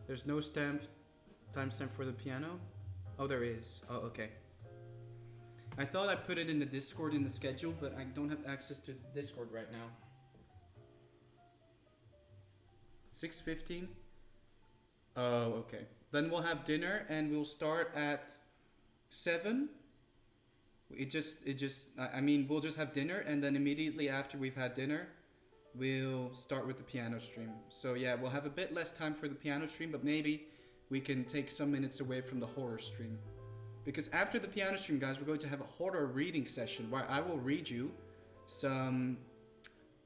A: There's no timestamp for the piano? Oh, there is. Oh, okay. I thought I put it in the Discord in the schedule, but I don't have access to Discord right now. 6:15? Oh, okay. Then we'll have dinner and we'll start at 7. I mean, we'll just have dinner and then immediately after we've had dinner, we'll start with the piano stream. So yeah, we'll have a bit less time for the piano stream, but maybe we can take some minutes away from the horror stream. Because after the piano stream, guys, we're going to have a horror reading session where I will read you some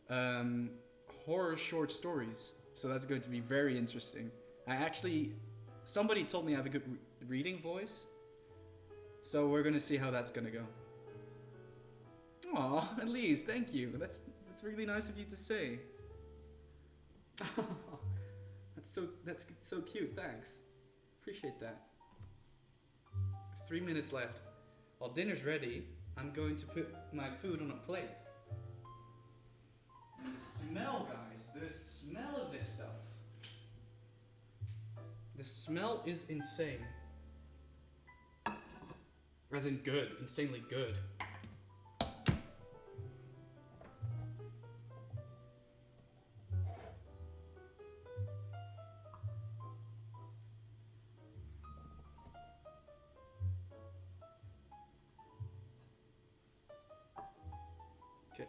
A: horror short stories. So that's going to be very interesting. Somebody told me I have a good reading voice. So we're going to see how that's going to go. Aw, Elise, thank you. That's really nice of you to say. That's so cute, thanks. Appreciate that. 3 minutes left. While dinner's ready, I'm going to put my food on a plate. And the smell, guys, the smell of this stuff. The smell is insane. As in good, insanely good. Okay.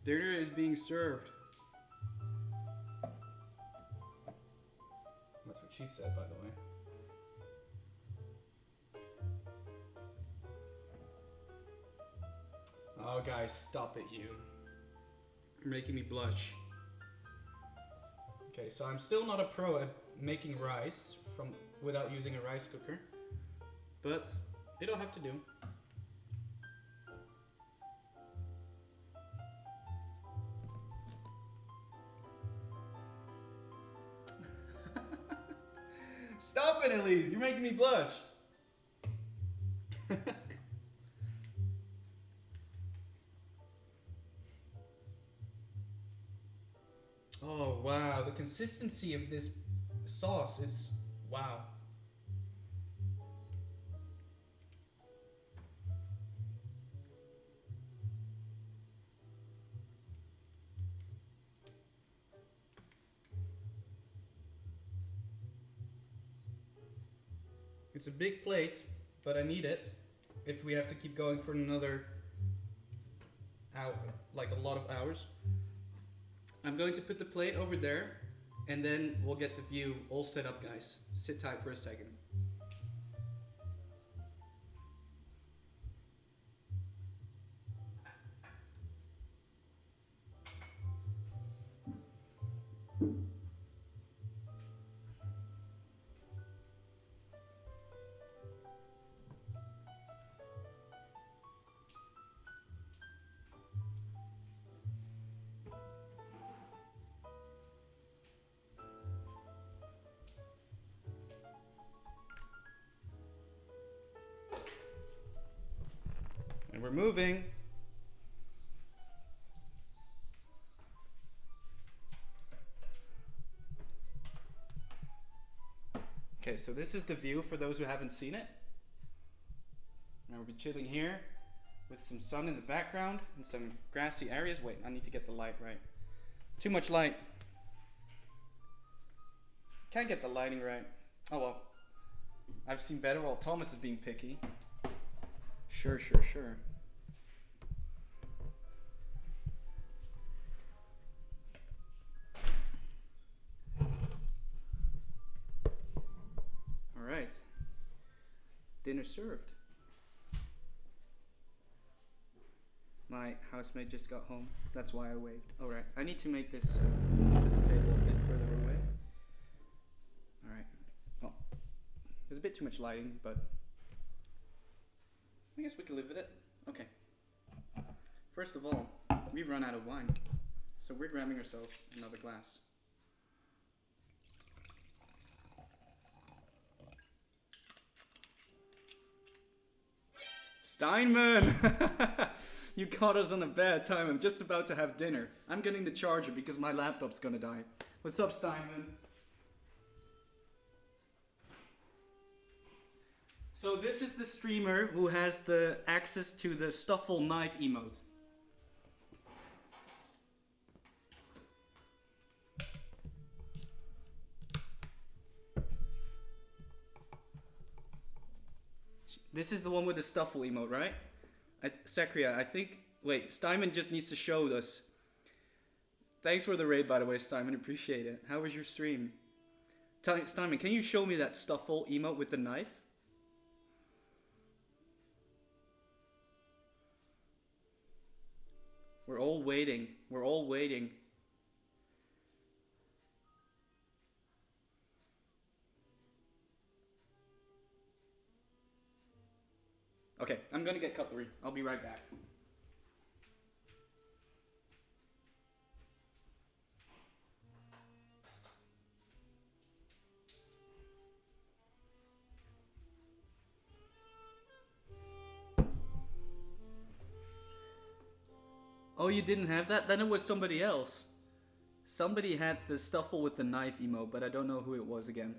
A: Dinner is being served. That's what she said, by the way. Oh, guys, stop it, you. You're making me blush. Okay, so I'm still not a pro at making rice without using a rice cooker, but it'll have to do. Stop it, Elise! You're making me blush! Oh, wow. The consistency of this sauce is... wow. It's a big plate, but I need it if we have to keep going for another hour, like a lot of hours. I'm going to put the plate over there, and then we'll get the view all set up, guys. Sit tight for a second. And we're moving. Okay, so this is the view for those who haven't seen it. Now we'll be chilling here with some sun in the background and some grassy areas. Wait, I need to get the light right. Too much light. Can't get the lighting right. Oh well. I've seen better while Thomas is being picky. Sure. Alright. Dinner served. My housemate just got home. That's why I waved. Alright, I need to make this to put the table a bit further away. Alright. Oh. There's a bit too much lighting, but I guess we can live with it. Okay. First of all, we've run out of wine. So we're grabbing ourselves another glass. Steinman! You caught us on a bad time. I'm just about to have dinner. I'm getting the charger because my laptop's gonna die. What's up, Steinman? So this is the streamer who has the access to the Stuffle knife emote. This is the one with the Stuffle emote, right? Sakria, I think... Wait, Steinman just needs to show us. Thanks for the raid, by the way, Steinman. Appreciate it. How was your stream? Steinman, can you show me that Stuffle emote with the knife? We're all waiting. We're all waiting. Okay, I'm gonna get cutlery. I'll be right back. Oh, you didn't have that? Then it was somebody else. Somebody had the Stuffle with the knife emote, but I don't know who it was again.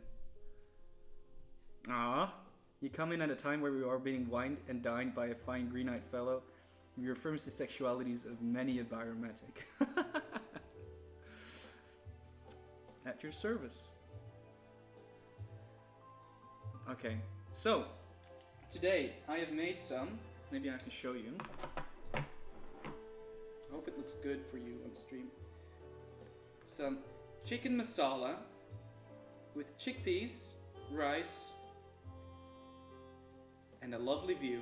A: Ah. You come in at a time where we are being wined and dined by a fine green-eyed fellow who reaffirms the sexualities of many a biomatic. At your service. Okay, so today I have made some. Maybe I can show you. I hope it looks good for you on stream. Some chicken masala with chickpeas, rice, and a lovely view.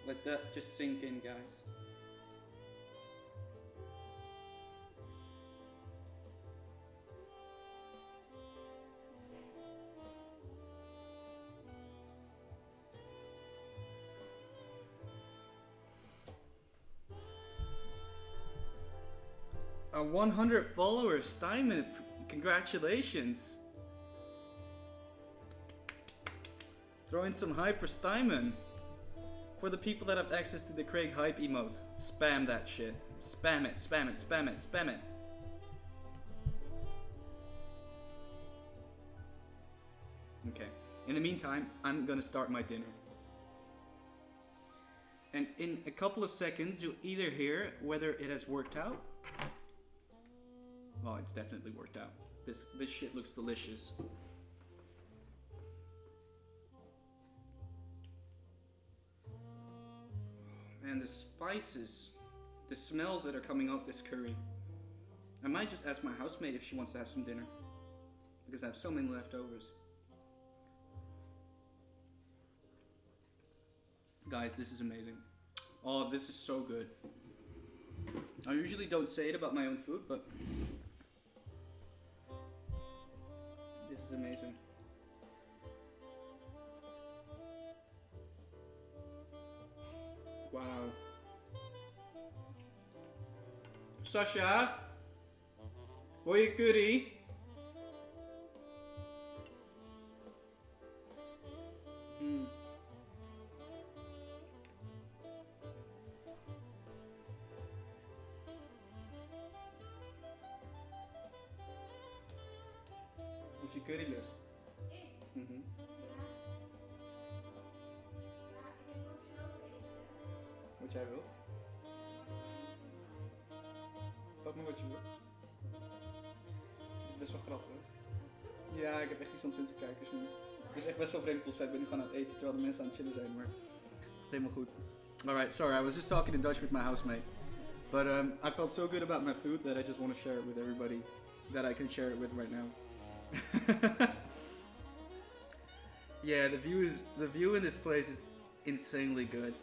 A: Let that just sink in, guys. A 100 followers, Steinman. Congratulations. Throw in some hype for Steinman. For the people that have access to the Craig hype emote, spam that shit. Spam it, spam it, spam it, spam it. Okay. In the meantime, I'm gonna start my dinner. And in a couple of seconds, you'll either hear whether it has worked out. Well, it's definitely worked out. This shit looks delicious. Man, the spices, the smells that are coming off this curry. I might just ask my housemate if she wants to have some dinner, because I have so many leftovers. Guys, this is amazing. Oh, this is so good. I usually don't say it about my own food, but this is amazing. Wow. Sasha? What are you goodie? Of je currylust.
B: Ik?
A: Mhm.
B: Ja. Ja, ik heb ook zelf eten.
A: Wat jij wilt. Pak maar wat je wil. Het is best wel grappig. Ja, ik heb echt iets van 20 kijkers nu. Het is echt best wel vreemd concept. Ik ben nu gewoon aan het eten terwijl de mensen aan het chillen zijn, maar het gaat helemaal goed. Alright, sorry, I was just talking in Dutch with my housemate. But I felt so good about my food that I just want to share it with everybody that I can share it with right now. Yeah, the view in this place is insanely good.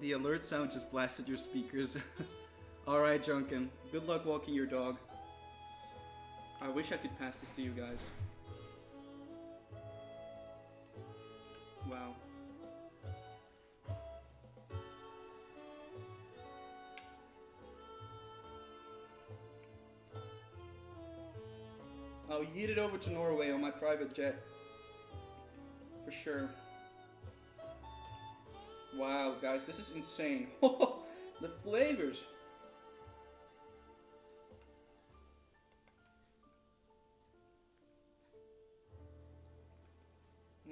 A: The alert sound just blasted your speakers. Alright, Junkin. Good luck walking your dog. I wish I could pass this to you guys. Wow. I'll yeet it over to Norway on my private jet. For sure. Wow, guys, this is insane. The flavors.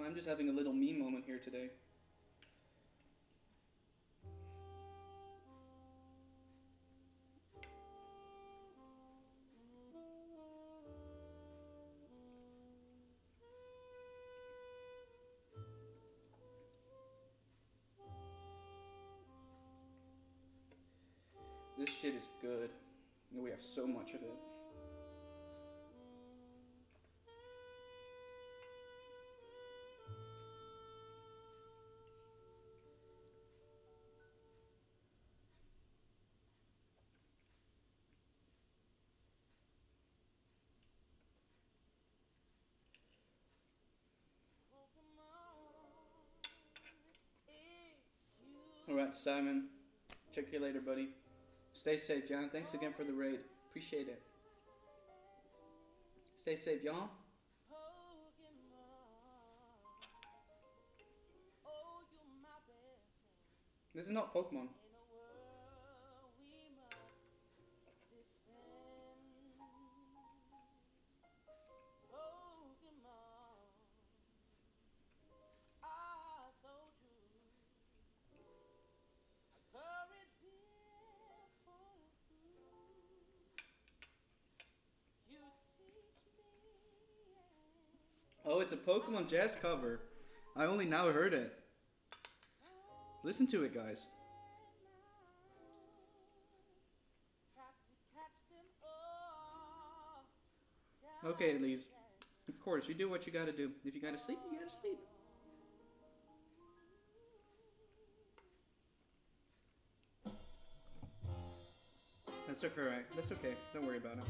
A: I'm just having a little me moment here today. This shit is good. And we have so much of it. Alright, Simon. Check you later, buddy. Stay safe, Jan. Thanks again for the raid. Appreciate it. Stay safe, Jan. This is not Pokemon. Oh, it's a Pokemon jazz cover. I only now heard it. Listen to it, guys. Okay, Elise. Of course, you do what you gotta do. If you gotta sleep, you gotta sleep. That's okay. That's okay. Don't worry about it.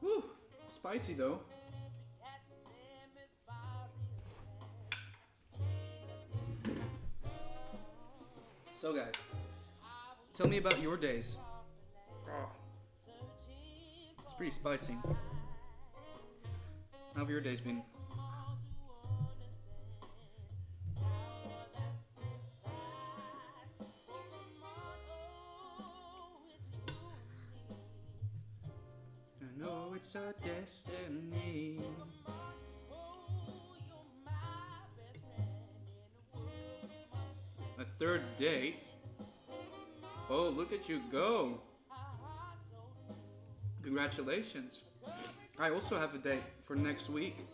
A: Whew, spicy though. So guys, tell me about your days. Oh, it's pretty spicy. How have your days been? I know it's our destiny. A third date? Oh, look at you go. Congratulations. I also have a date for next week.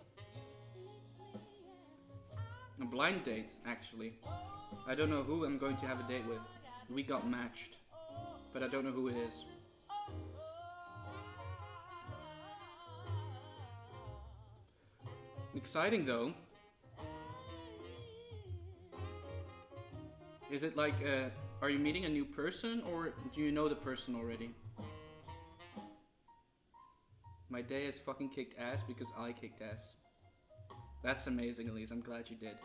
A: A blind date, actually. I don't know who I'm going to have a date with. We got matched, but I don't know who it is. Exciting though. Is it like, are you meeting a new person or do you know the person already? My day has fucking kicked ass because I kicked ass. That's amazing, Elise. I'm glad you did.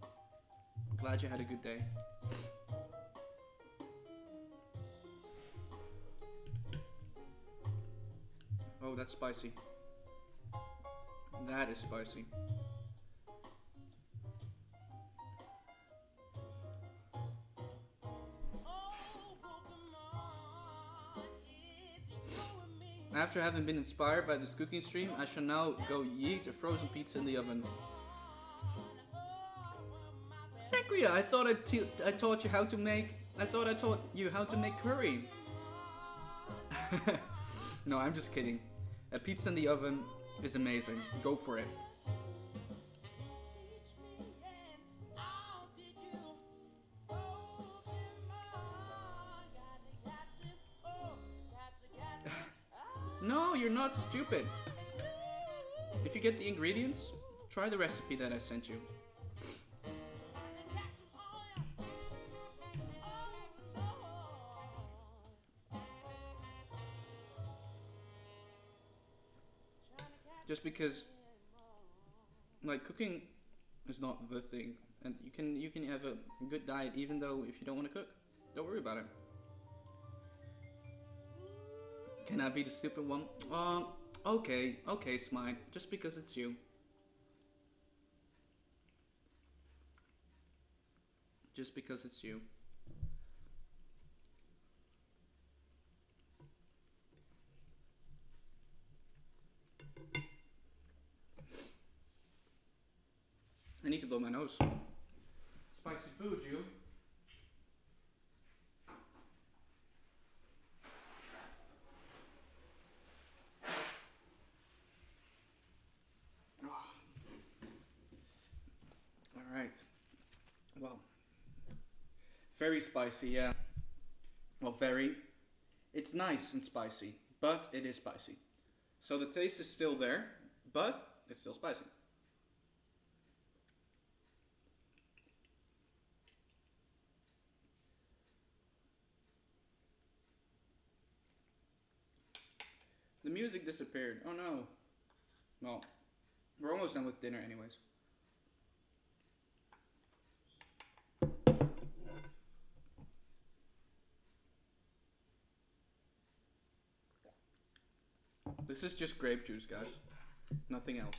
A: I'm glad you had a good day. Oh, that's spicy. That is spicy. After having been inspired by this cooking stream, I shall now go yeet a frozen pizza in the oven. Sangria, I thought I taught you how to make. I thought I taught you how to make curry. No, I'm just kidding. A pizza in the oven is amazing. Go for it. No, you're not stupid. If you get the ingredients, try the recipe that I sent you. Just because, like, cooking is not the thing, and you can have a good diet even though if you don't want to cook. Don't worry about it. Can I be the stupid one? Okay, Smite. Just because it's you. Just because it's you. I need to blow my nose. Spicy food, you. Alright. Well. Very spicy, yeah. Well, very. It's nice and spicy, but it is spicy. So the taste is still there, but it's still spicy. The music disappeared. Oh no. Well, we're almost done with dinner anyways. This is just grape juice, guys. Nothing else.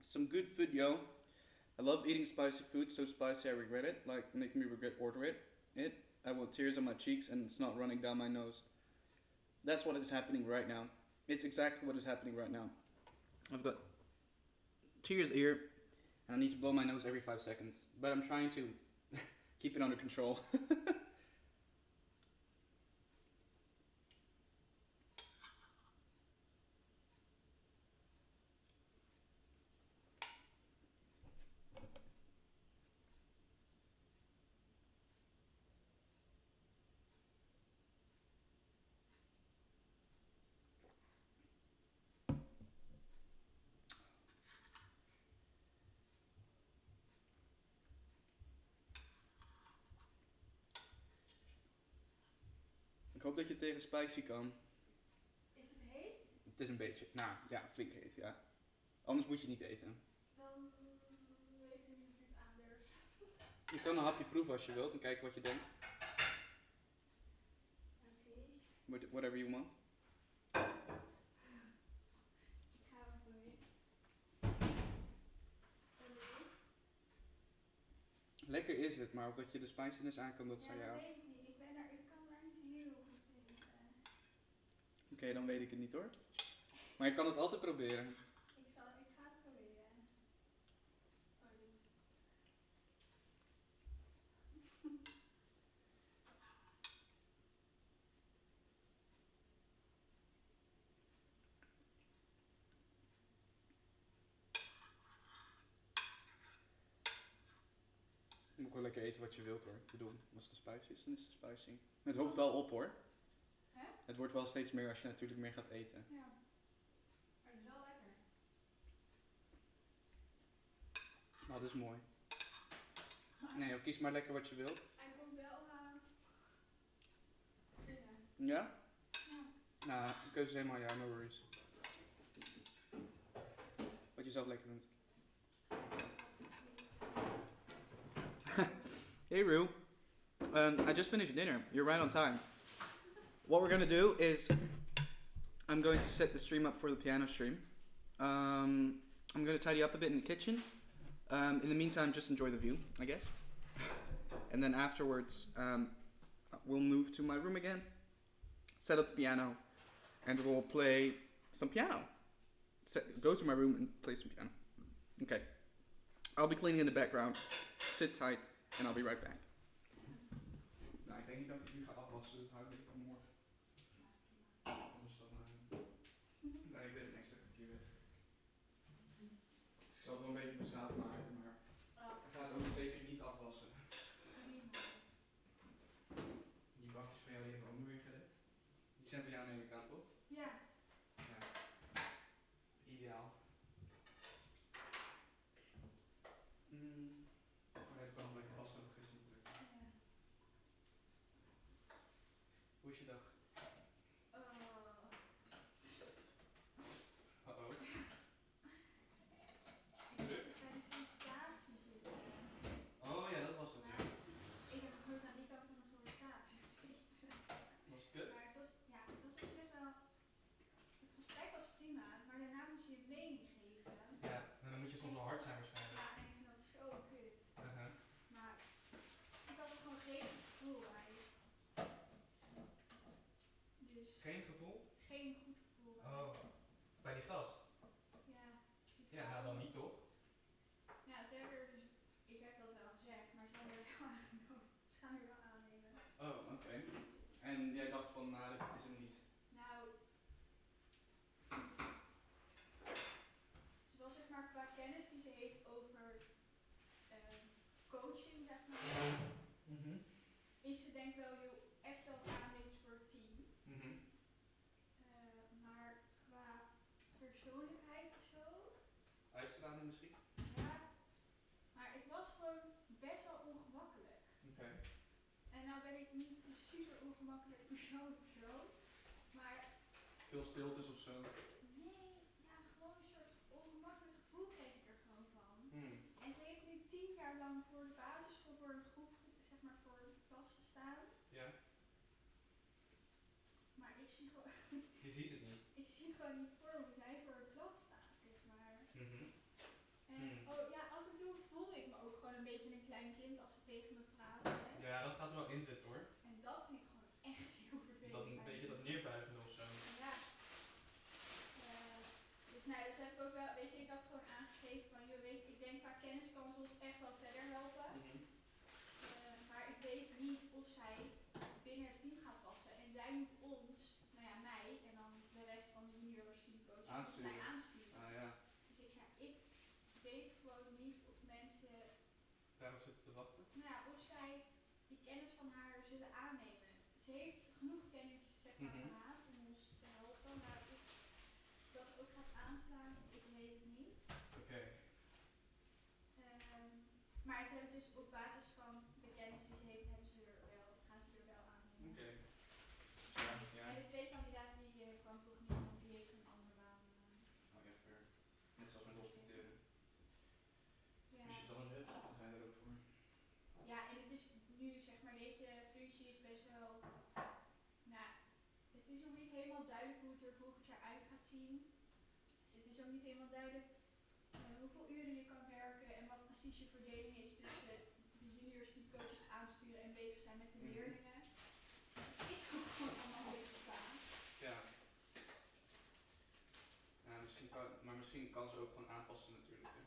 A: Some good food, yo. I love eating spicy food, so spicy I regret it. Like, making me regret ordering it. I want tears on my cheeks and it's not running down my nose. That's what is happening right now. It's exactly what is happening right now. I've got tears here, and I need to blow my nose every 5 seconds. But I'm trying to keep it under control. Ik hoop dat je tegen spicy kan.
B: Is het heet?
A: Het is een beetje, nou ja, flink heet, ja. Anders moet je het niet eten.
B: Dan weet ik niet of ik het aandurf.
A: Je kan een hapje proeven als je wilt en kijken wat je denkt.
B: Oké.
A: Whatever you want.
B: Ik ga ervoor mee.
A: Lekker is het, maar of dat je de spiciness aan kan, dat
B: Ja,
A: zou
B: dat
A: jou...
B: weet ik niet. Ik kan daar niet heel goed tegen.
A: Oké, dan weet ik het niet hoor. Maar je kan het altijd proberen.
B: Ik ga het proberen. Oh, dit is...
A: Je moet gewoon lekker eten wat je wilt hoor. Ik bedoel, als het spicy is, dan is het spicy. Het hoopt wel op hoor.
B: Hè?
A: Het wordt wel steeds meer als je natuurlijk meer gaat eten.
B: Ja. Maar het is wel lekker.
A: Nou, dat is mooi. Nee, joh, kies maar lekker wat je wilt.
B: Hij komt wel...
A: Ja?
B: Ja.
A: Nou, de keuze is helemaal jou, no worries. Wat je zelf lekker vindt. Hey Rue. I just finished dinner. You're right on time. What we're gonna do is I'm going to set the stream up for the piano stream. I'm gonna tidy up a bit in the kitchen. In the meantime, just enjoy the view, I guess. And then afterwards, we'll move to my room again, set up the piano, and we'll play some piano. Go to my room and play some piano. Okay. I'll be cleaning in the background. Sit tight, and I'll be right back. Nou, ik denk niet dat ik het nu ga afwassen, dus hou ik het van morgen. Anders dan... nee, ik ben een extra kwartier weg. Dus ik zal het wel een beetje beschaafd maken, maar ik ga het ook zeker niet afwassen. Die bakjes van jou die hebben we ook nog weer gered. Die zijn van jou neem ik aan, toch?
B: Ja.
A: Ja. Ideaal. Maar hij heeft gewoon lekker pasta vergist natuurlijk.
B: Ja.
A: Hoe is je dag? Uh-oh.
B: Ik moest bij een sollicitatie zitten.
A: Oh ja, dat was het.
B: Maar ik heb gehoord aan die kant van de sollicitatie gezeten.
A: Was het kut?
B: Maar het was op zich wel... Het gesprek was prima, maar daarna moest je een mening geven.
A: Ja, en dan moet je soms wel hard zijn waarschijnlijk.
B: Ja, en ik vind dat zo kut.
A: Uh-huh.
B: Maar ik had er gewoon geen gevoel bij. Dus
A: Geen gevoel?
B: geen goed gevoel bij.
A: Oh, bij die gast?
B: Ja.
A: Ja, nou dan niet toch?
B: Ja, ze hebben er dus... Ik heb dat wel gezegd, maar ze hebben er wel aangenomen. Ze gaan er wel aannemen.
A: Oh, oké. En jij dacht van, nou, dit is hem niet.
B: Nou... Ze was zeg maar qua kennis die ze heeft over coaching, zeg maar. Is ze denk ik wel heel, echt wel aanwezig voor het team. Maar qua persoonlijkheid of zo...
A: Uitstraling misschien?
B: Ja, maar het was gewoon best wel ongemakkelijk.
A: Oké.
B: En nou ben ik niet een super ongemakkelijk persoon of zo, maar...
A: Veel stiltes of zo?
B: Nee, ja, gewoon een soort ongemakkelijk gevoel kreeg ik er gewoon van.
A: Hmm.
B: En ze heeft nu 10 jaar lang voor de basisschool voor een groep, zeg maar voor de klas gestaan.
A: Ja.
B: Maar ik zie gewoon...
A: Je ziet het niet.
B: Ik zie het gewoon niet voor hoe zij voor de klas staat, zeg maar. En oh ja, af en toe voelde ik me ook gewoon een beetje een klein kind als ze tegen me praten.
A: Ja, dat gaat er wel in zitten hoor.
B: En dat vind ik gewoon echt heel vervelend.
A: Dat een beetje dat neerbuigen of zo.
B: Ja. Dus nee, dat heb ik ook wel, weet je, ik had gewoon aangegeven van, joh, weet je, ik denk qua kennis kan ze ons echt wel verder helpen. Maar ik weet niet of zij binnen het team gaat passen. En zij moet ons, nou ja, mij en dan de rest van de junior studiecoaches, zij aansturen.
A: Ah ja.
B: Dus ik zei, ik weet gewoon niet of mensen...
A: Daarop zitten te wachten?
B: Nou ja, of zij die kennis van haar zullen aannemen. Ze heeft genoeg kennis, zeg maar, van haar om ons te helpen. Maar of dat ook gaat aanslaan, ik weet het niet.
A: Oké.
B: Maar ze hebben dus op basis van de kennis die ze heeft, gaan ze er wel aannemen.
A: Oké. Ja.
B: En de twee kandidaten die kwam toch niet, want die heeft een andere baan.
A: Oh ja, fair. Net zoals met hospiteren.
B: Ja.
A: Als je het anders hebt, dan ga je er ook voor.
B: Ja, en het is nu, zeg maar, deze functie is best wel... Nou, het is nog niet helemaal duidelijk hoe het er volgend jaar uit gaat zien. Dus het is ook niet helemaal duidelijk hoeveel uren je kan werken en wat precies je verdeling is tussen de junior studiecoaches aansturen en bezig zijn met de leerlingen. Het is gewoon allemaal een beetje vaag.
A: Ja. Ja, misschien kan ze ook gewoon aanpassen natuurlijk. Hè?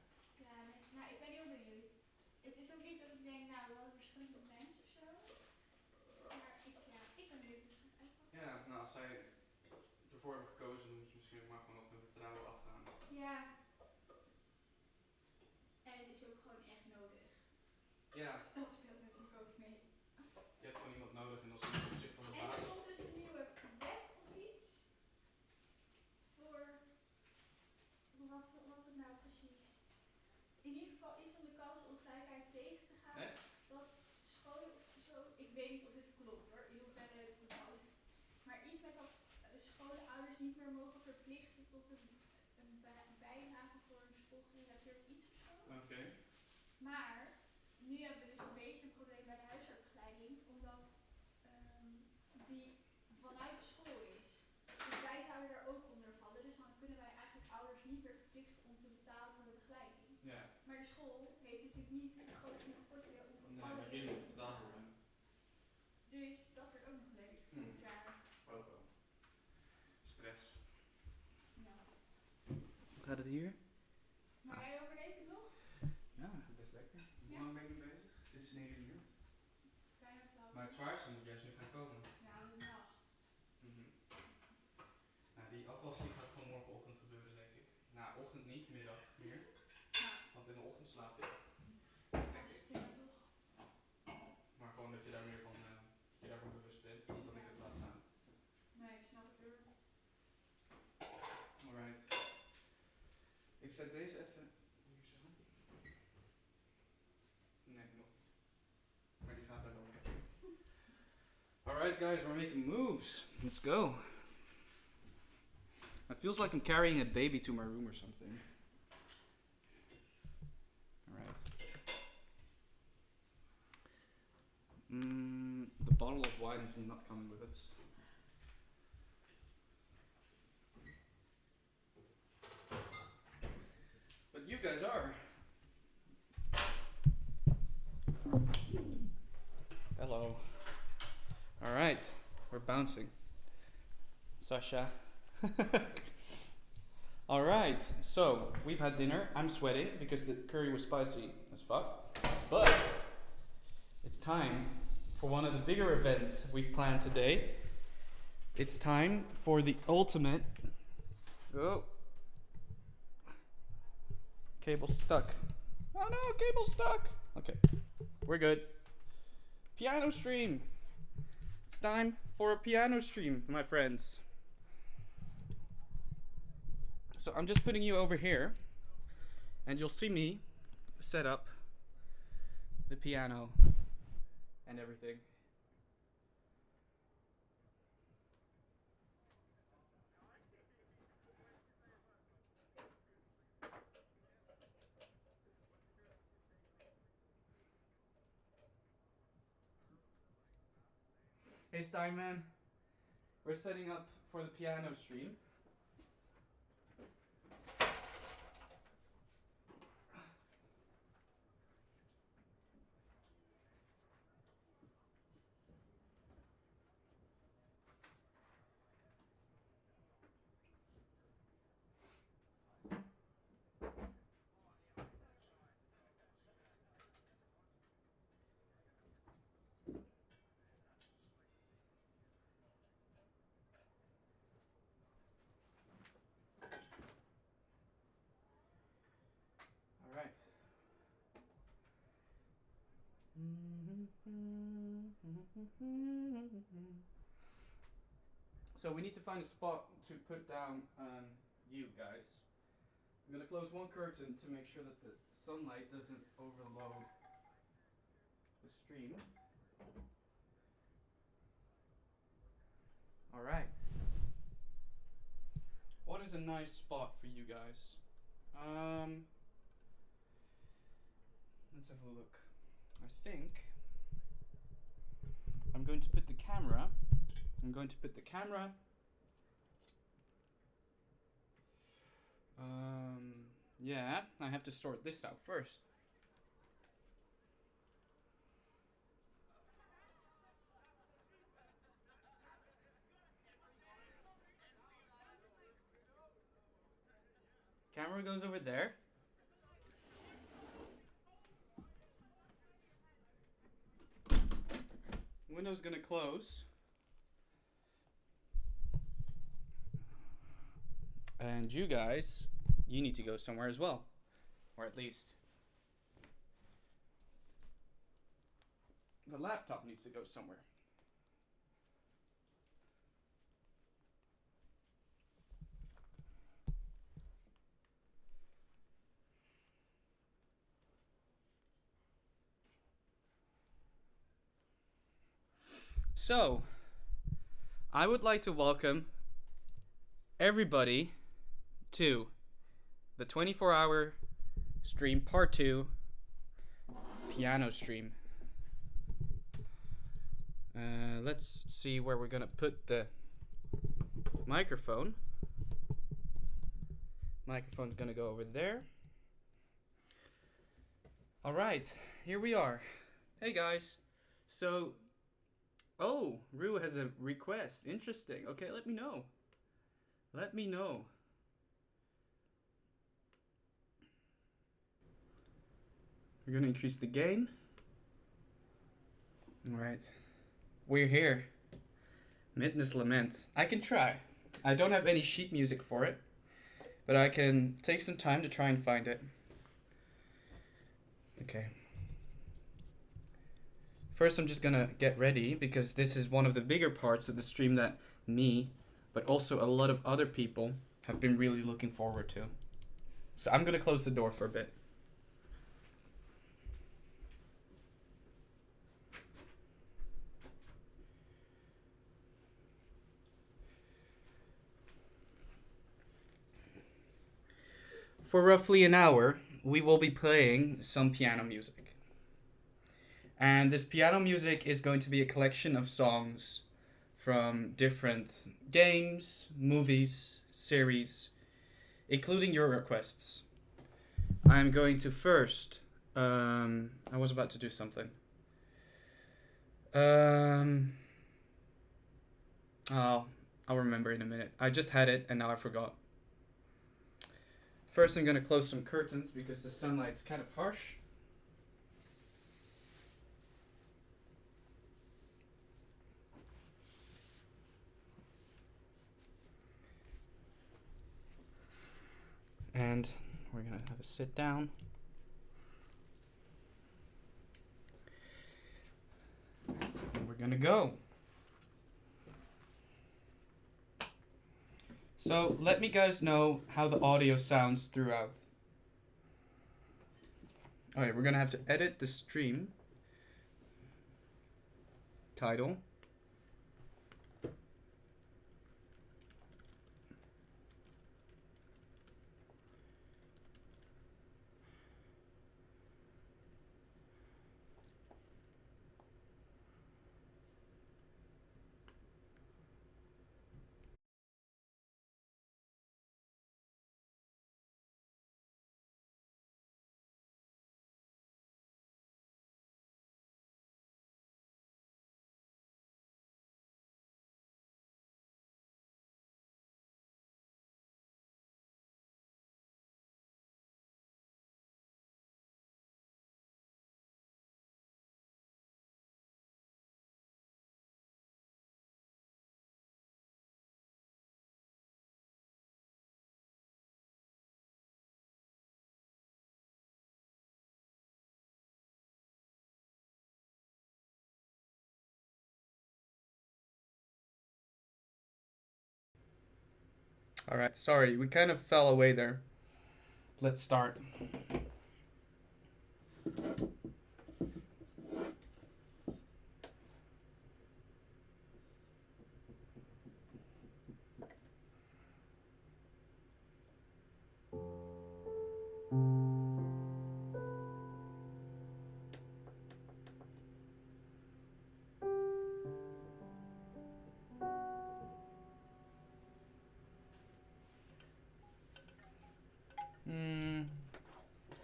B: Ja, nou, ik ben heel benieuwd. Het is ook niet dat ik denk, nou, wel verschillende mensen of zo. Maar ik ben benieuwd hoe het gaat uitpakken.
A: Ja, nou als zij ervoor hebben gekozen, dan moet je misschien ook maar gewoon op hun vertrouwen afgaan.
B: Ja. En het is ook gewoon echt nodig.
A: Ja.
B: Dus dat speelt natuurlijk ook mee.
A: Je hebt gewoon iemand nodig en als iemand op zich van de
B: En er
A: basis...
B: komt dus een nieuwe wet of iets. Voor... Wat was het nou precies? In ieder geval iets om de kansenongelijkheid tegen te gaan.
A: Echt?
B: Dat scholen of zo... Ik weet niet of dit klopt hoor, in hoeverre het geval is. zei dat scholen ouders niet meer mogen verplichten tot een bijdrage voor een schoolgerelateerd iets of zo.
A: Oké.
B: Maar nu hebben we dus een beetje een probleem bij de huiswerkbegeleiding, omdat die vanuit de school is. Dus wij zouden er ook onder vallen. Dus dan kunnen wij eigenlijk ouders niet meer verplichten om te betalen voor de begeleiding.
A: Ja.
B: Maar de school heeft natuurlijk niet een groot genoeg portemonnee om voor
A: Nee,
B: alle
A: maar jullie moeten betaald worden.
B: Dus dat wordt ook nog leuk volgend jaar.
A: Ook wel. Stress.
B: Ja.
A: Hoe gaat het hier?
B: Maar jij overleeft het nog?
A: Ja, best lekker. Hoe lang ben je nu bezig? Sinds 9 uur.
B: Bijna 12.
A: Maar het zwaarste moet juist nu gaan komen.
B: Ja, de nacht.
A: Nou, die afwassing gaat gewoon morgenochtend gebeuren, denk ik. Nou, ochtend niet, middag meer.
B: Ja.
A: Want in de ochtend slaap ik.
B: Dat is prima toch?
A: Maar gewoon dat je daar meer van, dat je daarvan bewust bent. Niet dat ik het laat staan.
B: Nee, ik snap het hoor.
A: Alright. Ik zet deze even hier zo. Nee, nog niet. Maar die gaat er wel met. Alright guys, we're making moves. Let's go. It feels like I'm carrying a baby to my room or something. Alright. The bottle of wine is not coming with us. But you guys are. Hello. Alright, we're bouncing. Sasha. Alright, so we've had dinner. I'm sweating because the curry was spicy as fuck. But it's time for one of the bigger events we've planned today. It's time for the ultimate. Oh. Cable stuck. Oh no, cable stuck. Okay, we're good. Piano stream. It's time for a piano stream, my friends. So I'm just putting you over here, and you'll see me set up the piano and everything. Hey Steinman, we're setting up for the piano stream. Alright. So we need to find a spot to put down you guys. I'm gonna close one curtain to make sure that the sunlight doesn't overload the stream. Alright. What is a nice spot for you guys? Let's have a look. I think I'm going to put the camera. Yeah, I have to sort this out first. Camera goes over there. Window's gonna close. And you guys, you need to go somewhere as well. Or at least the laptop needs to go somewhere. So, I would like to welcome everybody to the 24-hour stream part 2 piano stream. Let's see where we're gonna put the microphone. Microphone's gonna go over there. Alright, here we are. Hey guys. So, oh, Rue has a request. Interesting. Okay, let me know. Let me know. We're gonna increase the gain. Alright. We're here. Midness Lament. I can try. I don't have any sheet music for it, but I can take some time to try and find it. Okay. First, I'm just gonna get ready because this is one of the bigger parts of the stream that me, but also a lot of other people have been really looking forward to. So I'm gonna close the door for a bit. For roughly an hour, we will be playing some piano music. And this piano music is going to be a collection of songs from different games, movies, series, including your requests. I'm going to first... I was about to do something. I'll remember in a minute. I just had it and now I forgot. First, I'm going to close some curtains because the sunlight's kind of harsh. And we're going to have a sit down. And we're going to go. So let me guys know how the audio sounds throughout. Alright, we're gonna have to edit the stream title. Alright, sorry, we kind of fell away there. Let's start.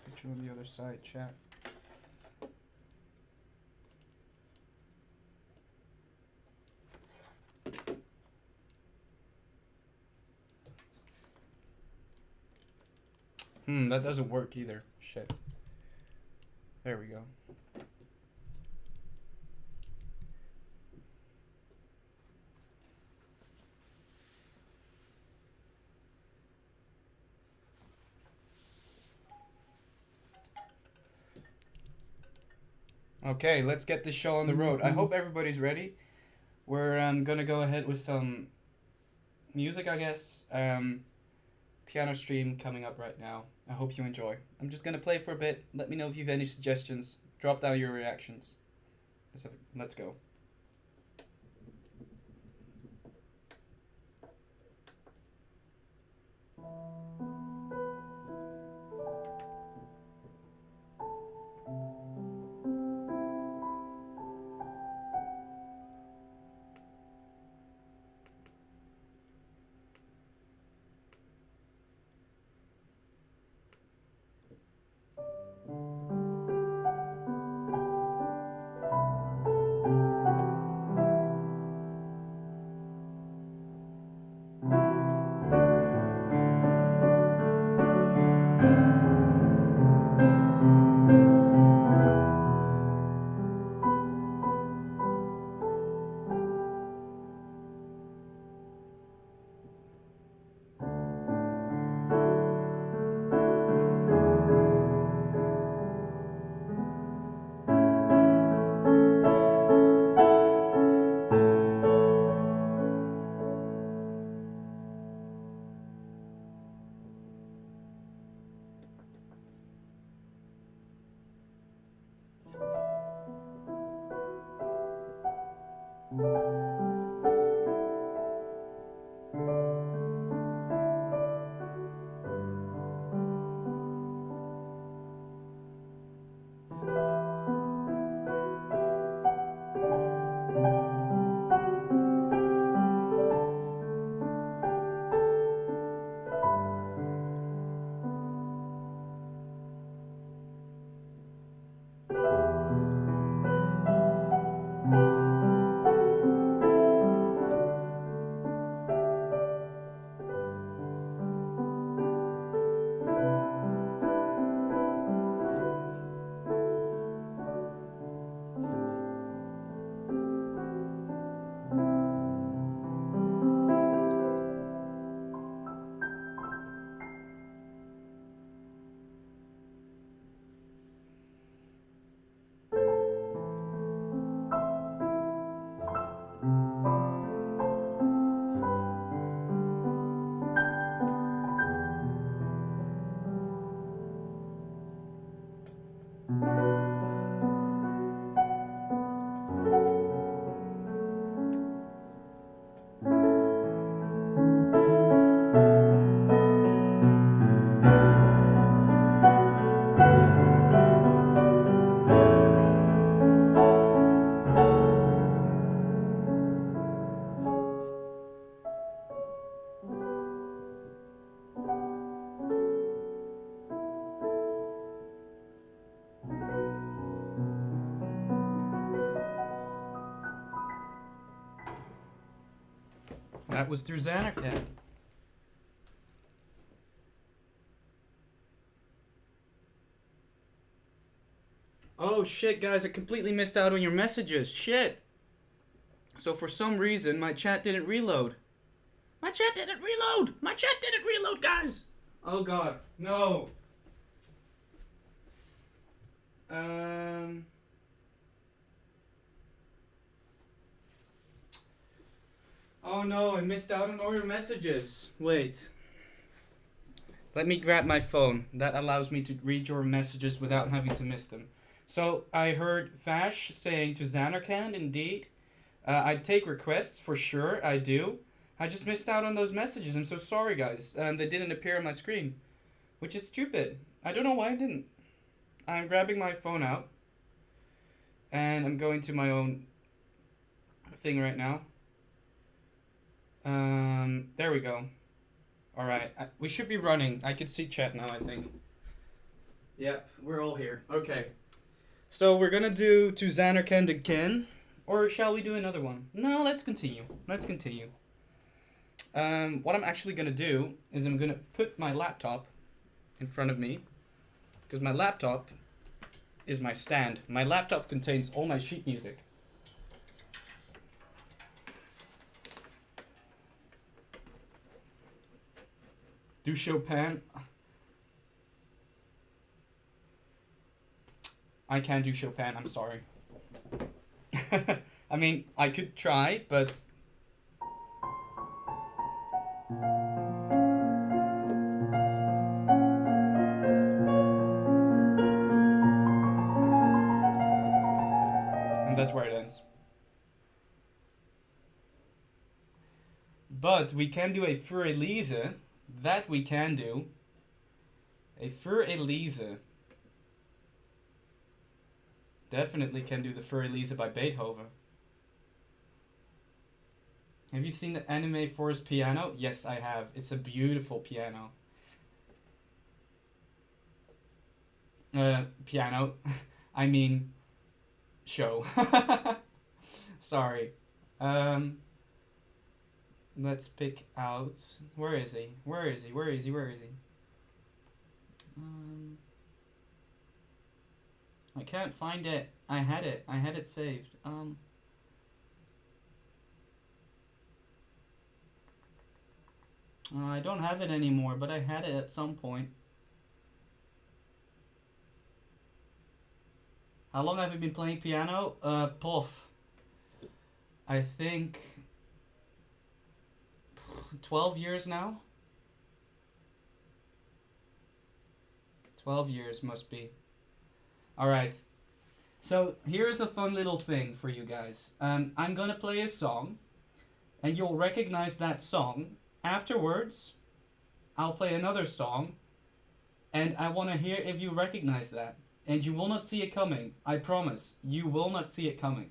A: Put you on the other side, chat. That doesn't work either. Shit. There we go. Okay, let's get this show on the road. I hope everybody's ready. We're gonna go ahead with some music, I guess. Piano stream coming up right now. I hope you enjoy. I'm just gonna play for a bit. Let me know if you have any suggestions. Drop down your reactions. Let's go. That was through Xanarkand. Oh shit, guys, I completely missed out on your messages. Shit. So for some reason, my chat didn't reload. My chat didn't reload! My chat didn't reload, guys! Oh god, no. Oh no, I missed out on all your messages. Wait. Let me grab my phone. That allows me to read your messages without having to miss them. So, I heard Vash saying to Xanarkand, indeed. I'd take requests, for sure, I do. I just missed out on those messages. I'm so sorry, guys. They didn't appear on my screen. Which is stupid. I don't know why I didn't. I'm grabbing my phone out. And I'm going to my own thing right now. There we go. Alright, we should be running. I can see chat now, I think. Yep, we're all here. Okay. So we're gonna do to Xanarkand again. Or shall we do another one? No, let's continue. Let's continue. What I'm actually gonna do is I'm gonna put my laptop in front of me. Because my laptop is my stand. My laptop contains all my sheet music. Do Chopin. I can't do Chopin, I'm sorry. I mean, I could try, but... And that's where it ends. But we can do a Für Elise. That we can do. A Für Elise. Definitely can do the Für Elise by Beethoven. Have you seen the anime Forest Piano? Yes, I have. It's a beautiful piano. Piano. I mean, show. Sorry. Let's pick out... Where is he? Where is he? Where is he? Where is he? I can't find it. I had it. I had it saved. I don't have it anymore, but I had it at some point. How long have I been playing piano? Puff. I think... 12 years now? 12 years must be. Alright. So, here's a fun little thing for you guys. I'm gonna play a song, and you'll recognize that song. Afterwards, I'll play another song, and I want to hear if you recognize that. And you will not see it coming. I promise. You will not see it coming.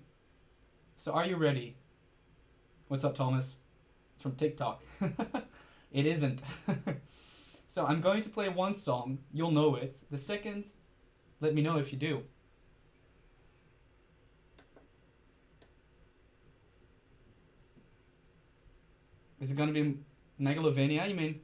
A: So, are you ready? What's up, Thomas? It's from TikTok. It isn't. So, I'm going to play one song. You'll know it. The second, let me know if you do. Is it going to be Megalovania, you mean?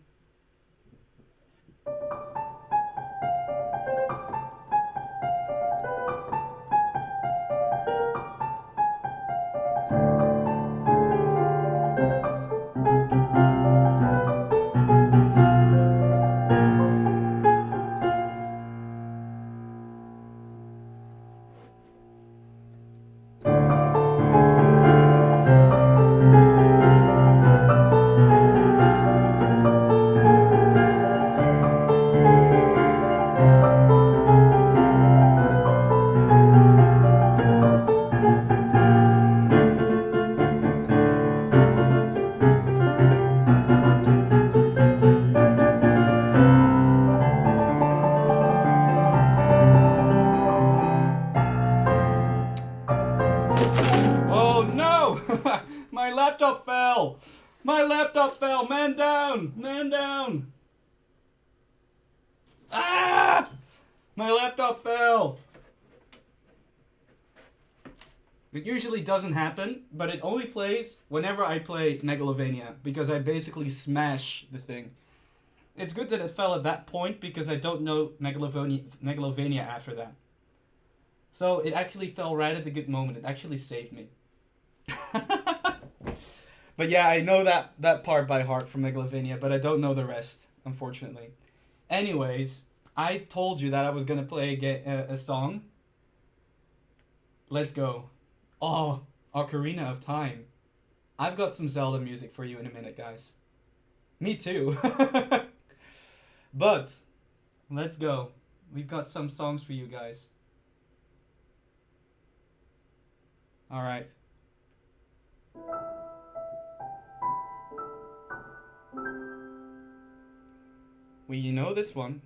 A: My laptop fell! My laptop fell! Man down! Man down! Ah! My laptop fell! It usually doesn't happen, but it only plays whenever I play Megalovania, because I basically smash the thing. It's good that it fell at that point, because I don't know Megalovania after that. So it actually fell right at the good moment. It actually saved me. But yeah, I know that part by heart from Megalovania, but I don't know the rest, unfortunately. Anyways, I told you that I was gonna play a song. Let's go. Oh, Ocarina of Time. I've got some Zelda music for you in a minute, guys. Me too. But, let's go. We've got some songs for you guys. Alright. Well, you know this one.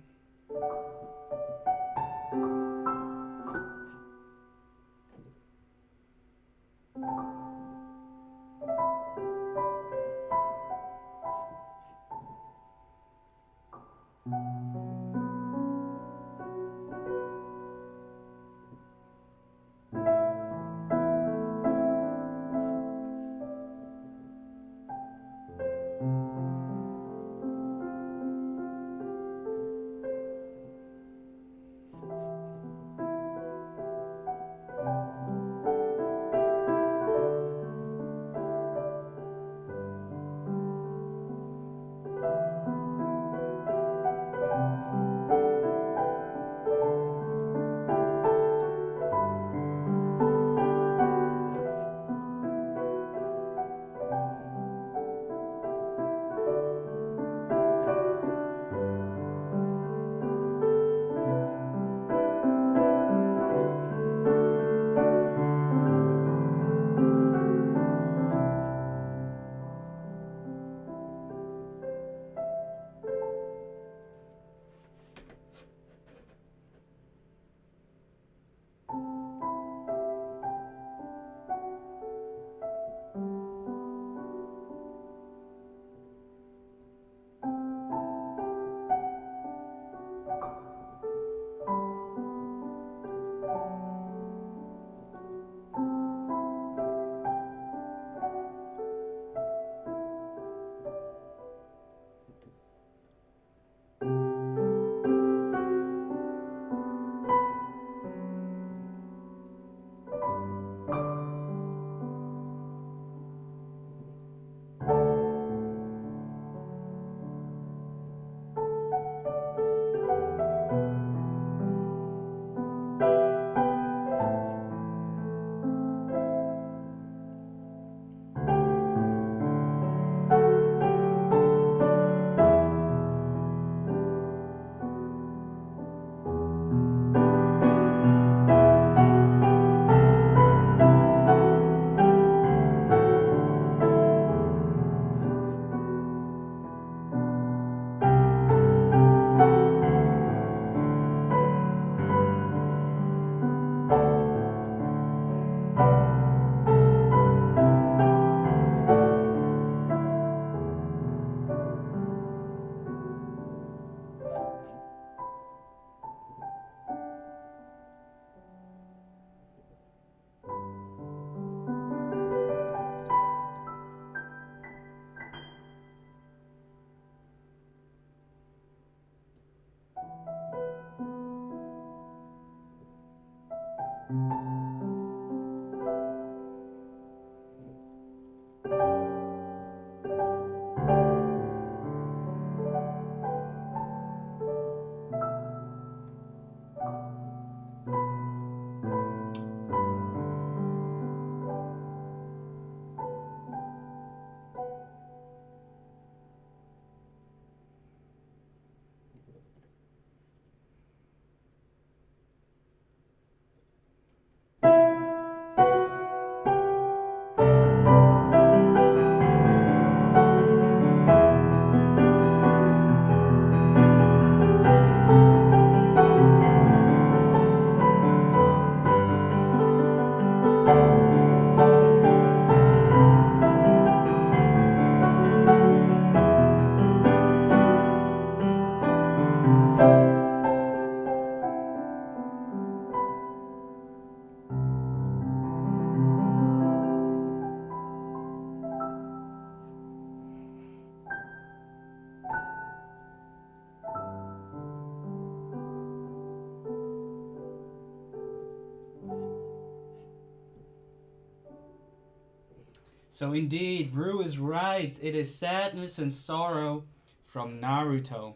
A: So indeed, Rue is right. It is Sadness and Sorrow from Naruto.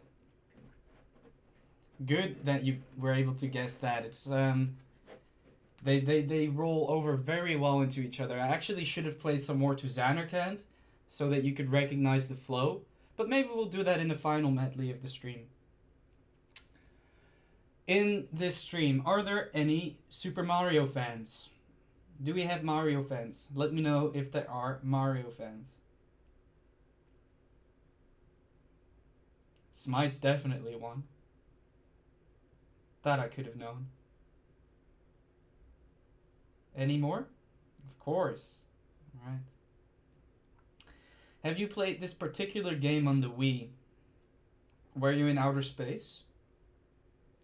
A: Good that you were able to guess that. It's they roll over very well into each other. I actually should have played some more to Xanarkand so that you could recognize the flow. But maybe we'll do that in the final medley of the stream. In this stream, are there any Super Mario fans? Do we have Mario fans? Let me know if there are Mario fans. Smite's definitely one. That I could have known. Any more? Of course. Alright. Have you played this particular game on the Wii? Were you in outer space?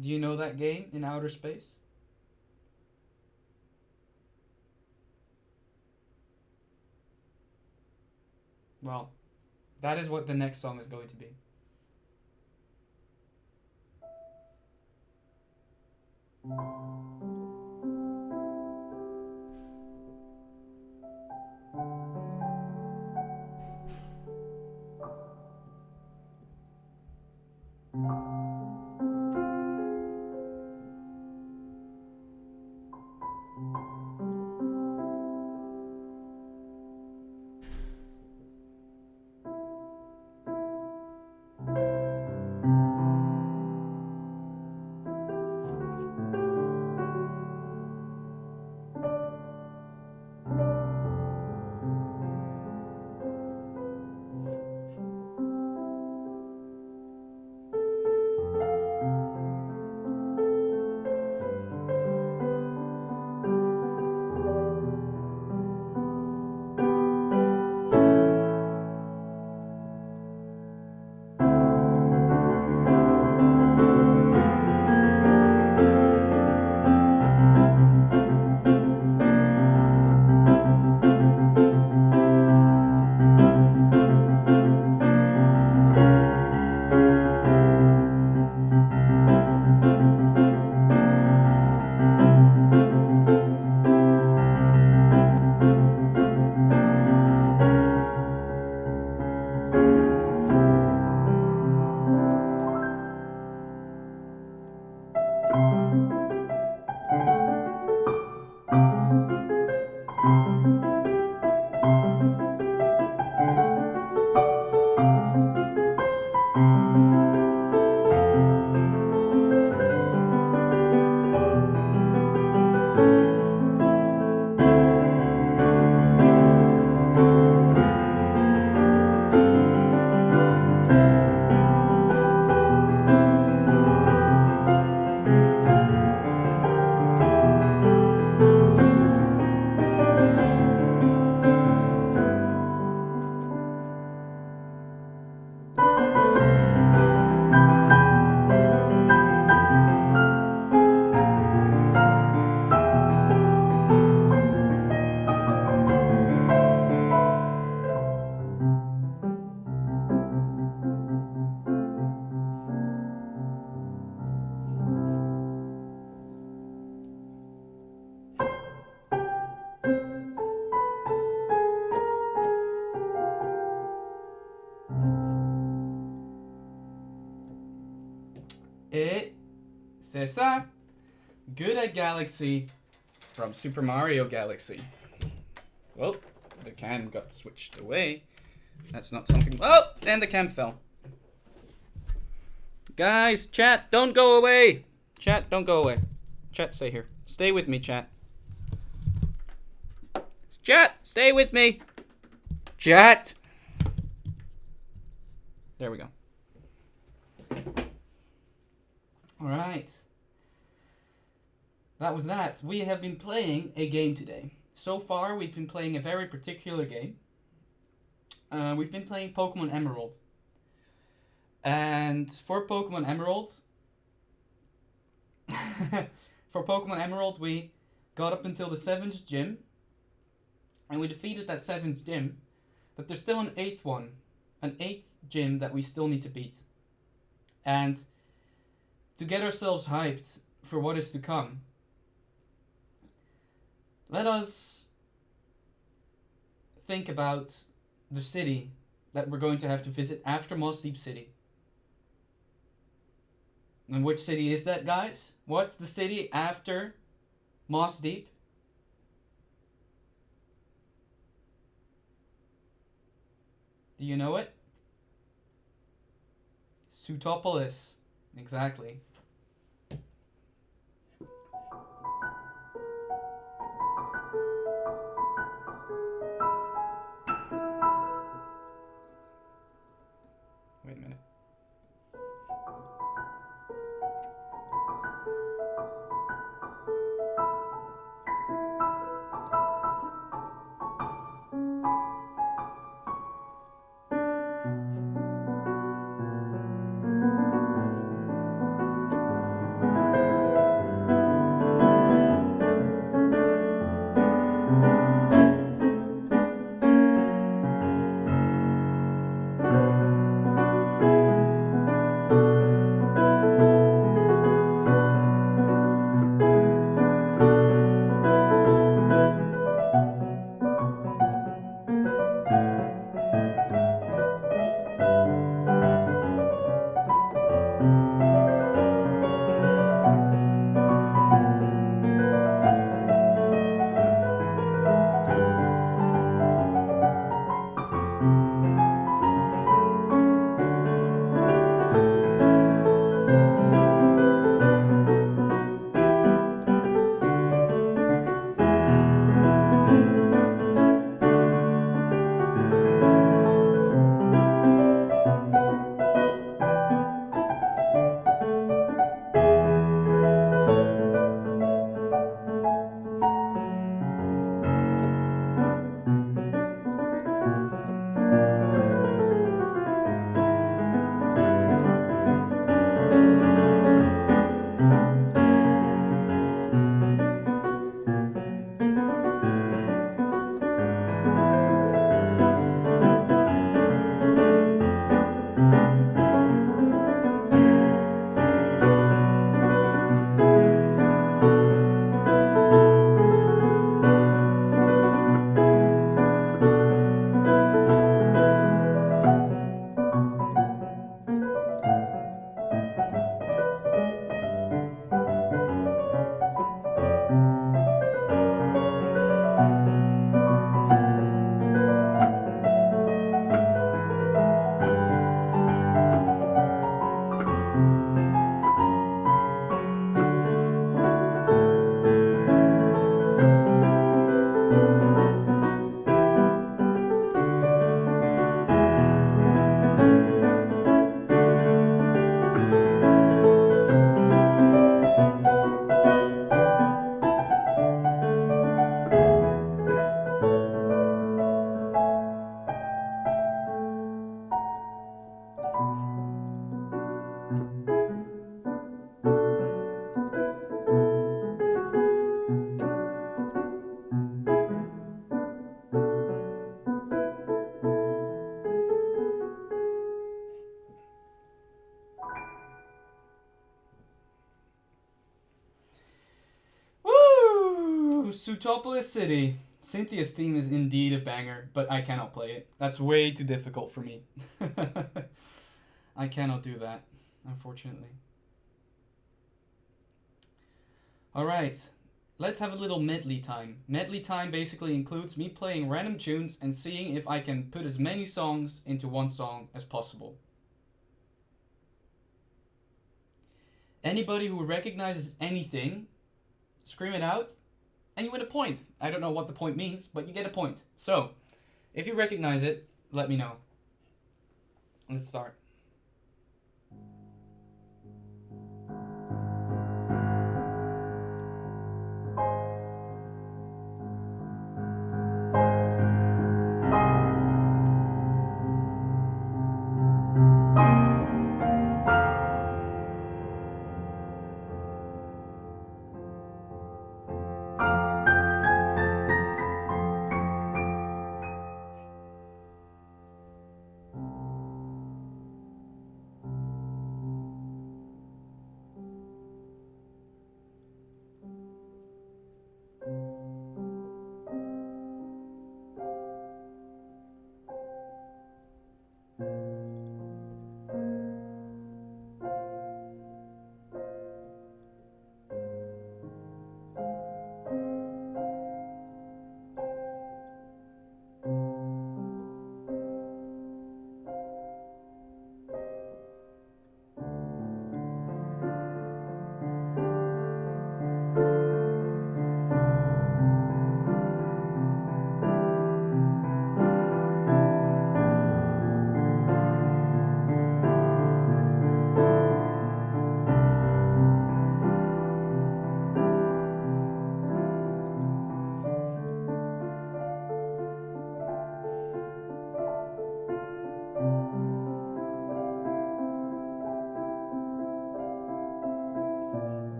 A: Do you know that game, In Outer Space? Well, that is what the next song is going to be. C'est ça. Good at Galaxy from Super Mario Galaxy. Well, the cam got switched away. That's not something... Oh! And the cam fell. Guys, chat, don't go away. Chat, don't go away. Chat, stay here. Stay with me, chat. Chat, stay with me. Chat. There we go. Alright. That was that. We have been playing a game today. So far, we've been playing a very particular game. We've been playing Pokemon Emerald. And for Pokemon Emerald... for Pokemon Emerald, we got up until the 7th gym. And we defeated that 7th gym. But there's still an 8th one. An 8th gym that we still need to beat. And to get ourselves hyped for what is to come, let us think about the city that we're going to have to visit after Moss Deep City. And which city is that, guys? What's the city after Moss Deep? Do you know it? Sutopolis. Exactly. Wait a minute. Sutopolis City. Cynthia's theme is indeed a banger, but I cannot play it. That's way too difficult for me. I cannot do that, unfortunately. Alright, let's have a little medley time. Medley time basically includes me playing random tunes and seeing if I can put as many songs into one song as possible. Anybody who recognizes anything, scream it out, and you win a point. I don't know what the point means, but you get a point. So, if you recognize it, let me know. Let's start.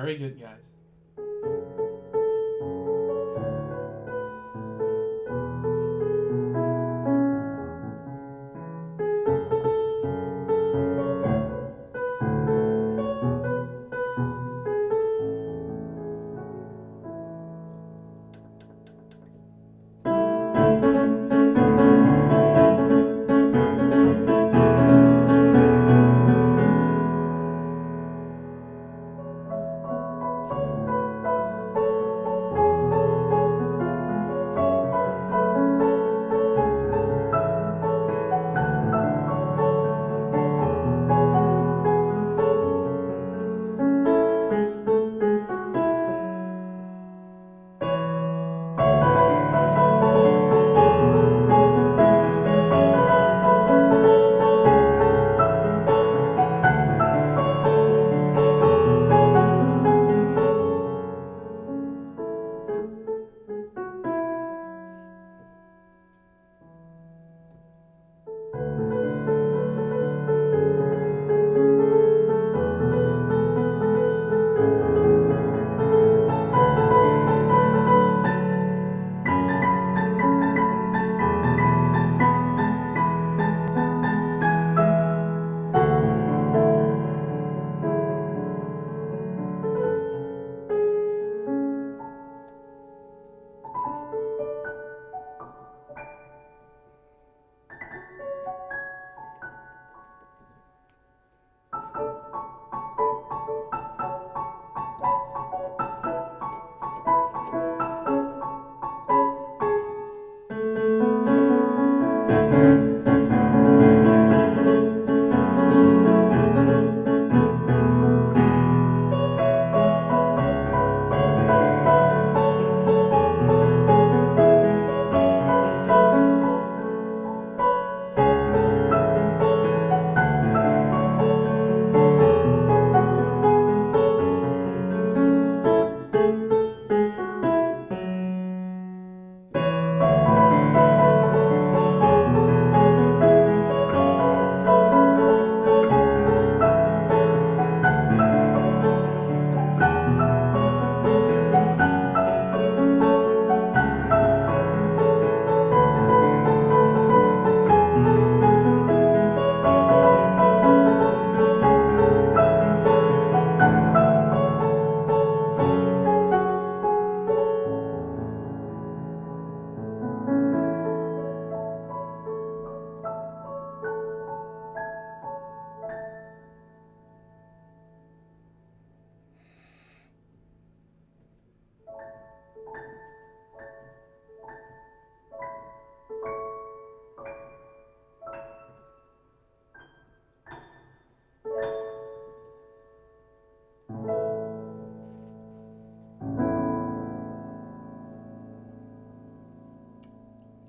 A: Very good, guys.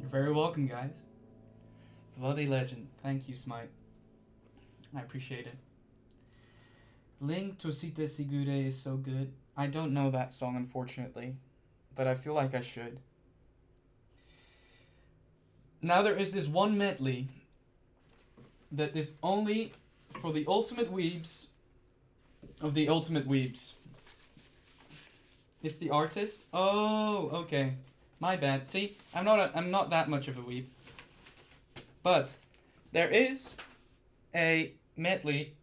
A: You're very welcome, guys. Bloody legend. Thank you, Smite. I appreciate it. Link Tosite Sigure is so good. I don't know that song, unfortunately, but I feel like I should. Now there is this one medley that is only for the ultimate weebs of the ultimate weebs. It's the artist? Oh, okay. My bad. See, I'm not that much of a weeb. But there is a medley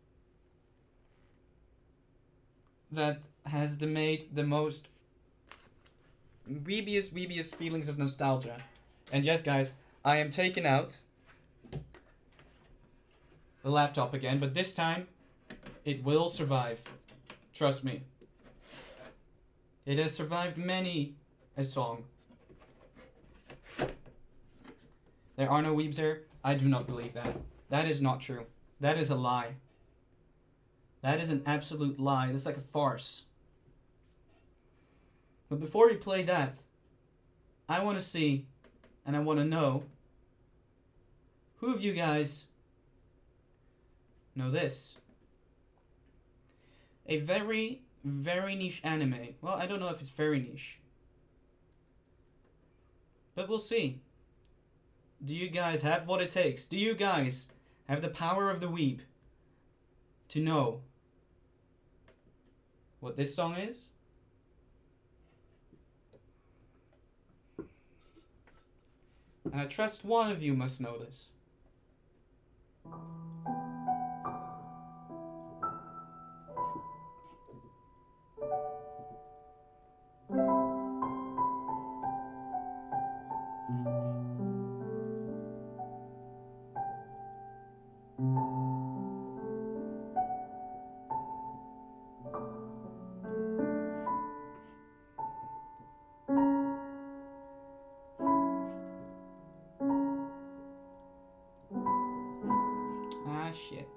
A: that has made the most weebiest feelings of nostalgia. And yes, guys, I am taking out the laptop again, but this time it will survive. Trust me. It has survived many a song. There are no weebs here. I do not believe that. That is not true. That is a lie. That is an absolute lie. That's like a farce. But before we play that, I want to see and I want to know who of you guys know this. A very, very niche anime. Well, I don't know if it's very niche. But we'll see. Do you guys have what it takes? Do you guys have the power of the weeb to know what this song is? And I trust one of you must know this. Ah, shit.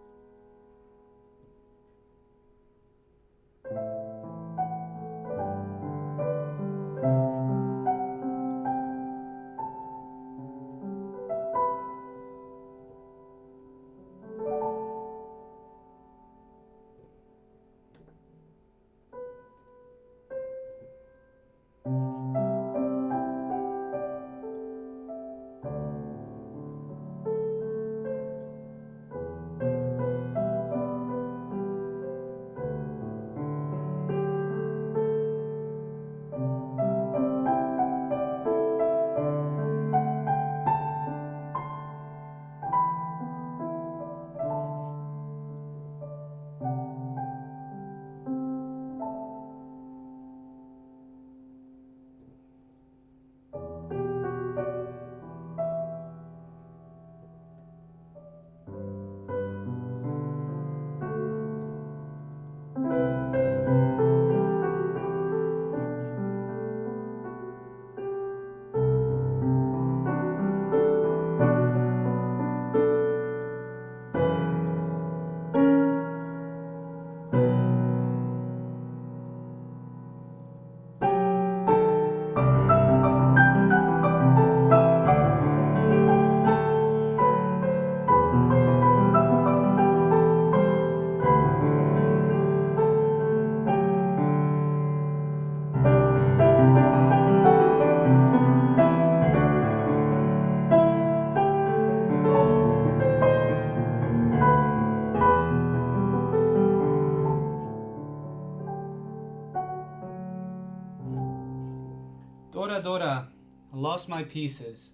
A: Dora Dora, I lost my pieces.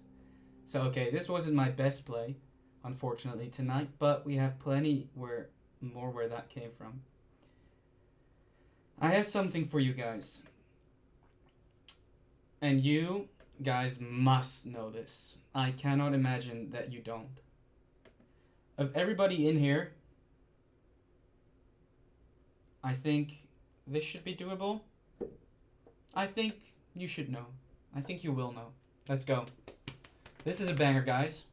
A: So okay, this wasn't my best play, unfortunately, tonight, but we have plenty more where that came from. I have something for you guys. And you guys must know this. I cannot imagine that you don't. Of everybody in here, I think this should be doable. I think you should know. I think you will know. Let's go. This is a banger, guys.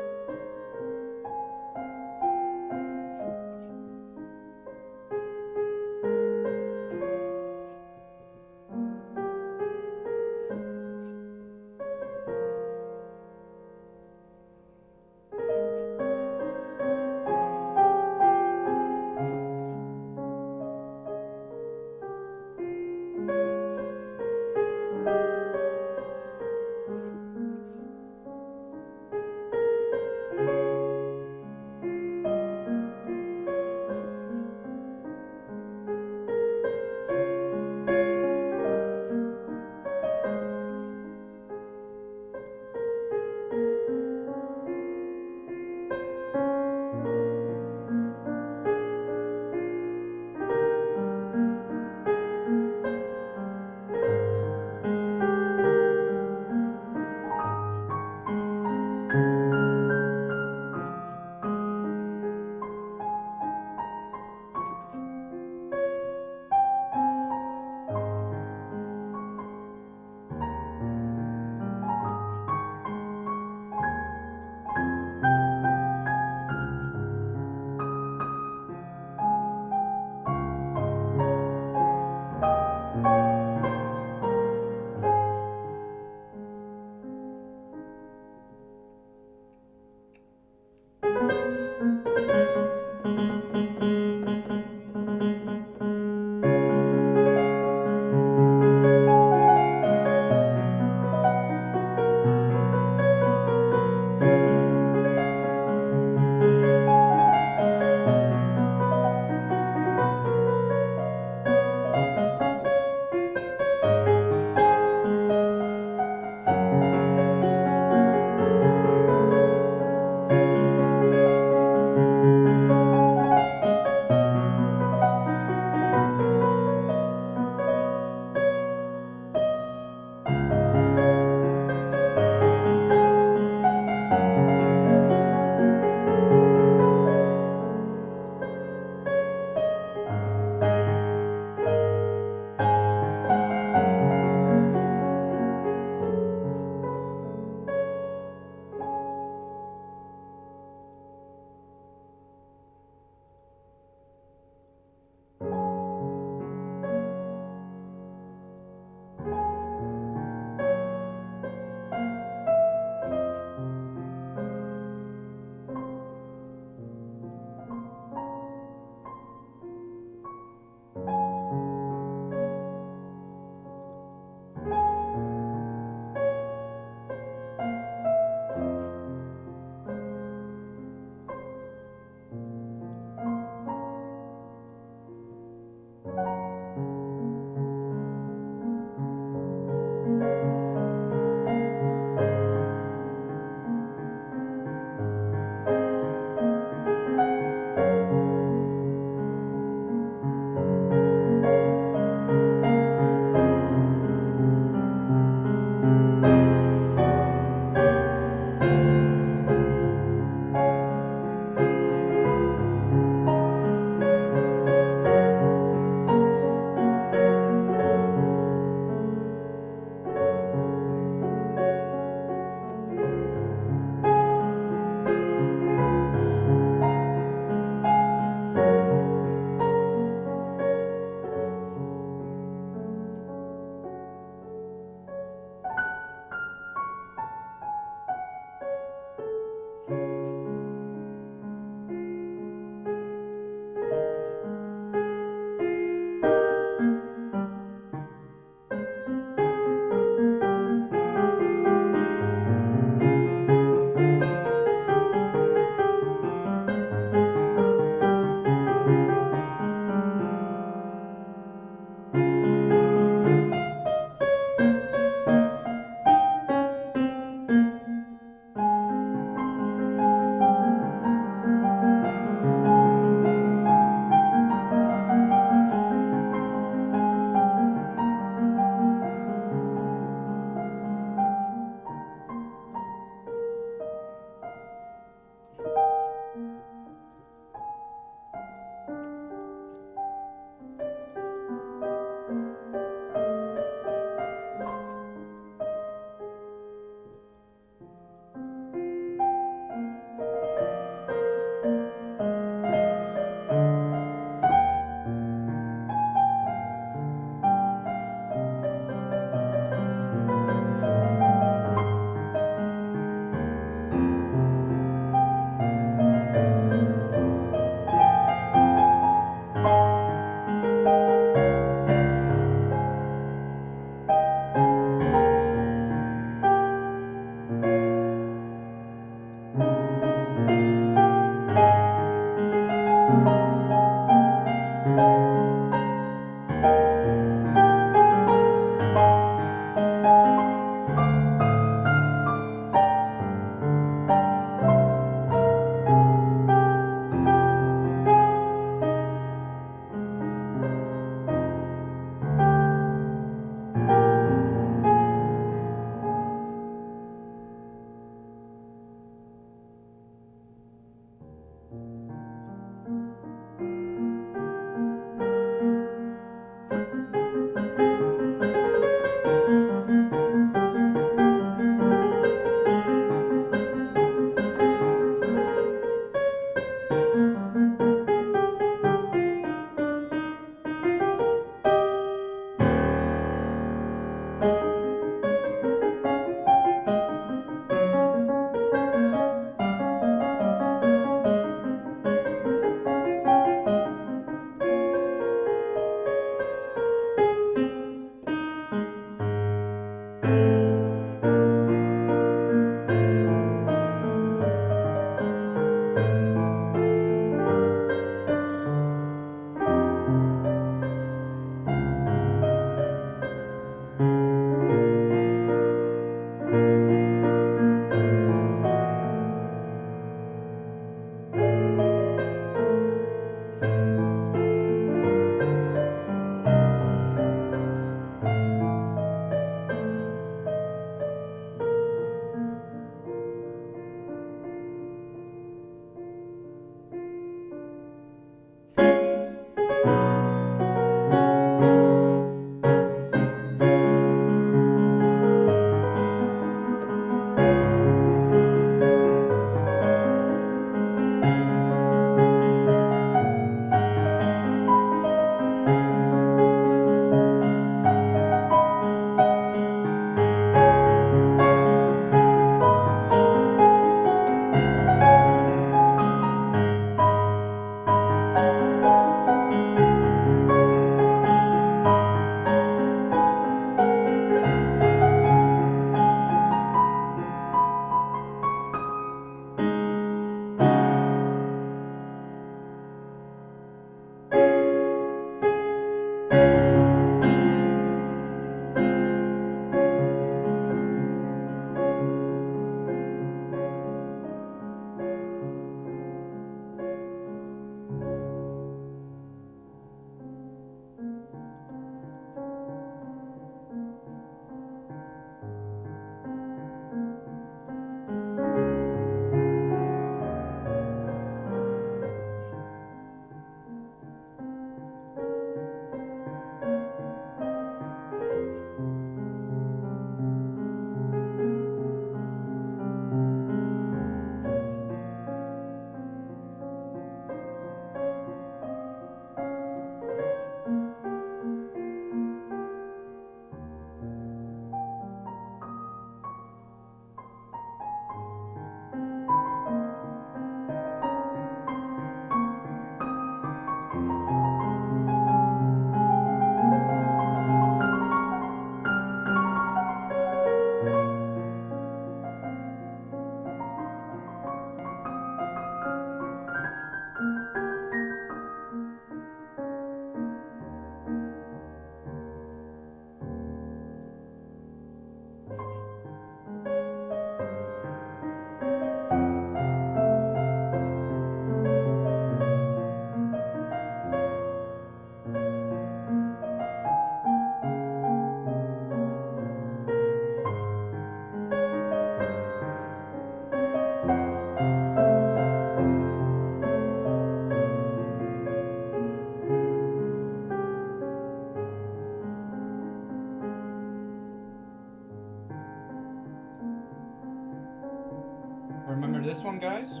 A: remember this one, guys?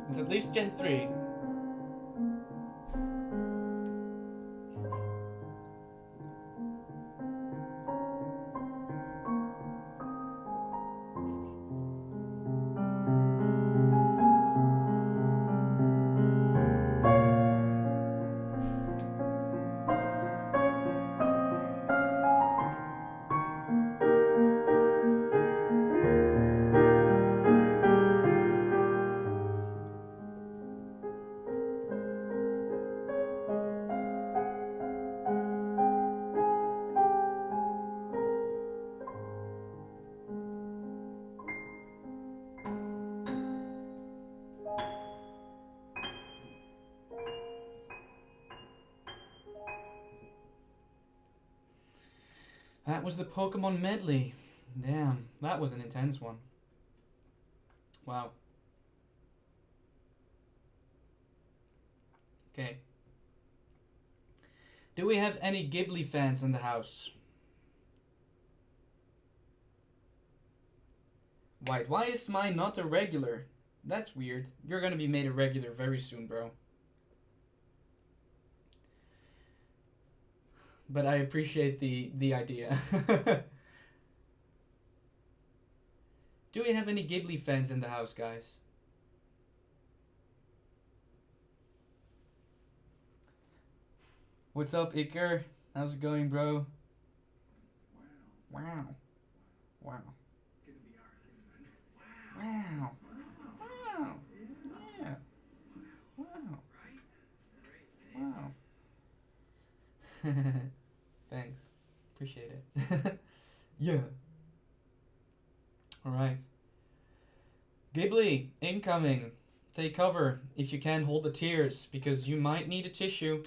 A: It's at least Gen 3. That was the Pokemon medley. Damn, that was an intense one. Wow. Okay. Do we have any Ghibli fans in the house? White, why is mine not a regular? That's weird. You're gonna be made a regular very soon, bro. But I appreciate the idea. Do we have any Ghibli fans in the house, guys? What's up, Iker? How's it going, bro? Wow. Wow. Wow. Wow. Yeah. Wow. Wow. Thanks. Appreciate it. Yeah. Alright. Ghibli, incoming. Take cover if you can hold the tears, because you might need a tissue.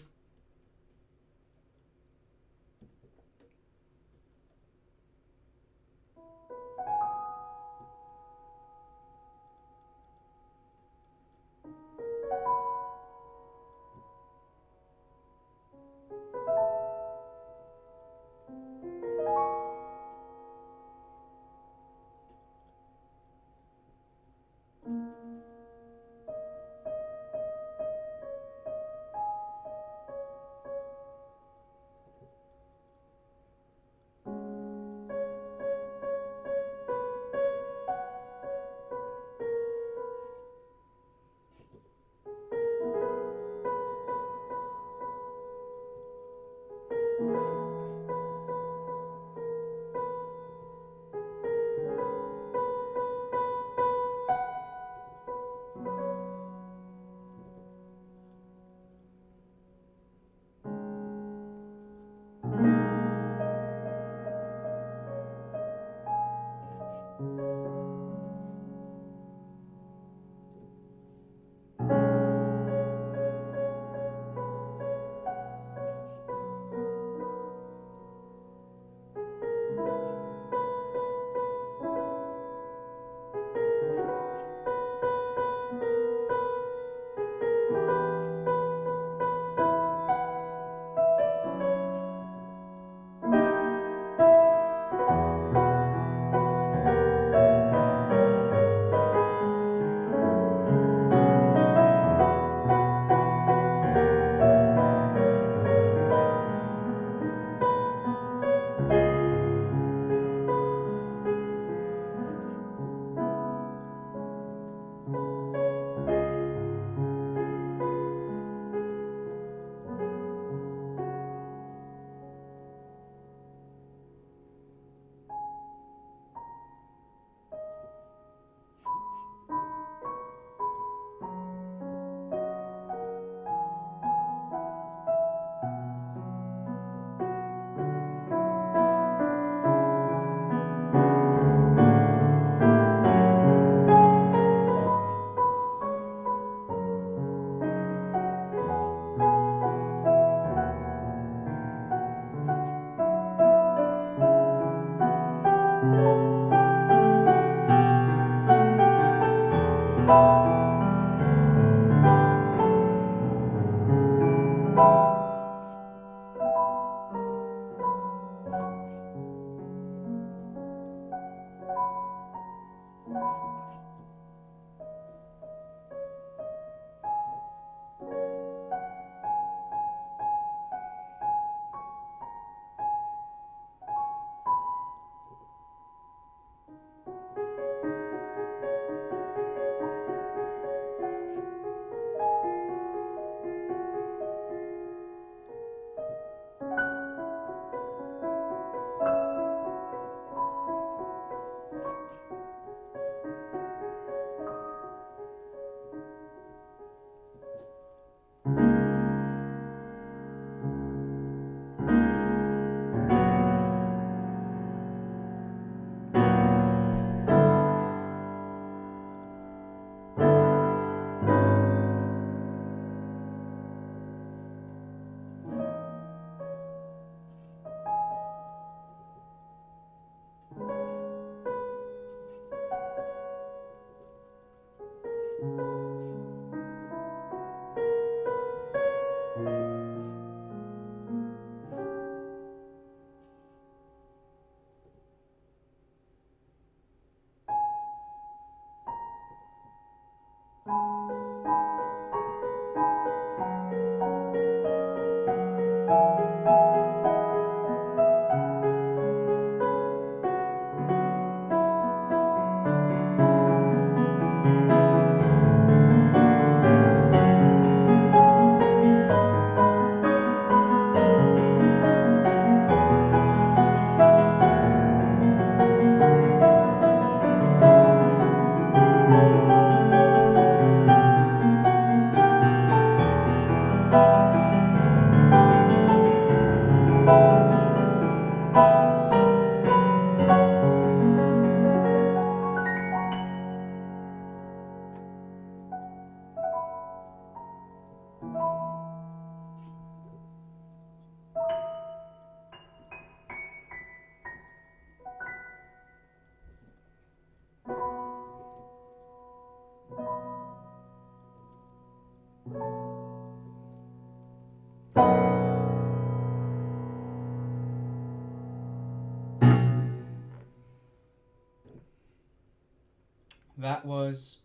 A: that was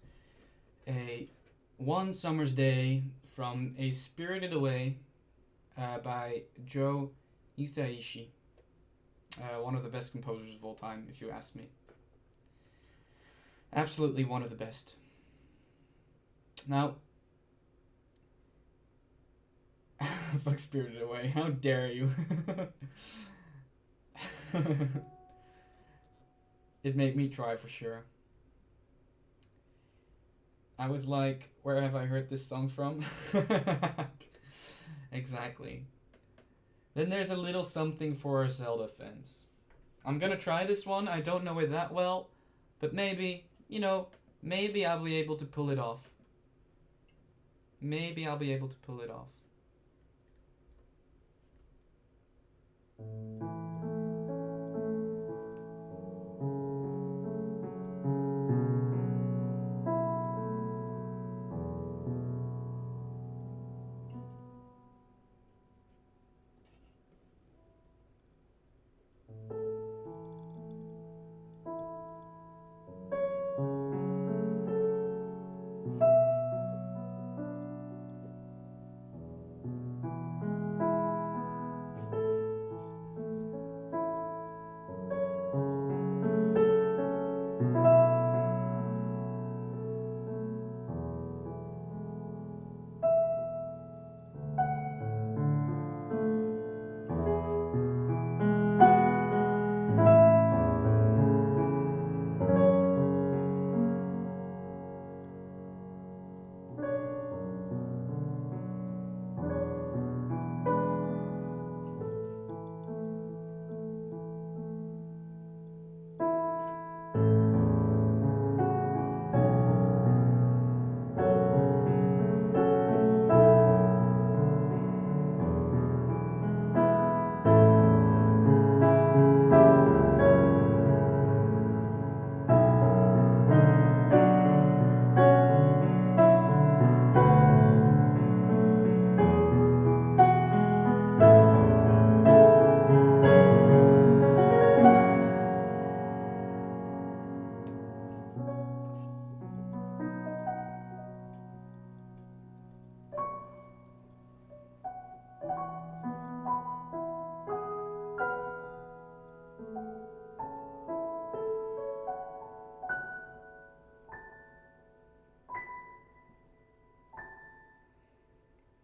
A: a One Summer's Day from A Spirited Away by Joe Hisaishi. One of the best composers of all time, if you ask me. Absolutely one of the best. Now, fuck Spirited Away, how dare you? It made me cry for sure. I was like, where have I heard this song from? Exactly. Then there's a little something for our Zelda fans. I'm gonna try this one. I don't know it that well, but maybe, maybe I'll be able to pull it off. Maybe I'll be able to pull it off.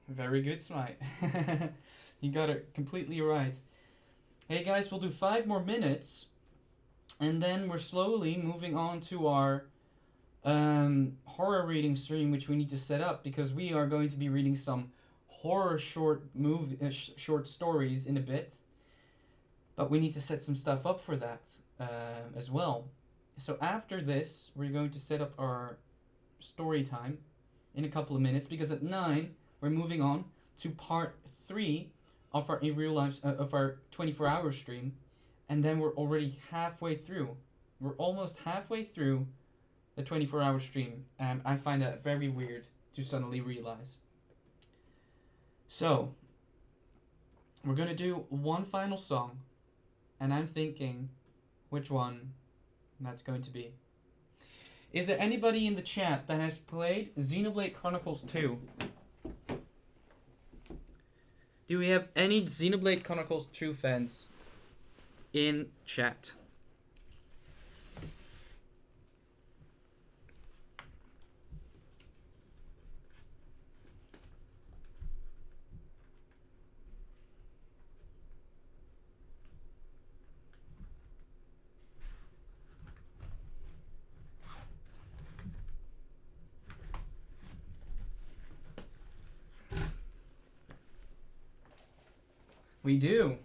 A: Very good, Smite. You got it completely right. Hey guys, we'll do 5 more minutes, and then we're slowly moving on to our horror reading stream, which we need to set up, because we are going to be reading some horror short stories in a bit. But we need to set some stuff up for that as well. So after this, we're going to set up our story time in a couple of minutes, because at 9 we're moving on to part 3 of our in real life of our 24-hour stream, and then we're already halfway through. We're almost halfway through the 24-hour stream, and I find that very weird to suddenly realize. So we're gonna do one final song, and I'm thinking which one that's going to be. Is there anybody in the chat that has played Xenoblade Chronicles 2? Do we have any Xenoblade Chronicles 2 fans in chat? We do.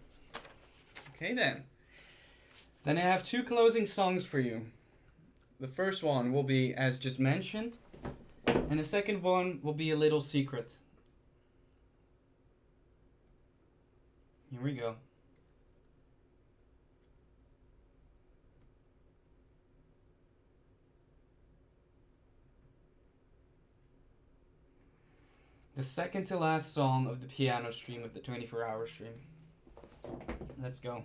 A: Okay then. Then I have 2 closing songs for you. The first one will be, as just mentioned, and the second one will be a little secret. Here we go. The second to last song of the piano stream of the 24-hour stream. Let's go.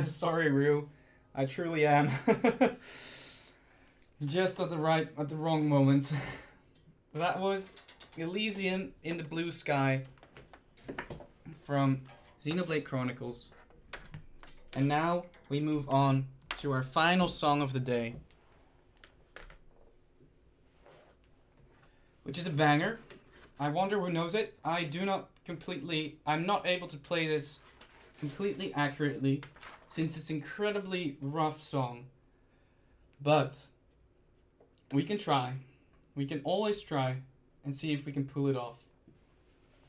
A: Sorry, Rue. I truly am. Just at the wrong moment. That was Elysium in the Blue Sky from Xenoblade Chronicles. And now we move on to our final song of the day, which is a banger. I wonder who knows it. I'm not able to play this completely accurately since it's an incredibly rough song. But we can try. We can always try and see if we can pull it off.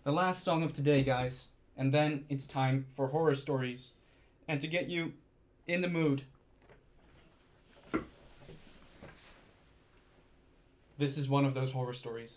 A: The last song of today, guys, and then it's time for horror stories. And to get you in the mood, this is one of those horror stories.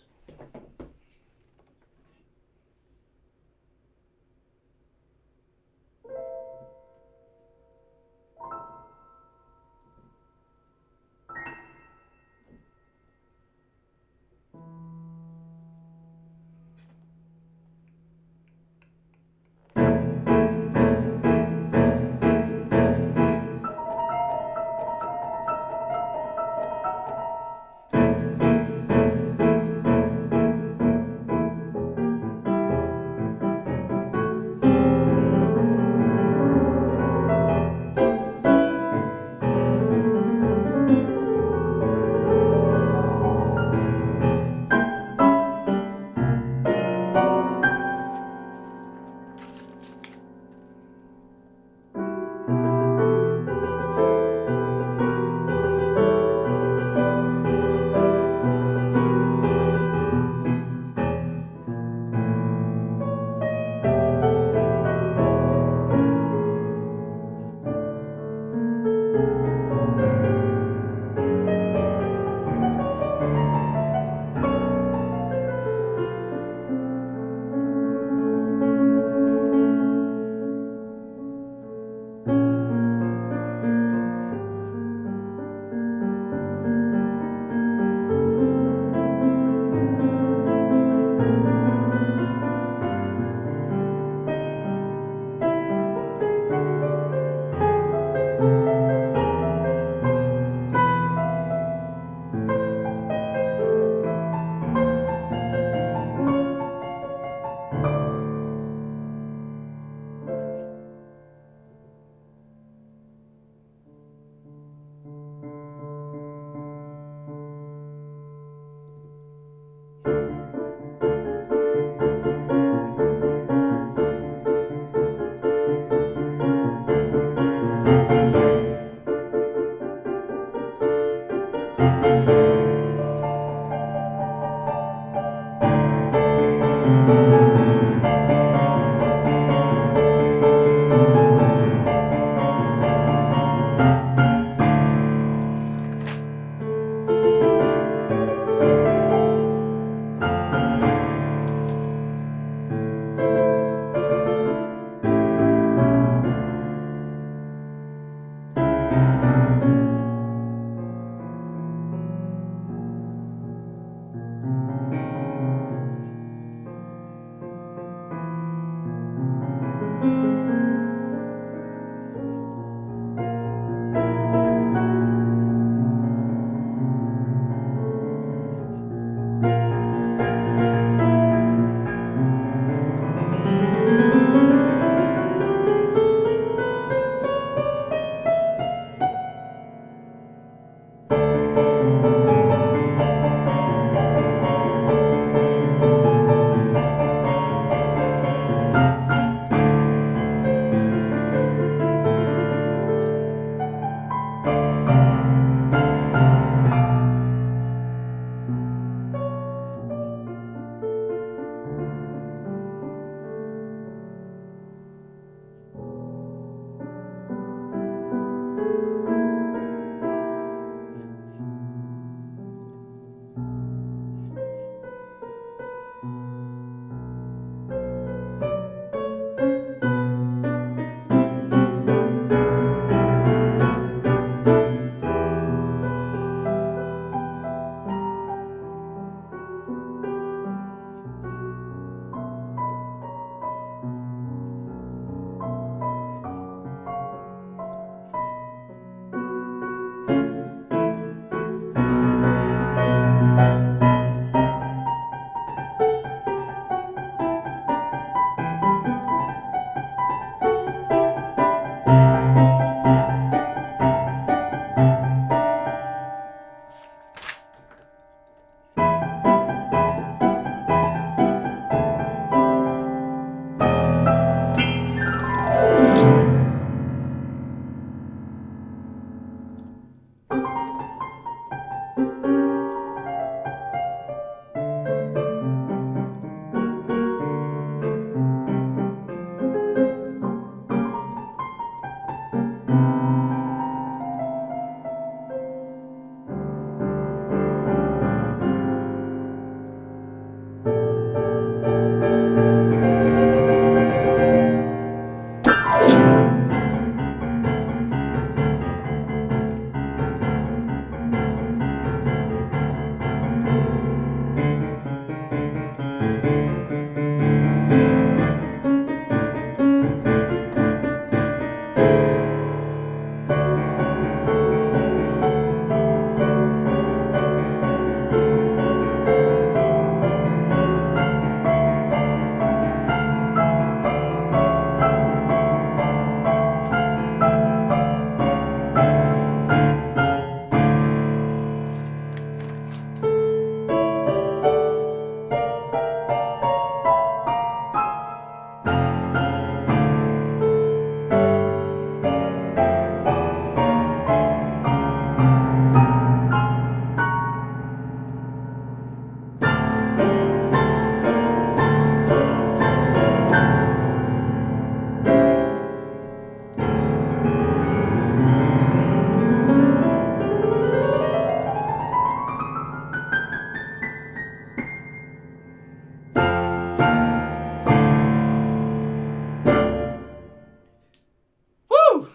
A: Woo!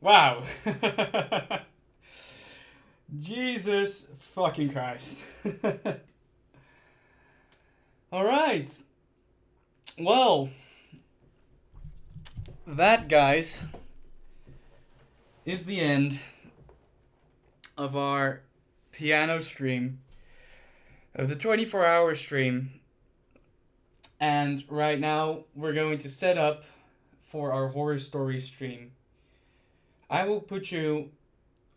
A: Wow. Jesus fucking Christ. Alright. Well, that, guys, is the end of our piano stream, of the 24-hour stream. And right now, we're going to set up for our horror story stream. I will put you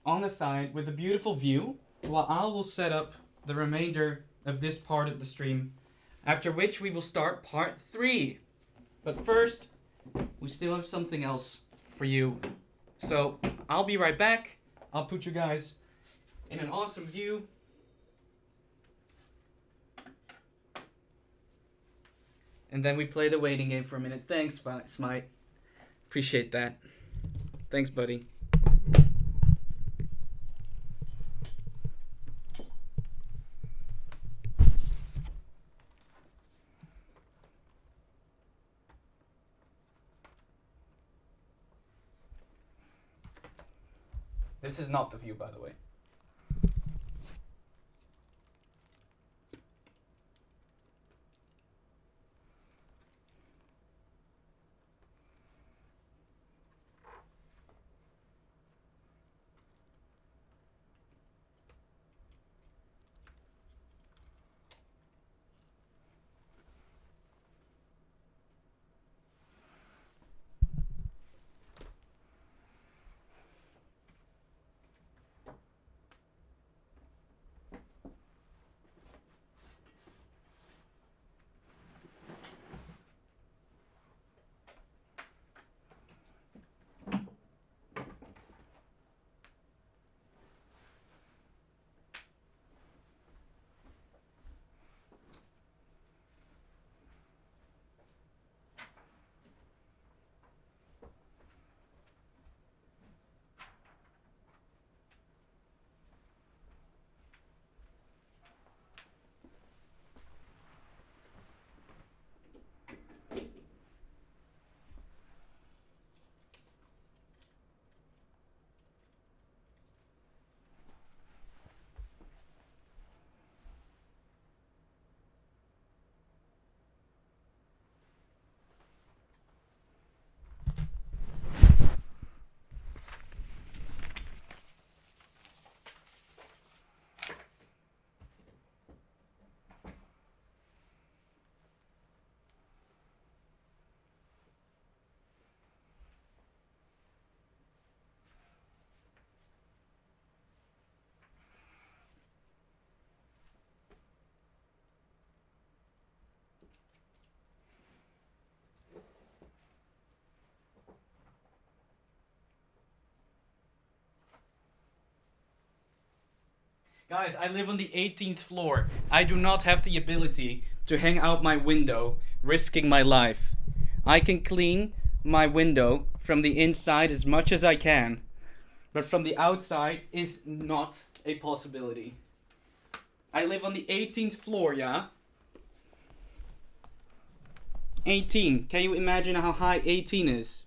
A: on the side with a beautiful view, while I will set up the remainder of this part of the stream, after which we will start part 3. But first, we still have something else for you. So, I'll be right back. I'll put you guys in an awesome view. And then we play the waiting game for a minute. Thanks, Smite. Appreciate that. Thanks, buddy. This is not the view, by the way. Guys, I live on the 18th floor. I do not have the ability to hang out my window, risking my life. I can clean my window from the inside as much as I can, but from the outside is not a possibility. I live on the 18th floor, yeah? 18. Can you imagine how high 18 is?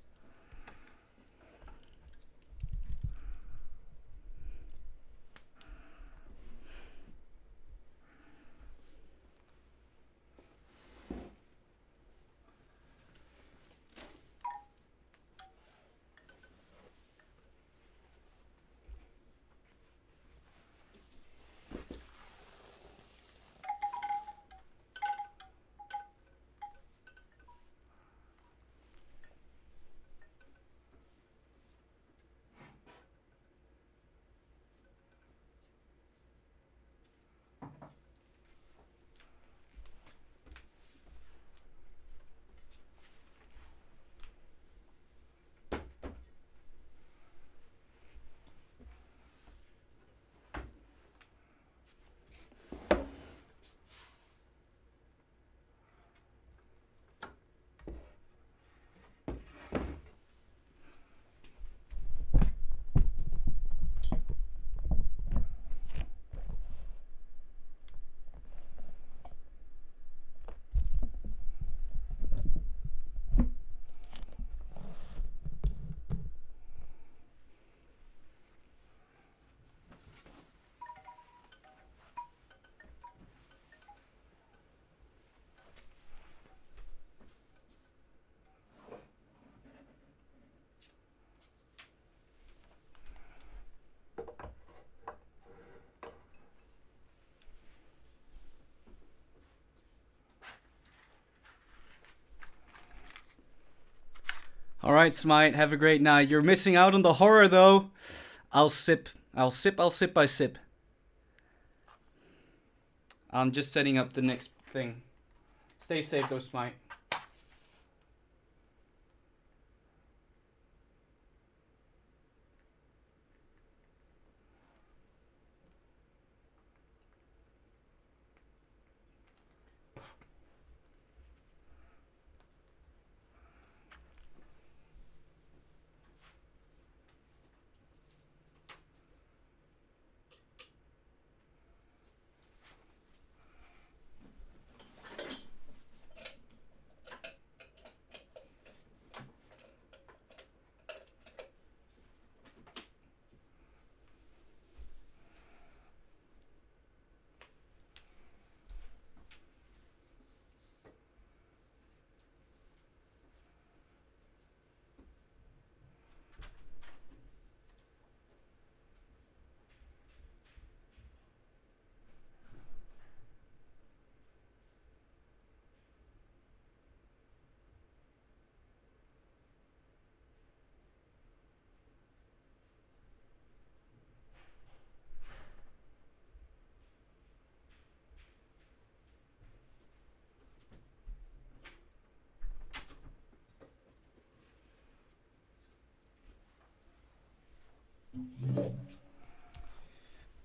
A: Alright, Smite, have a great night. You're missing out on the horror, though. I'll sip, I sip. I'm just setting up the next thing. Stay safe, though, Smite.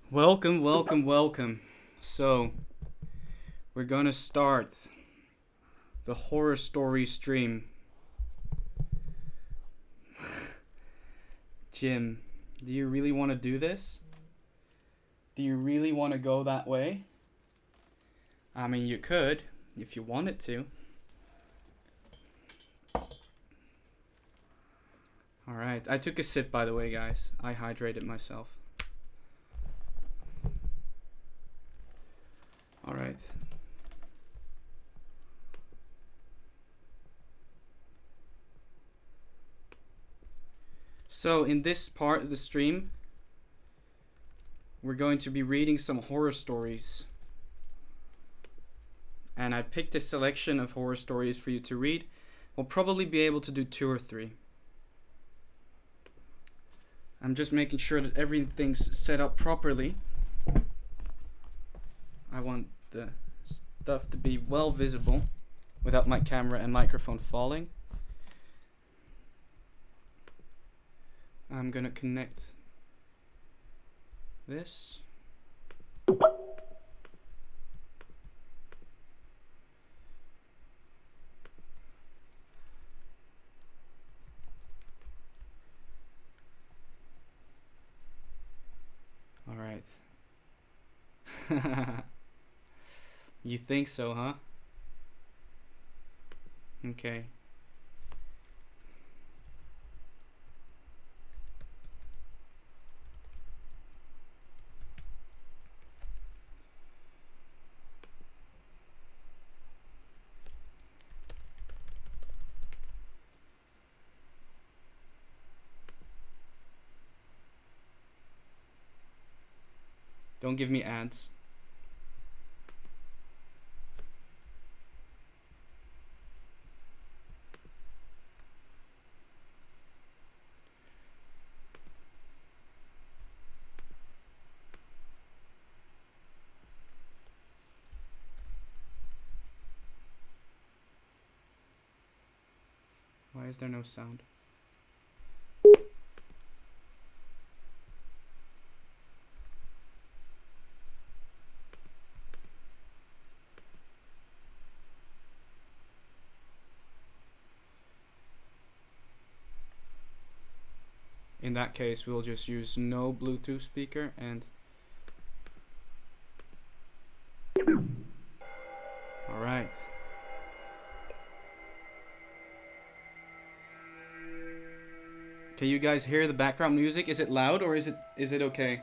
A: Welcome, welcome, welcome. So, we're gonna start the horror story stream. Jim, do you really want to do this? Do you really want to go that way? I mean, you could, if you wanted to. Alright, I took a sip, by the way, guys. I hydrated myself. Alright. So, in this part of the stream, we're going to be reading some horror stories. And I picked a selection of horror stories for you to read. We'll probably be able to do 2 or 3. I'm just making sure that everything's set up properly. I want the stuff to be well visible without my camera and microphone falling. I'm gonna connect this. You think so, huh? Okay. Don't give me ads. Why is there no sound? In that case, we'll just use no Bluetooth speaker and... Alright. Can you guys hear the background music? Is it loud or is it okay?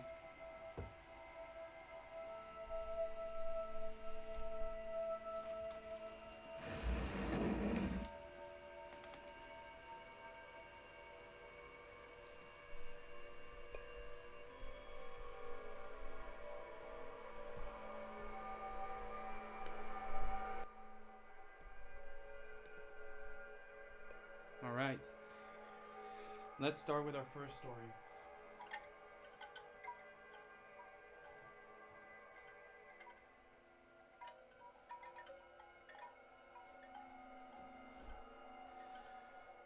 A: Alright. Let's start with our first story.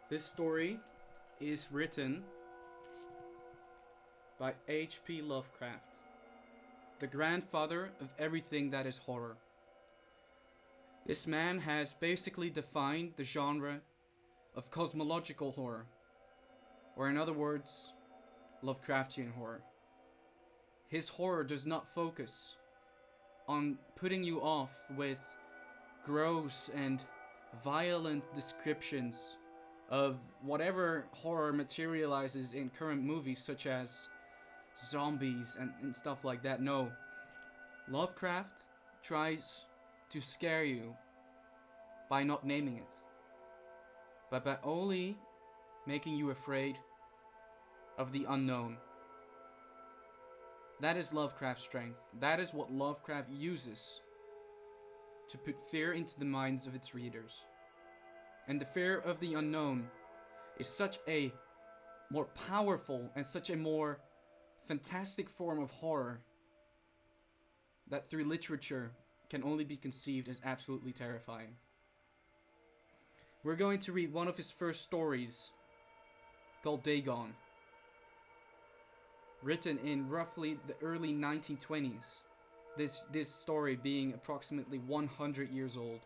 A: This story is written by H.P. Lovecraft, the grandfather of everything that is horror. This man has basically defined the genre of cosmological horror, or in other words, Lovecraftian horror. His horror does not focus on putting you off with gross and violent descriptions of whatever horror materializes in current movies such as zombies and stuff like that. No, Lovecraft tries to scare you by not naming it, but by only making you afraid of the unknown. That is Lovecraft's strength. That is what Lovecraft uses to put fear into the minds of its readers. And the fear of the unknown is such a more powerful and such a more fantastic form of horror that through literature can only be conceived as absolutely terrifying. We're going to read one of his first stories called Dagon, written in roughly the early 1920s. This story being approximately 100 years old.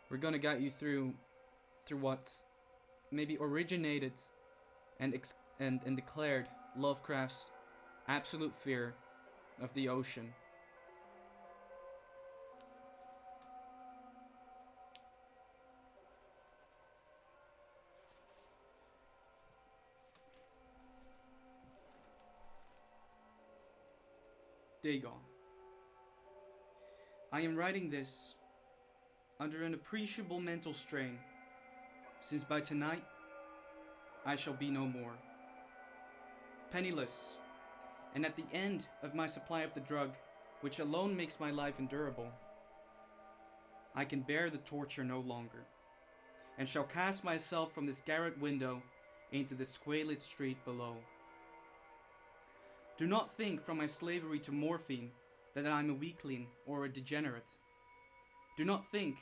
A: We're gonna guide you through what's maybe originated and declared Lovecraft's absolute fear of the ocean. Dagon. I am writing this under an appreciable mental strain, since by tonight I shall be no more. Penniless, and at the end of my supply of the drug, which alone makes my life endurable, I can bear the torture no longer, and shall cast myself from this garret window into the squalid street below. Do not think from my slavery to morphine that I am a weakling or a degenerate. Do not think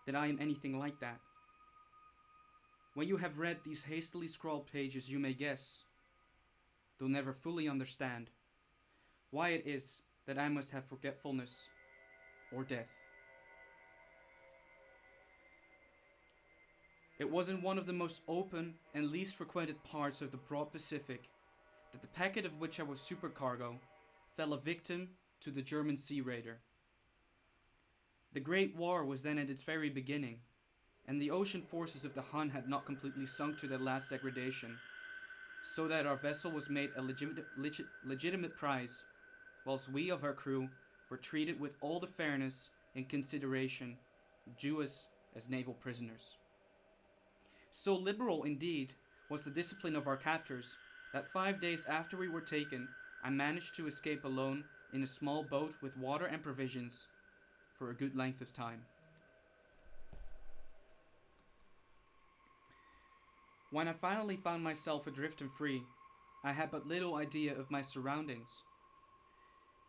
A: that I am anything like that. When you have read these hastily scrawled pages, you may guess, though never fully understand, why it is that I must have forgetfulness or death. It was in one of the most open and least frequented parts of the broad Pacific that the packet of which I was supercargo fell a victim to the German sea raider. The Great War was then at its very beginning, and the ocean forces of the Hun had not completely sunk to their last degradation, so that our vessel was made a legitimate prize, whilst we of our crew were treated with all the fairness and consideration due us as naval prisoners. So liberal, indeed, was the discipline of our captors that 5 days after we were taken, I managed to escape alone in a small boat with water and provisions for a good length of time. When I finally found myself adrift and free, I had but little idea of my surroundings.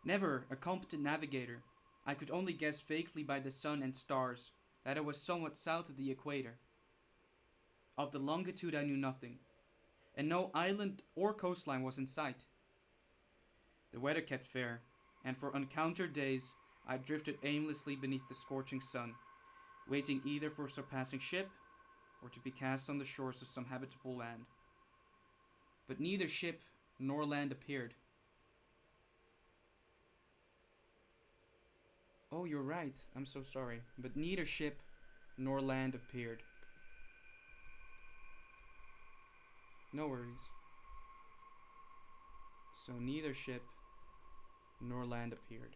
A: Never a competent navigator, I could only guess vaguely by the sun and stars that I was somewhat south of the equator. Of the longitude I knew nothing, and no island or coastline was in sight. The weather kept fair, and for uncounted days I drifted aimlessly beneath the scorching sun, waiting either for a surpassing ship or to be cast on the shores of some habitable land. But neither ship nor land appeared. Oh, you're right, I'm so sorry. But neither ship nor land appeared. No worries. So neither ship nor land appeared.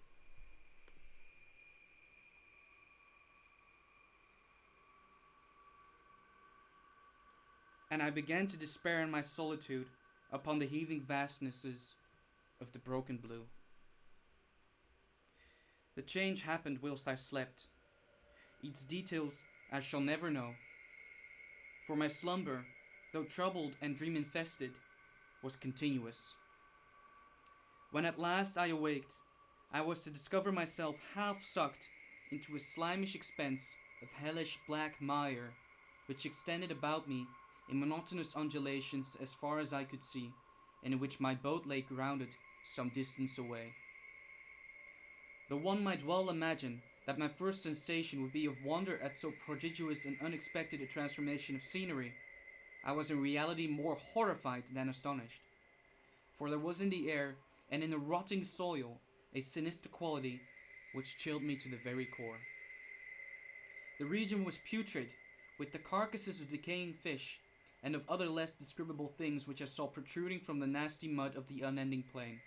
A: And I began to despair in my solitude upon the heaving vastnesses of the broken blue. The change happened whilst I slept. Its details I shall never know, for my slumber, though troubled and dream-infested, was continuous. When at last I awaked, I was to discover myself half sucked into a slimish expanse of hellish black mire, which extended about me in monotonous undulations as far as I could see, and in which my boat lay grounded some distance away. Though one might well imagine that my first sensation would be of wonder at so prodigious and unexpected a transformation of scenery, I was in reality more horrified than astonished. For there was in the air and in the rotting soil a sinister quality which chilled me to the very core. The region was putrid, with the carcasses of decaying fish and of other less describable things which I saw protruding from the nasty mud of the unending plain.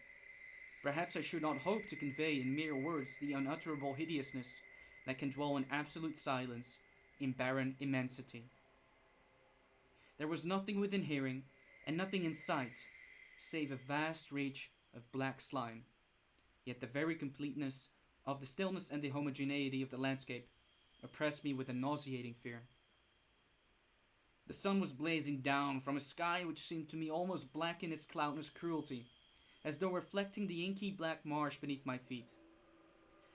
A: Perhaps I should not hope to convey in mere words the unutterable hideousness that can dwell in absolute silence, in barren immensity. There was nothing within hearing, and nothing in sight, save a vast reach of black slime. Yet the very completeness of the stillness and the homogeneity of the landscape oppressed me with a nauseating fear. The sun was blazing down from a sky which seemed to me almost black in its cloudless cruelty, as though reflecting the inky black marsh beneath my feet.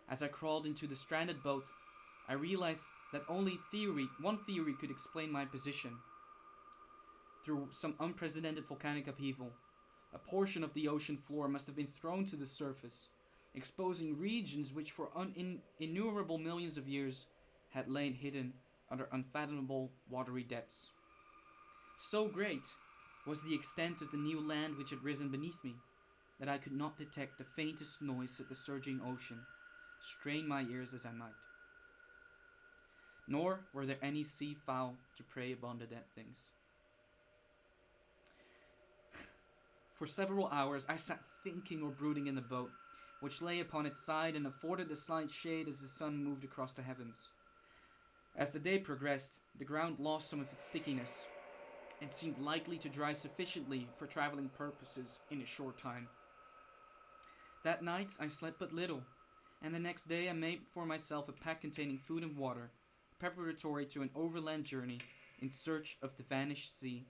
A: As I crawled into the stranded boat, I realized that only one theory could explain my position. Through some unprecedented volcanic upheaval, a portion of the ocean floor must have been thrown to the surface, exposing regions which for innumerable millions of years had lain hidden under unfathomable watery depths. So great was the extent of the new land which had risen beneath me, that I could not detect the faintest noise of the surging ocean, strain my ears as I might. Nor were there any sea fowl to prey upon the dead things. For several hours I sat thinking or brooding in the boat, which lay upon its side and afforded a slight shade as the sun moved across the heavens. As the day progressed, the ground lost some of its stickiness, and seemed likely to dry sufficiently for traveling purposes in a short time. That night I slept but little, and the next day I made for myself a pack containing food and water, preparatory to an overland journey in search of the vanished sea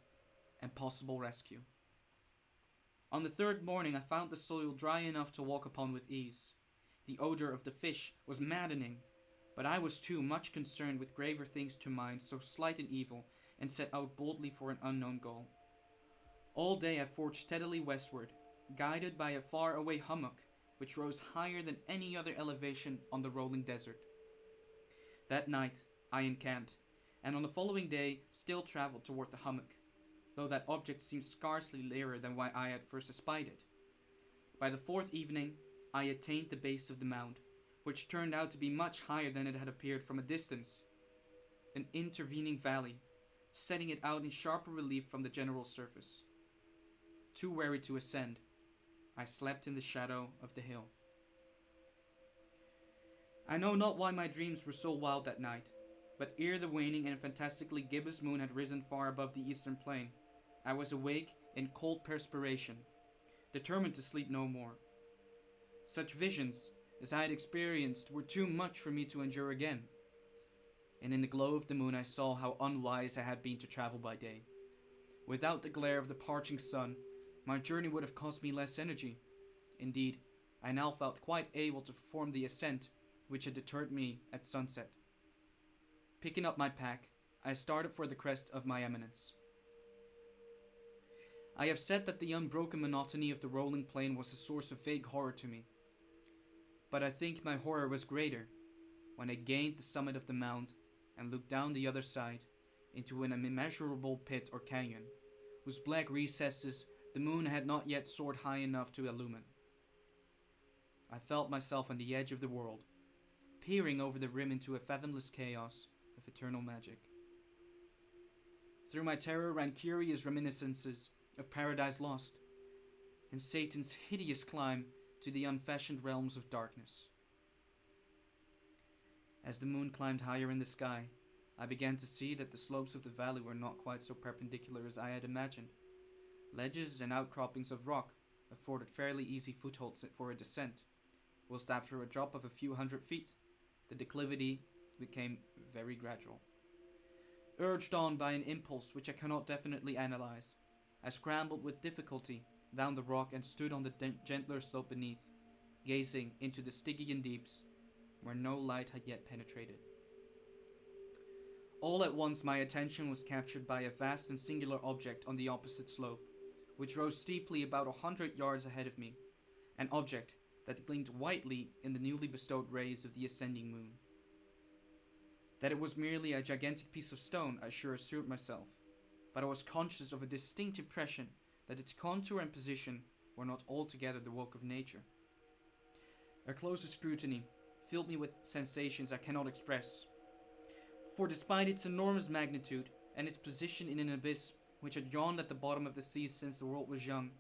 A: and possible rescue. On the third morning I found the soil dry enough to walk upon with ease. The odor of the fish was maddening, but I was too much concerned with graver things to mind so slight an evil, and set out boldly for an unknown goal. All day I forged steadily westward, guided by a far-away hummock which rose higher than any other elevation on the rolling desert. That night I encamped, and on the following day still travelled toward the hummock, though that object seemed scarcely nearer than why I had first espied it. By the fourth evening, I attained the base of the mound, which turned out to be much higher than it had appeared from a distance. An intervening valley, setting it out in sharper relief from the general surface. Too weary to ascend, I slept in the shadow of the hill. I know not why my dreams were so wild that night, but ere the waning and fantastically gibbous moon had risen far above the eastern plain, I was awake in cold perspiration, determined to sleep no more. Such visions as I had experienced were too much for me to endure again, and in the glow of the moon I saw how unwise I had been to travel by day. Without the glare of the parching sun, my journey would have cost me less energy. Indeed, I now felt quite able to perform the ascent which had deterred me at sunset. Picking up my pack, I started for the crest of my eminence. I have said that the unbroken monotony of the rolling plain was a source of vague horror to me. But I think my horror was greater when I gained the summit of the mound and looked down the other side into an immeasurable pit or canyon, whose black recesses the moon had not yet soared high enough to illumine. I felt myself on the edge of the world, peering over the rim into a fathomless chaos of eternal magic. Through my terror ran curious reminiscences of Paradise Lost and Satan's hideous climb to the unfashioned realms of darkness. As the moon climbed higher in the sky, I began to see that the slopes of the valley were not quite so perpendicular as I had imagined. Ledges and outcroppings of rock afforded fairly easy footholds for a descent, whilst after a drop of a few hundred feet, the declivity became very gradual. Urged on by an impulse which I cannot definitely analyze, I scrambled with difficulty down the rock and stood on the gentler slope beneath, gazing into the Stygian deeps where no light had yet penetrated. All at once my attention was captured by a vast and singular object on the opposite slope, which rose steeply about 100 yards ahead of me, an object that gleamed whitely in the newly bestowed rays of the ascending moon. That it was merely a gigantic piece of stone I sure assured myself, but I was conscious of a distinct impression that its contour and position were not altogether the work of nature. A closer scrutiny filled me with sensations I cannot express, for despite its enormous magnitude and its position in an abyss which had yawned at the bottom of the sea since the world was young,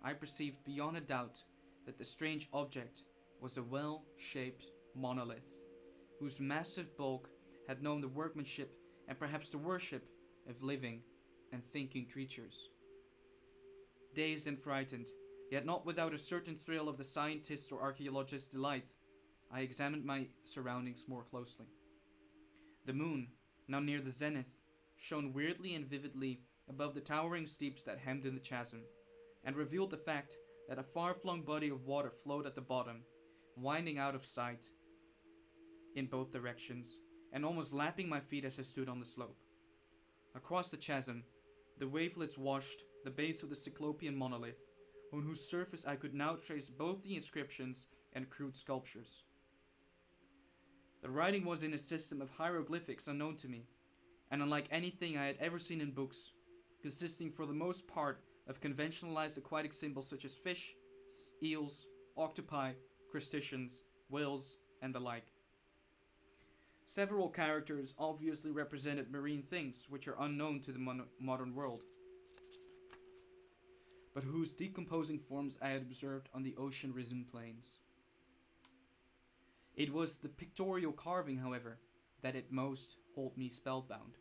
A: I perceived beyond a doubt that the strange object was a well-shaped monolith, whose massive bulk had known the workmanship and perhaps the worship of living and thinking creatures. Dazed and frightened, yet not without a certain thrill of the scientist's or archaeologist's delight, I examined my surroundings more closely. The moon, now near the zenith, shone weirdly and vividly above the towering steeps that hemmed in the chasm, and revealed the fact that a far-flung body of water flowed at the bottom, winding out of sight in both directions, and almost lapping my feet as I stood on the slope. Across the chasm, the wavelets washed the base of the Cyclopean monolith, on whose surface I could now trace both the inscriptions and crude sculptures. The writing was in a system of hieroglyphics unknown to me, and unlike anything I had ever seen in books, consisting for the most part of conventionalized aquatic symbols such as fish, eels, octopi, crustaceans, whales, and the like. Several characters obviously represented marine things which are unknown to the modern world, but whose decomposing forms I had observed on the ocean-risen plains. It was the pictorial carving, however, that at most held me spellbound.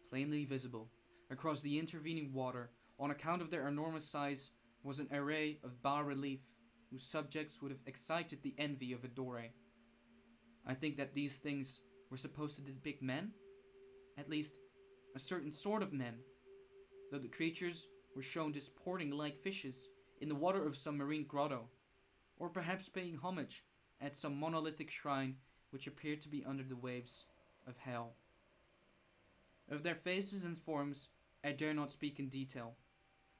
A: Plainly visible, across the intervening water, on account of their enormous size, was an array of bas-relief whose subjects would have excited the envy of a Doré. I think that these things were supposed to depict men, at least a certain sort of men, though the creatures were shown disporting like fishes in the water of some marine grotto, or perhaps paying homage at some monolithic shrine which appeared to be under the waves of hell. Of their faces and forms I dare not speak in detail,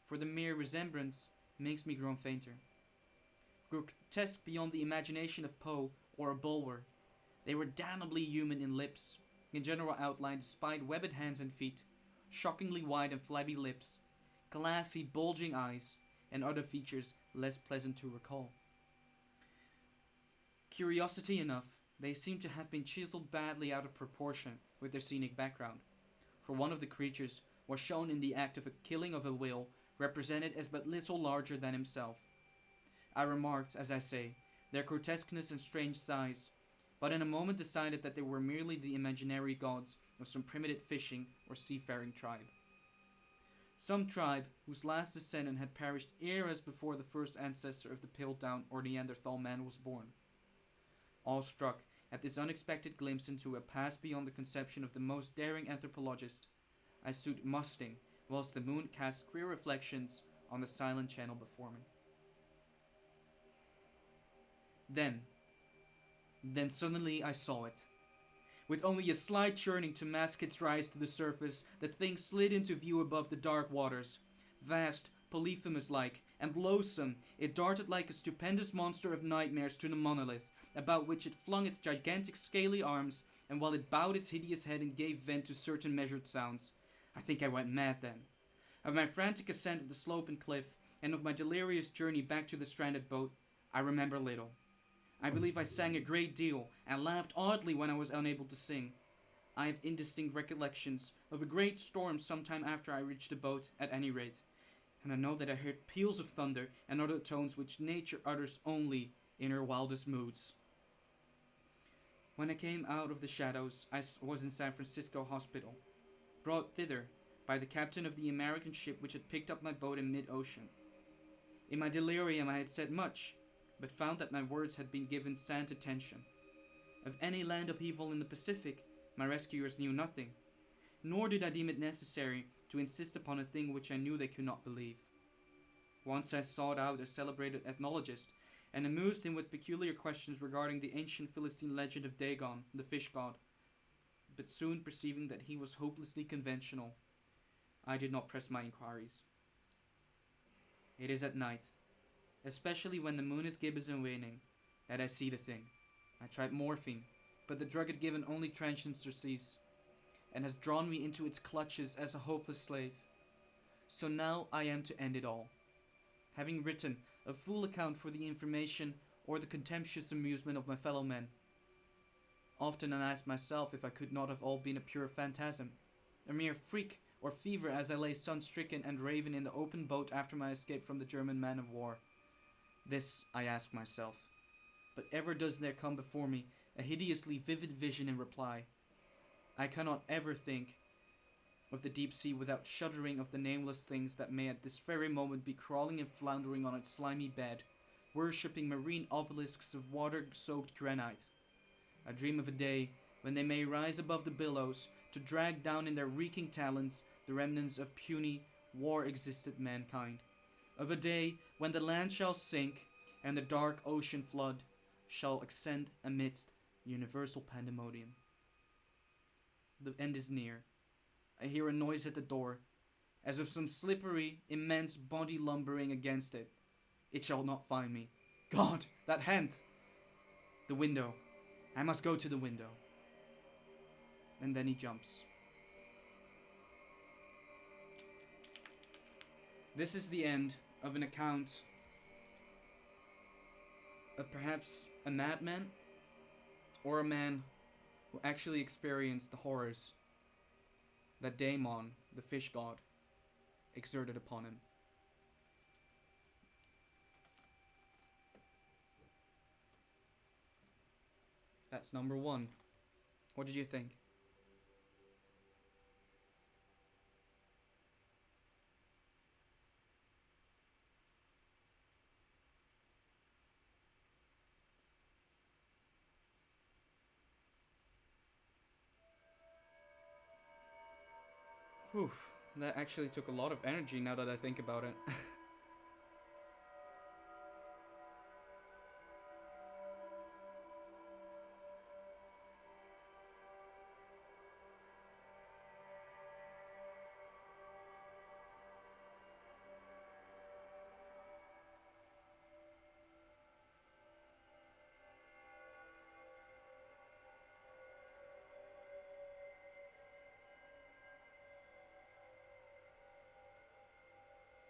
A: for the mere resemblance makes me grow fainter. Grotesque beyond the imagination of Poe or a Bulwer, they were damnably human in lips, in general outline despite webbed hands and feet, shockingly wide and flabby lips, glassy bulging eyes, and other features less pleasant to recall. Curiosity enough, they seem to have been chiseled badly out of proportion with their scenic background, for one of the creatures was shown in the act of a killing of a whale represented as but little larger than himself. I remarked, as I say, their grotesqueness and strange size, but in a moment decided that they were merely the imaginary gods of some primitive fishing or seafaring tribe. Some tribe whose last descendant had perished eras before the first ancestor of the Piltdown or Neanderthal man was born. Awestruck at this unexpected glimpse into a past beyond the conception of the most daring anthropologist, I stood musting whilst the moon cast queer reflections on the silent channel before me. Then suddenly I saw it. With only a slight churning to mask its rise to the surface, the thing slid into view above the dark waters. Vast, Polyphemus-like, and loathsome, it darted like a stupendous monster of nightmares to the monolith, about which it flung its gigantic scaly arms, and while it bowed its hideous head and gave vent to certain measured sounds. I think I went mad then. Of my frantic ascent of the slope and cliff, and of my delirious journey back to the stranded boat, I remember little. I believe I sang a great deal, and laughed oddly when I was unable to sing. I have indistinct recollections of a great storm some time after I reached the boat, at any rate, and I know that I heard peals of thunder and other tones which nature utters only in her wildest moods. When I came out of the shadows, I was in San Francisco hospital, brought thither by the captain of the American ship which had picked up my boat in mid-ocean. In my delirium I had said much, but found that my words had been given scant attention. Of any land upheaval in the Pacific, my rescuers knew nothing, nor did I deem it necessary to insist upon a thing which I knew they could not believe. Once I sought out a celebrated ethnologist, and amused him with peculiar questions regarding the ancient Philistine legend of Dagon, the fish god, but soon perceiving that he was hopelessly conventional, I did not press my inquiries. It is at night, especially when the moon is gibbous and waning, that I see the thing. I tried morphine, but the drug had given only transient surcease, and has drawn me into its clutches as a hopeless slave. So now I am to end it all, having written a full account for the information or the contemptuous amusement of my fellow men. Often I asked myself if I could not have all been a pure phantasm, a mere freak or fever as I lay sun-stricken and raven in the open boat after my escape from the German man of war. This I ask myself, but ever does there come before me a hideously vivid vision in reply. I cannot ever think of the deep sea without shuddering of the nameless things that may at this very moment be crawling and floundering on its slimy bed, worshipping marine obelisks of water-soaked granite. I dream of a day when they may rise above the billows to drag down in their reeking talons the remnants of puny, war-existed mankind. Of a day when the land shall sink and the dark ocean flood shall ascend amidst universal pandemonium. The end is near. I hear a noise at the door, as of some slippery, immense body lumbering against it. It shall not find me. God, that hand! The window. I must go to the window. And then he jumps. This is the end of an account of perhaps a madman or a man who actually experienced the horrors that Daemon, the fish god, exerted upon him. That's number one. What did you think? Whew, that actually took a lot of energy now that I think about it.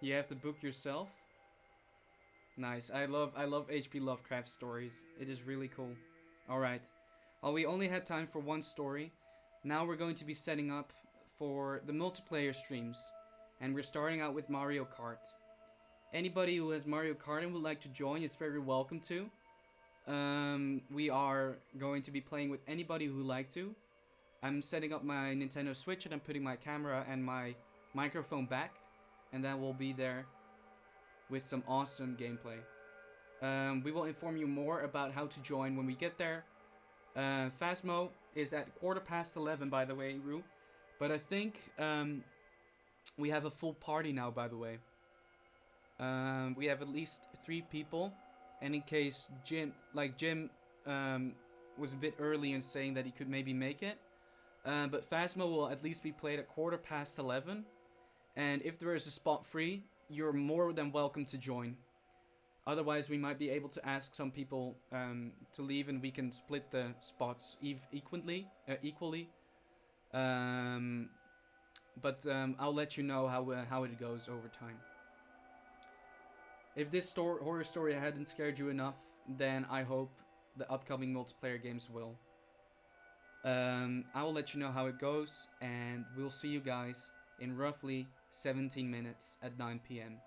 A: You have the book yourself? Nice. I love H.P. Lovecraft stories. It is really cool. All right. Well, we only had time for one story. Now we're going to be setting up for the multiplayer streams, and we're starting out with Mario Kart. Anybody who has Mario Kart and would like to join is very welcome to. We are going to be playing with anybody who would like to. I'm setting up my Nintendo Switch and I'm putting my camera and my microphone back, and then we'll be there with some awesome gameplay. We will inform you more about how to join when we get there. Phasmo is at 11:15, by the way, Rue. But I think we have a full party now, by the way. We have at least 3 people. And in case Jim was a bit early in saying that he could maybe make it. But Phasmo will at least be played at 11:15. And if there is a spot free, you're more than welcome to join. Otherwise, we might be able to ask some people to leave, and we can split the spots equally. But I'll let you know how it goes over time. If this horror story hadn't scared you enough, then I hope the upcoming multiplayer games will. I will let you know how it goes, and we'll see you guys in roughly 17 minutes at 9 p.m.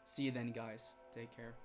A: See you then, guys. Take care.